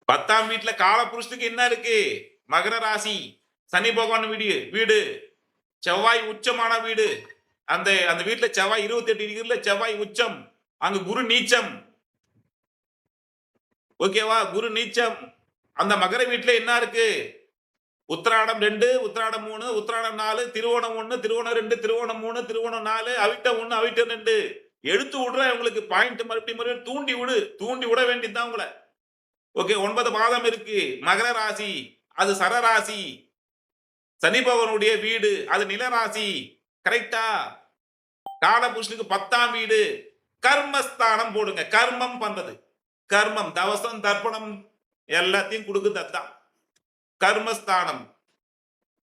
10ஆம் வீட்டுல காலபுருஷனுக்கு என்ன இருக்கு? மகர ராசி, சனி பகவான் வீடு, செவ்வாய் உச்சமான வீடு. அந்த அந்த வீட்டுல செவ்வாய் 28 டிகிரில செவ்வாய் உச்சம், அங்க குரு நீச்சம். ஓகேவா? குரு நீச்சம். அந்த மகர வீட்டுல என்ன இருக்கு? உத்திராடம் 2, உத்திராடம் 3, உத்திராடம் 4, திருவோணம் 1, திருவோணம் 2, திருவோணம் 3, திருவோணம் 4, அவிட்டம் 1, அவிட்டம் 2. எடுத்து விடுற உங்களுக்கு பாயிண்ட் மறுபடியும் தூண்டி விட வேண்டியதுதான் உங்களை. ஓகே, 9 பாதம் இருக்கு. மகர ராசி அது சரராசி, சனி பகவானுடைய வீடு அது நிலராசி. கரெக்டா? காலபுருஷனுக்கு 10ஆம் வீடு. கர்மஸ்தானம் போடுங்க. கர்மம் பண்றது, கர்மம் தவசம் தர்ப்பணம் எல்லாத்தையும் கொடுக்குது. அதுதான் கர்மஸ்தானம்.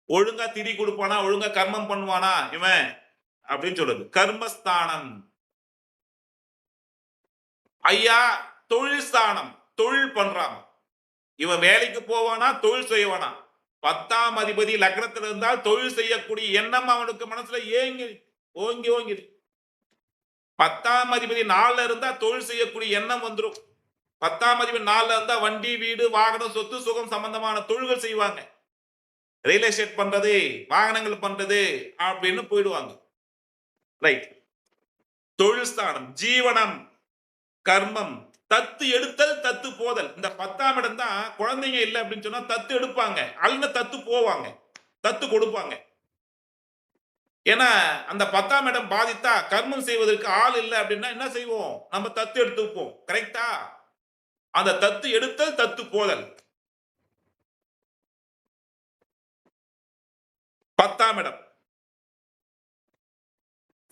ஒழுங்கா திதி கொடுப்பானா, ஒழுங்கா கர்மம் பண்ணுவானா இவன் அப்படின்னு சொல்றது கர்மஸ்தானம். ஐயா தொழில் ஸ்தானம், தொழில் பண்றான். இவன் வேலைக்கு போவானா, தொழில் செய்வானா? 10ஆம் அதிபதி லக்னத்தில் இருந்தால் தொழில் செய்யக்கூடிய எண்ணம் அவனுக்கு மனசுல ஓங்கி 10ஆம் அதிபதி 4ல இருந்தா தொழில் செய்யக்கூடிய எண்ணம் வந்துடும். 10ஆம் அதிபதி 4ல இருந்தா வண்டி, வீடு, வாகனம், சொத்து சுகம் சம்பந்தமான தொழில்கள் செய்வாங்க. ரியல் எஸ்டேட் பண்றது, வாகனங்கள் பண்றது அப்படின்னு போயிடுவாங்க. ரைட். தொழில் ஸ்தானம், ஜீவனம், கர்மம், தத்து எடுத்தல், தத்து போதல். இந்த 10ஆம் இடம் தான் குழந்தைங்க இல்லை அப்படின்னு சொன்னா தத்து எடுப்பாங்க, அல்ல தத்து போவாங்க, தத்து கொடுப்பாங்க. ஏன்னா அந்த 10ஆம் இடம் பாதித்தா கர்மம் செய்வதற்கு ஆள் இல்லை அப்படின்னா என்ன செய்வோம்? நம்ம தத்து எடுத்துப்போம். கரெக்டா? அந்த தத்து எடுத்தல், தத்து போதல். 10ஆம் இடம்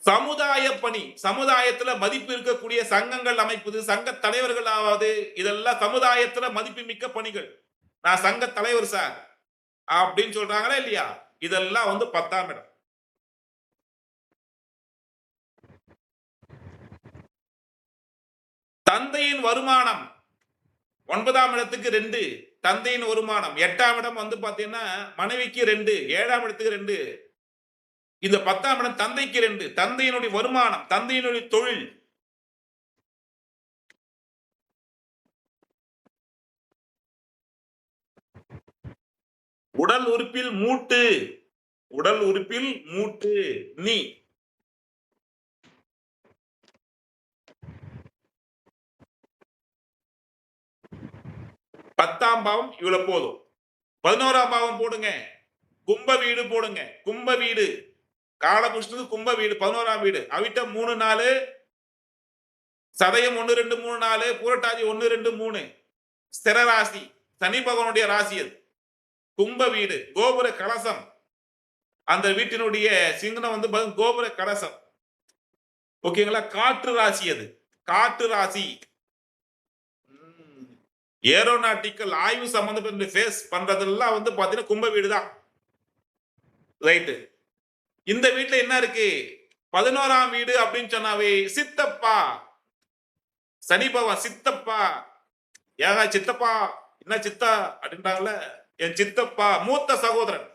சமுதாய பணி, சமுதாயத்துல மதிப்பு இருக்கக்கூடிய சங்கங்கள் அமைப்பது, சங்க தலைவர்கள் ஆவது, இதெல்லாம் சமுதாயத்துல மதிப்பு மிக்க பணிகள். நான் சங்க தலைவர் சார் அப்படின்னு சொல்றாங்களா இல்லையா? இதெல்லாம் 10ஆம் இடம். தந்தையின் வருமானம் 9ஆம் இடத்துக்கு 2, தந்தையின் வருமானம். 8ஆம் இடம் பாத்தீங்கன்னா மனைவிக்கு 2, 7ஆம் இடத்துக்கு 2. இந்த 10ஆம் இடம் தந்தைக்கு 2, தந்தையினுடைய வருமானம், தந்தையினுடைய தொழில். உடல் உறுப்பில் மூட்டு, உடல் உறுப்பில் மூட்டு நீ. பத்தாம் பாவம் இவ்வளவு போதும். 11ஆம் பாவம் போடுங்க. கும்ப வீடு போடுங்க. கும்ப வீடு காலபுருஷனுக்கு கும்ப வீடு 11ஆம் வீடு. அவிட்டம் 3, 4, சதயம் 1, 2, 3, 4, பூரட்டாதி 1, 2, 3. ஸ்திர ராசி, சனி பகவானுடைய ராசி அது. கும்ப வீடு, கோபுர கலசம். அந்த வீட்டினுடைய சிங்கனம் கோபுர கலசம். ஓகேங்களா? காற்று ராசி அது, காற்று ராசி. ஏரோநாட்டிக்கல் ஆய்வு சம்பந்தப்பட்ட ஃபேஸ் பண்றதெல்லாம் பாத்தீங்கன்னா கும்ப வீடு தான். ரைட்டு. இந்த வீட்டுல என்ன இருக்கு? 11ஆம் வீடு அப்படின்னு சொன்னாவே சித்தப்பா, சனி பகவான் சித்தப்பா. ஏகா சித்தப்பா, என்ன சித்தா அப்படின்றாங்கல்ல, என் சித்தப்பா மூத்த சகோதரன்.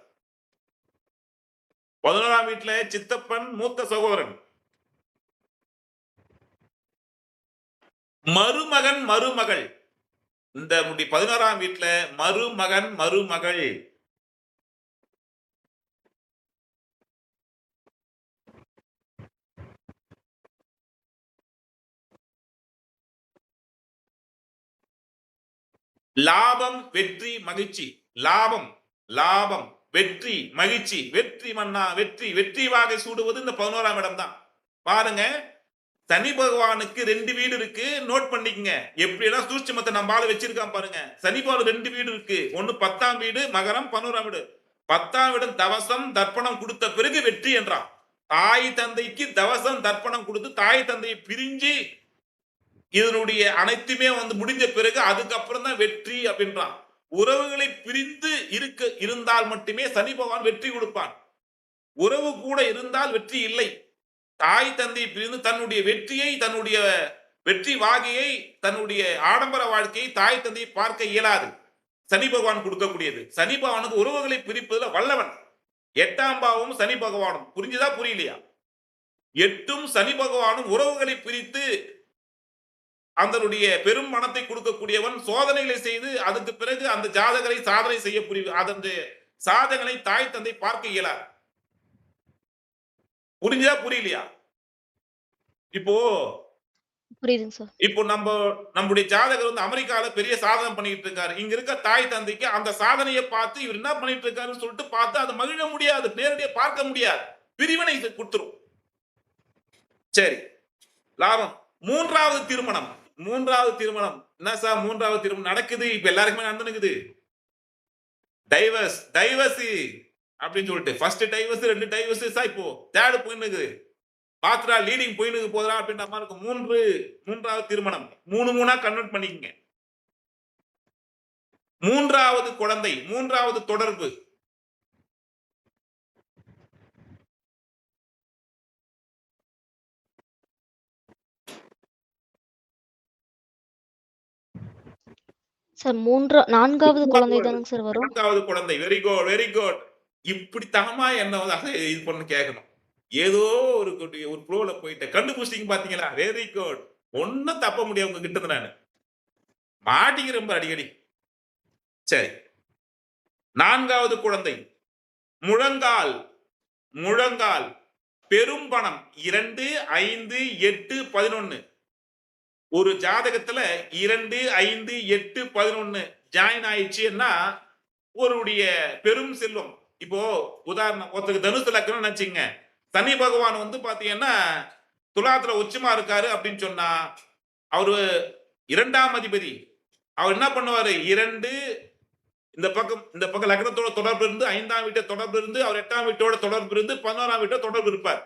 11ஆம் வீட்டுல சித்தப்பன் மூத்த சகோதரன். மருமகன் மருமகள். இந்த 11ஆம் வீட்டுல மருமகன் மருமகள். லாபம், வெற்றி, மகிழ்ச்சி. லாபம், லாபம், வெற்றி, மகிழ்ச்சி. வெற்றி மன்னா வெற்றி, வெற்றி வாகை சூடுவது இந்த 11ஆம் இடம் தான். பாருங்க, சனி பகவானுக்கு 2 வீடு இருக்கு. நோட் பண்ணிக்கங்க. எப்படியெல்லாம் சூட்சுமத்தை நம்ம ஆளு வச்சிருக்கான் பாருங்க. சனி பகவான் 2 வீடு இருக்கு. ஒன்னு 10ஆம் வீடு மகரம், 11ஆம் வீடு. 10ஆம் வீடு தவசம் தர்ப்பணம் கொடுத்த பிறகு வெற்றி என்றான். தாய் தந்தைக்கு தவசம் தர்ப்பணம் கொடுத்து தாய் தந்தையை பிரிஞ்சு இதனுடைய அனைத்துமே முடிஞ்ச பிறகு அதுக்கப்புறம் தான் வெற்றி அப்படின்றான். உறவுகளை பிரிந்து இருந்தால் மட்டுமே சனி பகவான் வெற்றி கொடுப்பான். உறவு கூட இருந்தால் வெற்றி இல்லை. தாய் தந்தை பிரிந்து தன்னுடைய வெற்றியை, தன்னுடைய வெற்றி வாகையை, தன்னுடைய ஆடம்பர வாழ்க்கையை தாய் தந்தையை பார்க்க இயலாது. சனி பகவான் கொடுக்கக்கூடியது. சனி பகவானுக்கு உறவுகளை பிரிப்பதில் வல்லவன். 8ஆம் பாவமும் சனி பகவானும். புரிஞ்சுதா புரியலையா? 8ம் சனி பகவானும் உறவுகளை பிரித்து அதனுடைய பெரும் மனத்தை கொடுக்கக்கூடியவன். சோதனைகளை செய்து அதுக்கு பிறகு அந்த ஜாதகரை சாதனை செய்ய புரியும். அதனுடைய சாதகனை தாய் தந்தை பார்க்க இயலாது. புரிஞ்சா புரியலையா? இப்போ புரியுதுங்க சார். இப்போ நம்முடைய ஜாதகர் அமெரிக்கால பெரிய சாதனை பண்ணிட்டு இருக்காரு. இங்க இருக்க தாய் தந்தைக்கு அந்த சாதனையை பார்த்து இவர் என்ன பண்ணிட்டு இருக்காருன்னு சொல்லிட்டு பார்த்து அதை மகிழ முடியாது, நேரடியா பார்க்க முடியாது. பிரிவினை கொடுத்துரும். சரி, லாபம். 3வது திருமணம். 3வது திருமணம் என்ன சார்? 3வது திருமணம் நடக்குது. இப்ப எல்லாருக்குமே நடந்துனுக்குது. டைவர்ஸ் அப்படின்னு சொல்லிட்டு ஃபர்ஸ்ட் டைவர்ஸ், 2 டைவர்ஸ் சார். இப்போ 3rd போயினுக்குது. பாத்ரா லீடிங் போயினுக்கு போதா அப்படின்ற மாதிரி இருக்கும். 3வது திருமணம். 3 கன்வெர்ட் பண்ணிக்கங்க. 3வது குழந்தை, 3வது தொடர்பு. சார் 4வது குழந்தை தானங்க சார் வரும்? 4வது குழந்தை. Very good, very good. இப்படி தகமா என்ன இது பண்ண கேட்கணும். ஏதோ ஒரு ஃப்ளோல போயிட்டு கண்டுபிடிச்சிங்க பாத்தீங்களா? Very good. ஒன்னும் தப்ப முடியாது உங்க கிட்ட நான் மாட்டிங்க ரொம்ப அடிக்கடி. சரி, 4வது குழந்தை. முழங்கால் பெரும் பணம். 2, 5, 8, 11. ஒரு ஜாதகத்துல 2, 5, 8, 11 ஜாயின் ஆயிடுச்சுன்னா ஒருடைய பெரும் செல்வம். இப்போ உதாரணம், ஒருத்தருக்கு தனுசு லக்னம் நினைச்சுங்க. சனி பகவான் பாத்தீங்கன்னா துலாத்துல உச்சமா இருக்காரு அப்படின்னு சொன்னா அவரு 2ஆம் அதிபதி. அவர் என்ன பண்ணுவாரு? 2 இந்த பக்கம் லக்னத்தோட தொடர்பு இருந்து 5ஆம் வீட்டை தொடர்பு இருந்து அவர் 8ஆம் வீட்டோட தொடர்பு இருந்து 11ஆம் வீட்டோட தொடர்பு இருப்பார்.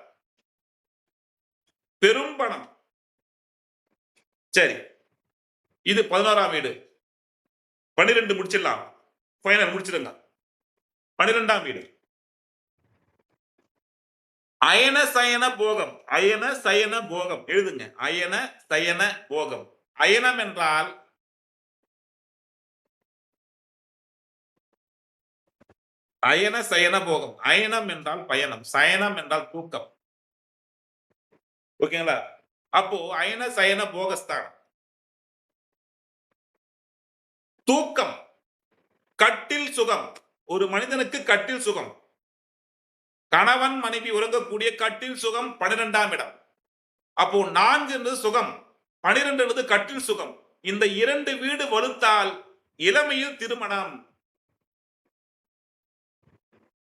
பெரும் பணம். சரி, இது 11ஆம் வீடு. 12 முடிச்சிடலாம். ஃபைனல் முடிச்சிடுங்க. 12ஆம் வீடு. அயன சயன போகம். அயன சயன போகம் எழுதுங்க. அயன சயன போகம். அயனம் என்றால் அயன சயன போகம். அயனம் என்றால் பயணம், சயனம் என்றால் தூக்கம். ஓகேங்களா? அப்போ அயன சயன போகஸ்தானம். தூக்கம், கட்டில் சுகம். ஒரு மனிதனுக்கு கட்டில் சுகம். கணவன் மனைவி உறங்கக்கூடிய கட்டில் சுகம் 12ஆம் இடம். அப்போ 4 என்பது சுகம், 12 என்பது கட்டில் சுகம். இந்த 2 வீடு வலுத்தால் இளமையில் திருமணம்.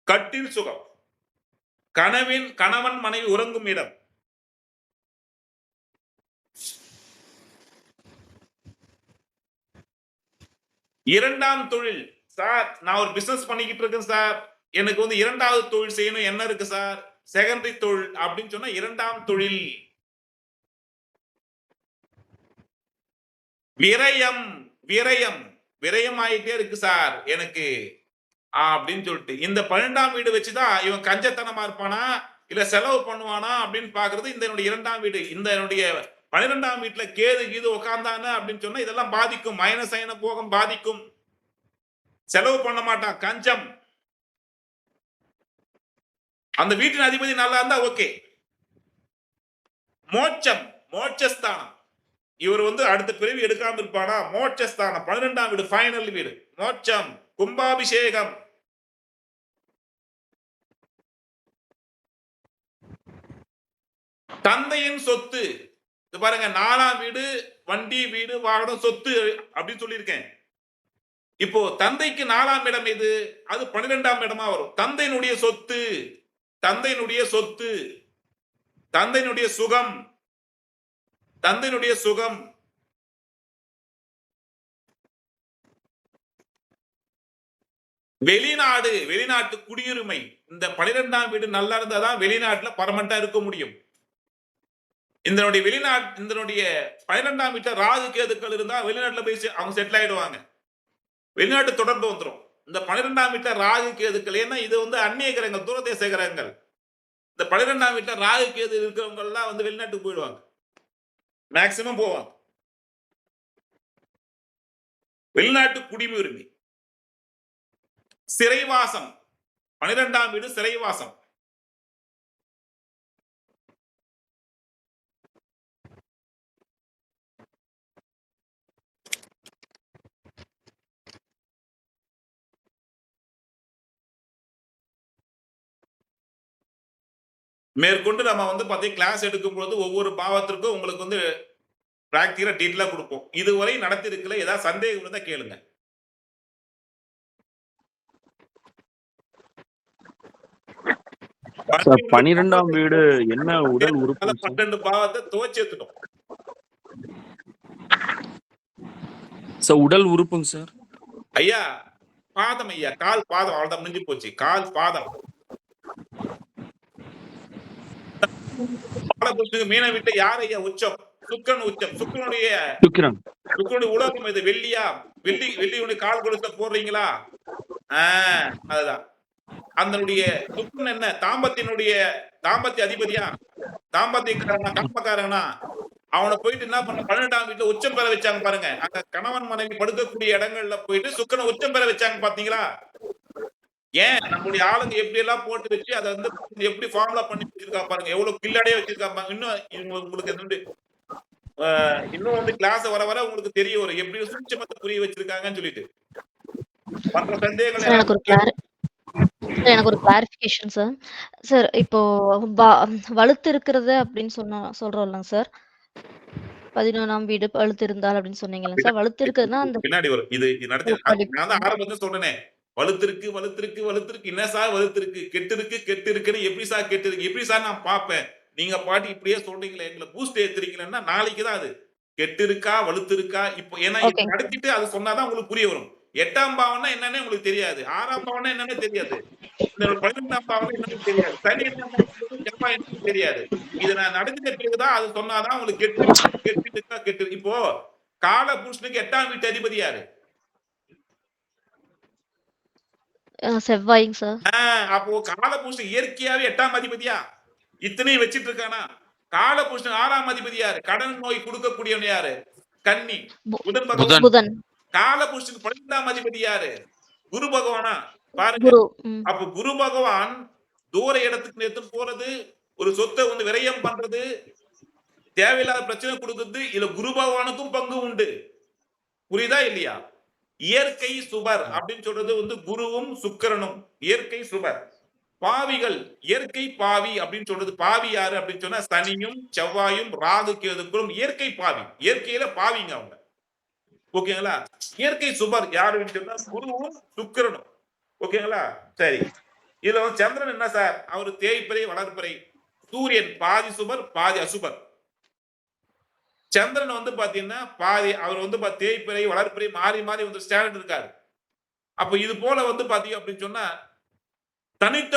கட்டில் சுகம், கணவன் மனைவி உறங்கும் இடம். இரண்டாம் தொழில். சார், நான் ஒரு பிசினஸ் பண்ணிக்கிட்டு இருக்கேன் சார், எனக்கு 2வது தொழில் செய்யணும். என்ன இருக்கு சார்? செகண்டரி தொழில் அப்படின்னு சொன்னா 2ஆம் தொழில். விரயம் ஆயிட்டே இருக்கு சார் எனக்கு அப்படின்னு சொல்லிட்டு இந்த 12ஆம் வீடு வச்சுதான் இவன் கஞ்சத்தனமா இருப்பானா இல்ல செலவு பண்ணுவானா அப்படின்னு பாக்குறது இந்த 2ஆம் வீடு. இந்த 12ஆம் வீட்டுல கேது கீது உட்கார்ந்தானு அப்படின்னு சொன்னா இதெல்லாம் பாதிக்கும். மைனஸ் போகம் பாதிக்கும். செலவு பண்ண மாட்டான், கஞ்சம். அந்த வீட்டின் அதிபதி நல்லா இருந்தா ஓகே. மோட்சஸ்தானம். இவர் அடுத்த பிறவி எடுக்காம இருப்பானா? மோட்சஸ்தானம் 12ஆம் வீடு, ஃபைனல் வீடு. மோட்சம், கும்பாபிஷேகம். தந்தையின் சொத்து. இது பாருங்க, 4ஆம் வீடு வண்டி, வீடு, வாகனம், சொத்து அப்படின்னு சொல்லியிருக்கேன். இப்போ தந்தைக்கு 4ஆம் இடம் எது? அது 12ஆம் இடமா வரும். தந்தையினுடைய சொத்து, தந்தையினுடைய சுகம், தந்தையினுடைய சுகம். வெளிநாட்டு குடியுரிமை. இந்த 12ஆம் வீடு நல்லா இருந்தாதான் வெளிநாட்டுல பர்மனண்டா இருக்க முடியும். இதனுடைய 12ஆம் வீட்டுல ராகு கேதுக்கள் இருந்தா வெளிநாட்டுல போய் அவங்க செட்டில் ஆயிடுவாங்க. வெளிநாட்டு தொடர்பு வந்துரும். இந்த 12ஆம் வீட்டுல ராகு கேதுக்கள், ஏன்னா இது வந்து அந்நிய கிரகங்கள், தூரதேச கிரகங்கள். இந்த 12ஆம் வீட்டுல ராகு கேது இருக்கிறவங்க எல்லாம் வந்து வெளிநாட்டுக்கு போயிடுவாங்க. மேக்சிமம் போவாங்க. வெளிநாட்டு குடியுரிமை, சிறைவாசம். 12ஆம் வீடு சிறைவாசம். மேற்கொண்டு நம்ம வந்து பாத்தீங்கன்னா கிளாஸ் எடுக்கும் பொழுது ஒவ்வொரு பாவத்திற்கும் உங்களுக்கு வந்து பிராக்டிகலா டீட்டெயிலா கொடுப்போம். இதுவரை நடத்திருக்கல, ஏதாவது சந்தேகம் இருந்தா கேளுங்க. சார் 12ஆம் வீடு என்ன உடல் உறுப்பு சார்? 12 பாவத்தை துவச்சு எடுத்துட்டோம். சார் உடல் உறுப்புங்க சார். ஐயா பாதம், ஐயா கால் பாதம், அவ்வளவுதான் முடிஞ்சு போச்சு. கால் பாதம். மீன வீட்டு யார் ஐயா உச்சம்? சுக்கிரன் உச்சம். சுக்கிரனுடைய உலகம் இது. வெள்ளியா? வெள்ளியுடைய கால் கொடுத்த போடுறீங்களா? அதுதான் அதனுடைய சுக்கிரன். என்ன தாம்பத்திய அதிபதியா? தாம்பத்தியக்காரனா? காமக்காரனா? அவனை போயிட்டு என்ன பண்ண 12ஆம் வீட்டுல உச்சம் பெற வச்சாங்க பாருங்க. அங்க கணவன் மனைவி படுக்கக்கூடிய இடங்கள்ல போயிட்டு சுக்கிரன் உச்சம் பெற வச்சாங்க பாத்தீங்களா? ஏன் நம்முடைய ஆளுங்க எப்படி எல்லாம் போட்டு வச்சு அதை வந்து எப்படி ஃபார்முலா பண்ணி வச்சிருக்கா பாருங்க, எவ்வளவு கில்லாடியே வச்சிருக்காங்க. இன்னும் உங்களுக்கு இன்னும் வந்து கிளாஸ் வர வர உங்களுக்கு தெரிய வரும் எப்படி சூட்சமத்தை புரிய வச்சிருக்காங்கன்னு சொல்லிட்டு. மற்ற சந்தேகங்கள் எனக்கு ஒரு கிளாரிஃபிகேஷன் சார். சார் இப்போ வலுத்து இருக்கிறது அப்படின்னு சொல்றோம்லங்க சார், 11ஆம் வீடு வலுத்து இருந்தால் அப்படின்னு சொன்னீங்கல்ல சார். வலுத்து இருக்குதுன்னா அந்த பின்னாடி வரும். இது நடத்தி நான் தான் ஆரம்பத்துல சொன்னேனே, வலுத்திருக்கு என்ன சார் வலுத்திருக்கு, கெட்டு இருக்குன்னு எப்படி சார் கெட்டு இருக்கு, எப்படி சார் நான் பார்ப்பேன்? நீங்க பாட்டு இப்படியே சொல்றீங்களே, எங்களை பூஸ்ட் ஏத்துறீங்களா? நாளைக்கு தான் அது கெட்டு இருக்கா வலுத்து இருக்கா இப்போ, ஏன்னா நடத்திட்டு அது சொன்னாதான் உங்களுக்கு புரிய வரும். 8ஆம் பாவம்னா என்னன்னு உங்களுக்கு தெரியாது, 6ஆம் பாவம்னா என்னன்னு தெரியாது, 12ஆம் பாவம் என்னன்னு தெரியாது, சனி என்ன செவ்வாய் என்னன்னு தெரியாது. இதை நான் நடத்திட்ட பிறகுதான் அது சொன்னாதான் உங்களுக்கு கெட்டு. இப்போ கால புருஷனுக்கு 8ஆம் வீட்டு அதிபதி யாரு? செவ்வாய்ங்க சார். அப்போ கால புருஷன் இயற்கையாவே 8ஆம் அதிபதியா? இத்தனையும் வச்சிட்டு இருக்கானா? கால புருஷன் 6ஆம் அதிபதி யாரு? கடன் நோய் கொடுக்கக்கூடியவன் யாரு? கன்னி, புதன். கால புருஷனுக்கு 12ஆம் அதிபதி யாரு? குரு பகவானா? பாருங்க. அப்ப குரு பகவான் தூர இடத்துக்கு எடுத்து போறது, ஒரு சொத்தை வந்து விரயம் பண்றது, தேவையில்லாத பிரச்சனை கொடுக்குறது, இதுல குரு பகவானுக்கும் பங்கு உண்டு. புரியுதா இல்லையா? இயற்கை சுபர் அப்படின்னு சொல்றது வந்து குருவும் சுக்கிரனும் இயற்கை சுபர். பாவிகள் இயற்கை பாவி அப்படின்னு சொல்றது, பாவி யாரு அப்படின்னு சொன்னா சனியும் செவ்வாயும் ராகு கேதுக்களும் இயற்கை பாவி. இயற்கையில பாவிங்க அவங்க. ஓகேங்களா? இயற்கை சுபர் யாருன்னு சொன்னா குருவும் சுக்கிரனும். ஓகேங்களா? சரி. இதுல வந்து சந்திரன் என்ன சார்? அவரு தேய்பிறை வளர்பிறை. சூரியன் பாதி சுபர் பாதி அசுபர். சந்திரன் வந்து பாத்தீங்கன்னா பாதி, அவர் வந்து தேய்பிறை வளர்பிறை மாறி மாறி வந்து ஸ்டாண்டர்ட் இருக்காரு. அப்ப இது போல வந்து பாத்தீங்க அப்படின்னு சொன்னா தனித்த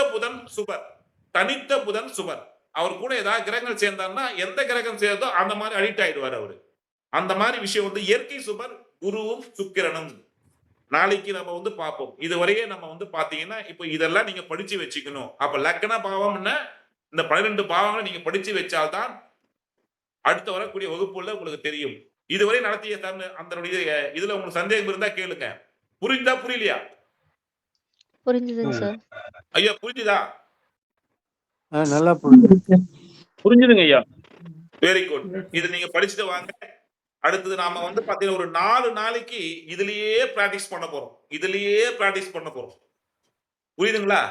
புதன் சுபர். அவர் கூட ஏதாவது கிரகங்கள் சேர்ந்தாருன்னா எந்த கிரகம் சேர்ந்தோ அந்த மாதிரி அடிக்ட் ஆயிடுவார் அவரு. அந்த மாதிரி விஷயம் வந்து இயற்கை சுபர் குருவும் சுக்கிரனும். நாளைக்கு நம்ம வந்து பார்ப்போம். இதுவரையே நம்ம வந்து பாத்தீங்கன்னா இப்ப இதெல்லாம் நீங்க படிச்சு வச்சுக்கணும். அப்ப லக்ன பாவம் என்ன, இந்த 12 பாவங்களை நீங்க படிச்சு வச்சால்தான் அடுத்த வரக்கூடிய வகுப்புல உங்களுக்கு தெரியும். இதுவரை நடத்திய அந்த இதுல உங்களுக்கு சந்தேகம் இருந்தா கேளுங்க. புரிஞ்சா புரியலையா? புரிஞ்சுதுங்க சார். ஐயா புரிஞ்சுதா? நல்லா புரிஞ்சுதுங்க ஐயா. Very good. இது நீங்க படிச்சுட்டு வாங்க. அடுத்தது நாம வந்து பாத்தீங்கன்னா ஒரு 4 நாளைக்கு இதுலயே பிராக்டிஸ் பண்ண போறோம். புரியுதுங்களா?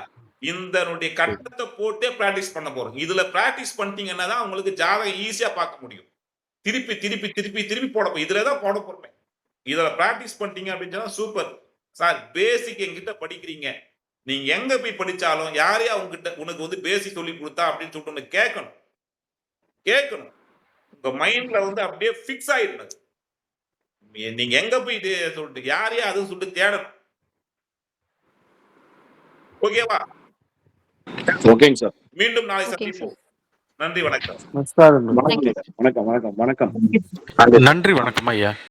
இந்த கட்டத்தை போட்டே பிராக்டிஸ் பண்ண போறோம். இதுல பிராக்டிஸ் பண்ணிட்டீங்கன்னா தான் உங்களுக்கு ஜாதகம் ஈஸியா பார்க்க முடியும். திருப்பி போட போறோம். இதுலதான் போட போறேன். இதுல பிராக்டிஸ் பண்ணிட்டீங்க அப்படின்னு சொன்னா சூப்பர் சார். பேசிக் என்கிட்ட படிக்கிறீங்க, நீங்க எங்க போய் படிச்சாலும் யாரையா உனக்கு வந்து பேசிக் சொல்லி கொடுத்தா அப்படின்னு சொல்லிட்டு கேட்கணும். உங்க மைண்ட்ல வந்து அப்படியே பிக்ஸ் ஆயிடுது. நீங்க எங்க போய் சொல்லிட்டு யாரையா அதுன்னு சொல்லிட்டு தேடணும். ஓகேவா? ஓகேங்க சார். மீண்டும் நாளை ஓகேங்க சார். சந்திப்போம். நன்றி, வணக்கம். நமஸ்காரம். தேங்க்யூ. வணக்கம். வணக்கம். வணக்கம். நன்றி வணக்கம் ஐயா.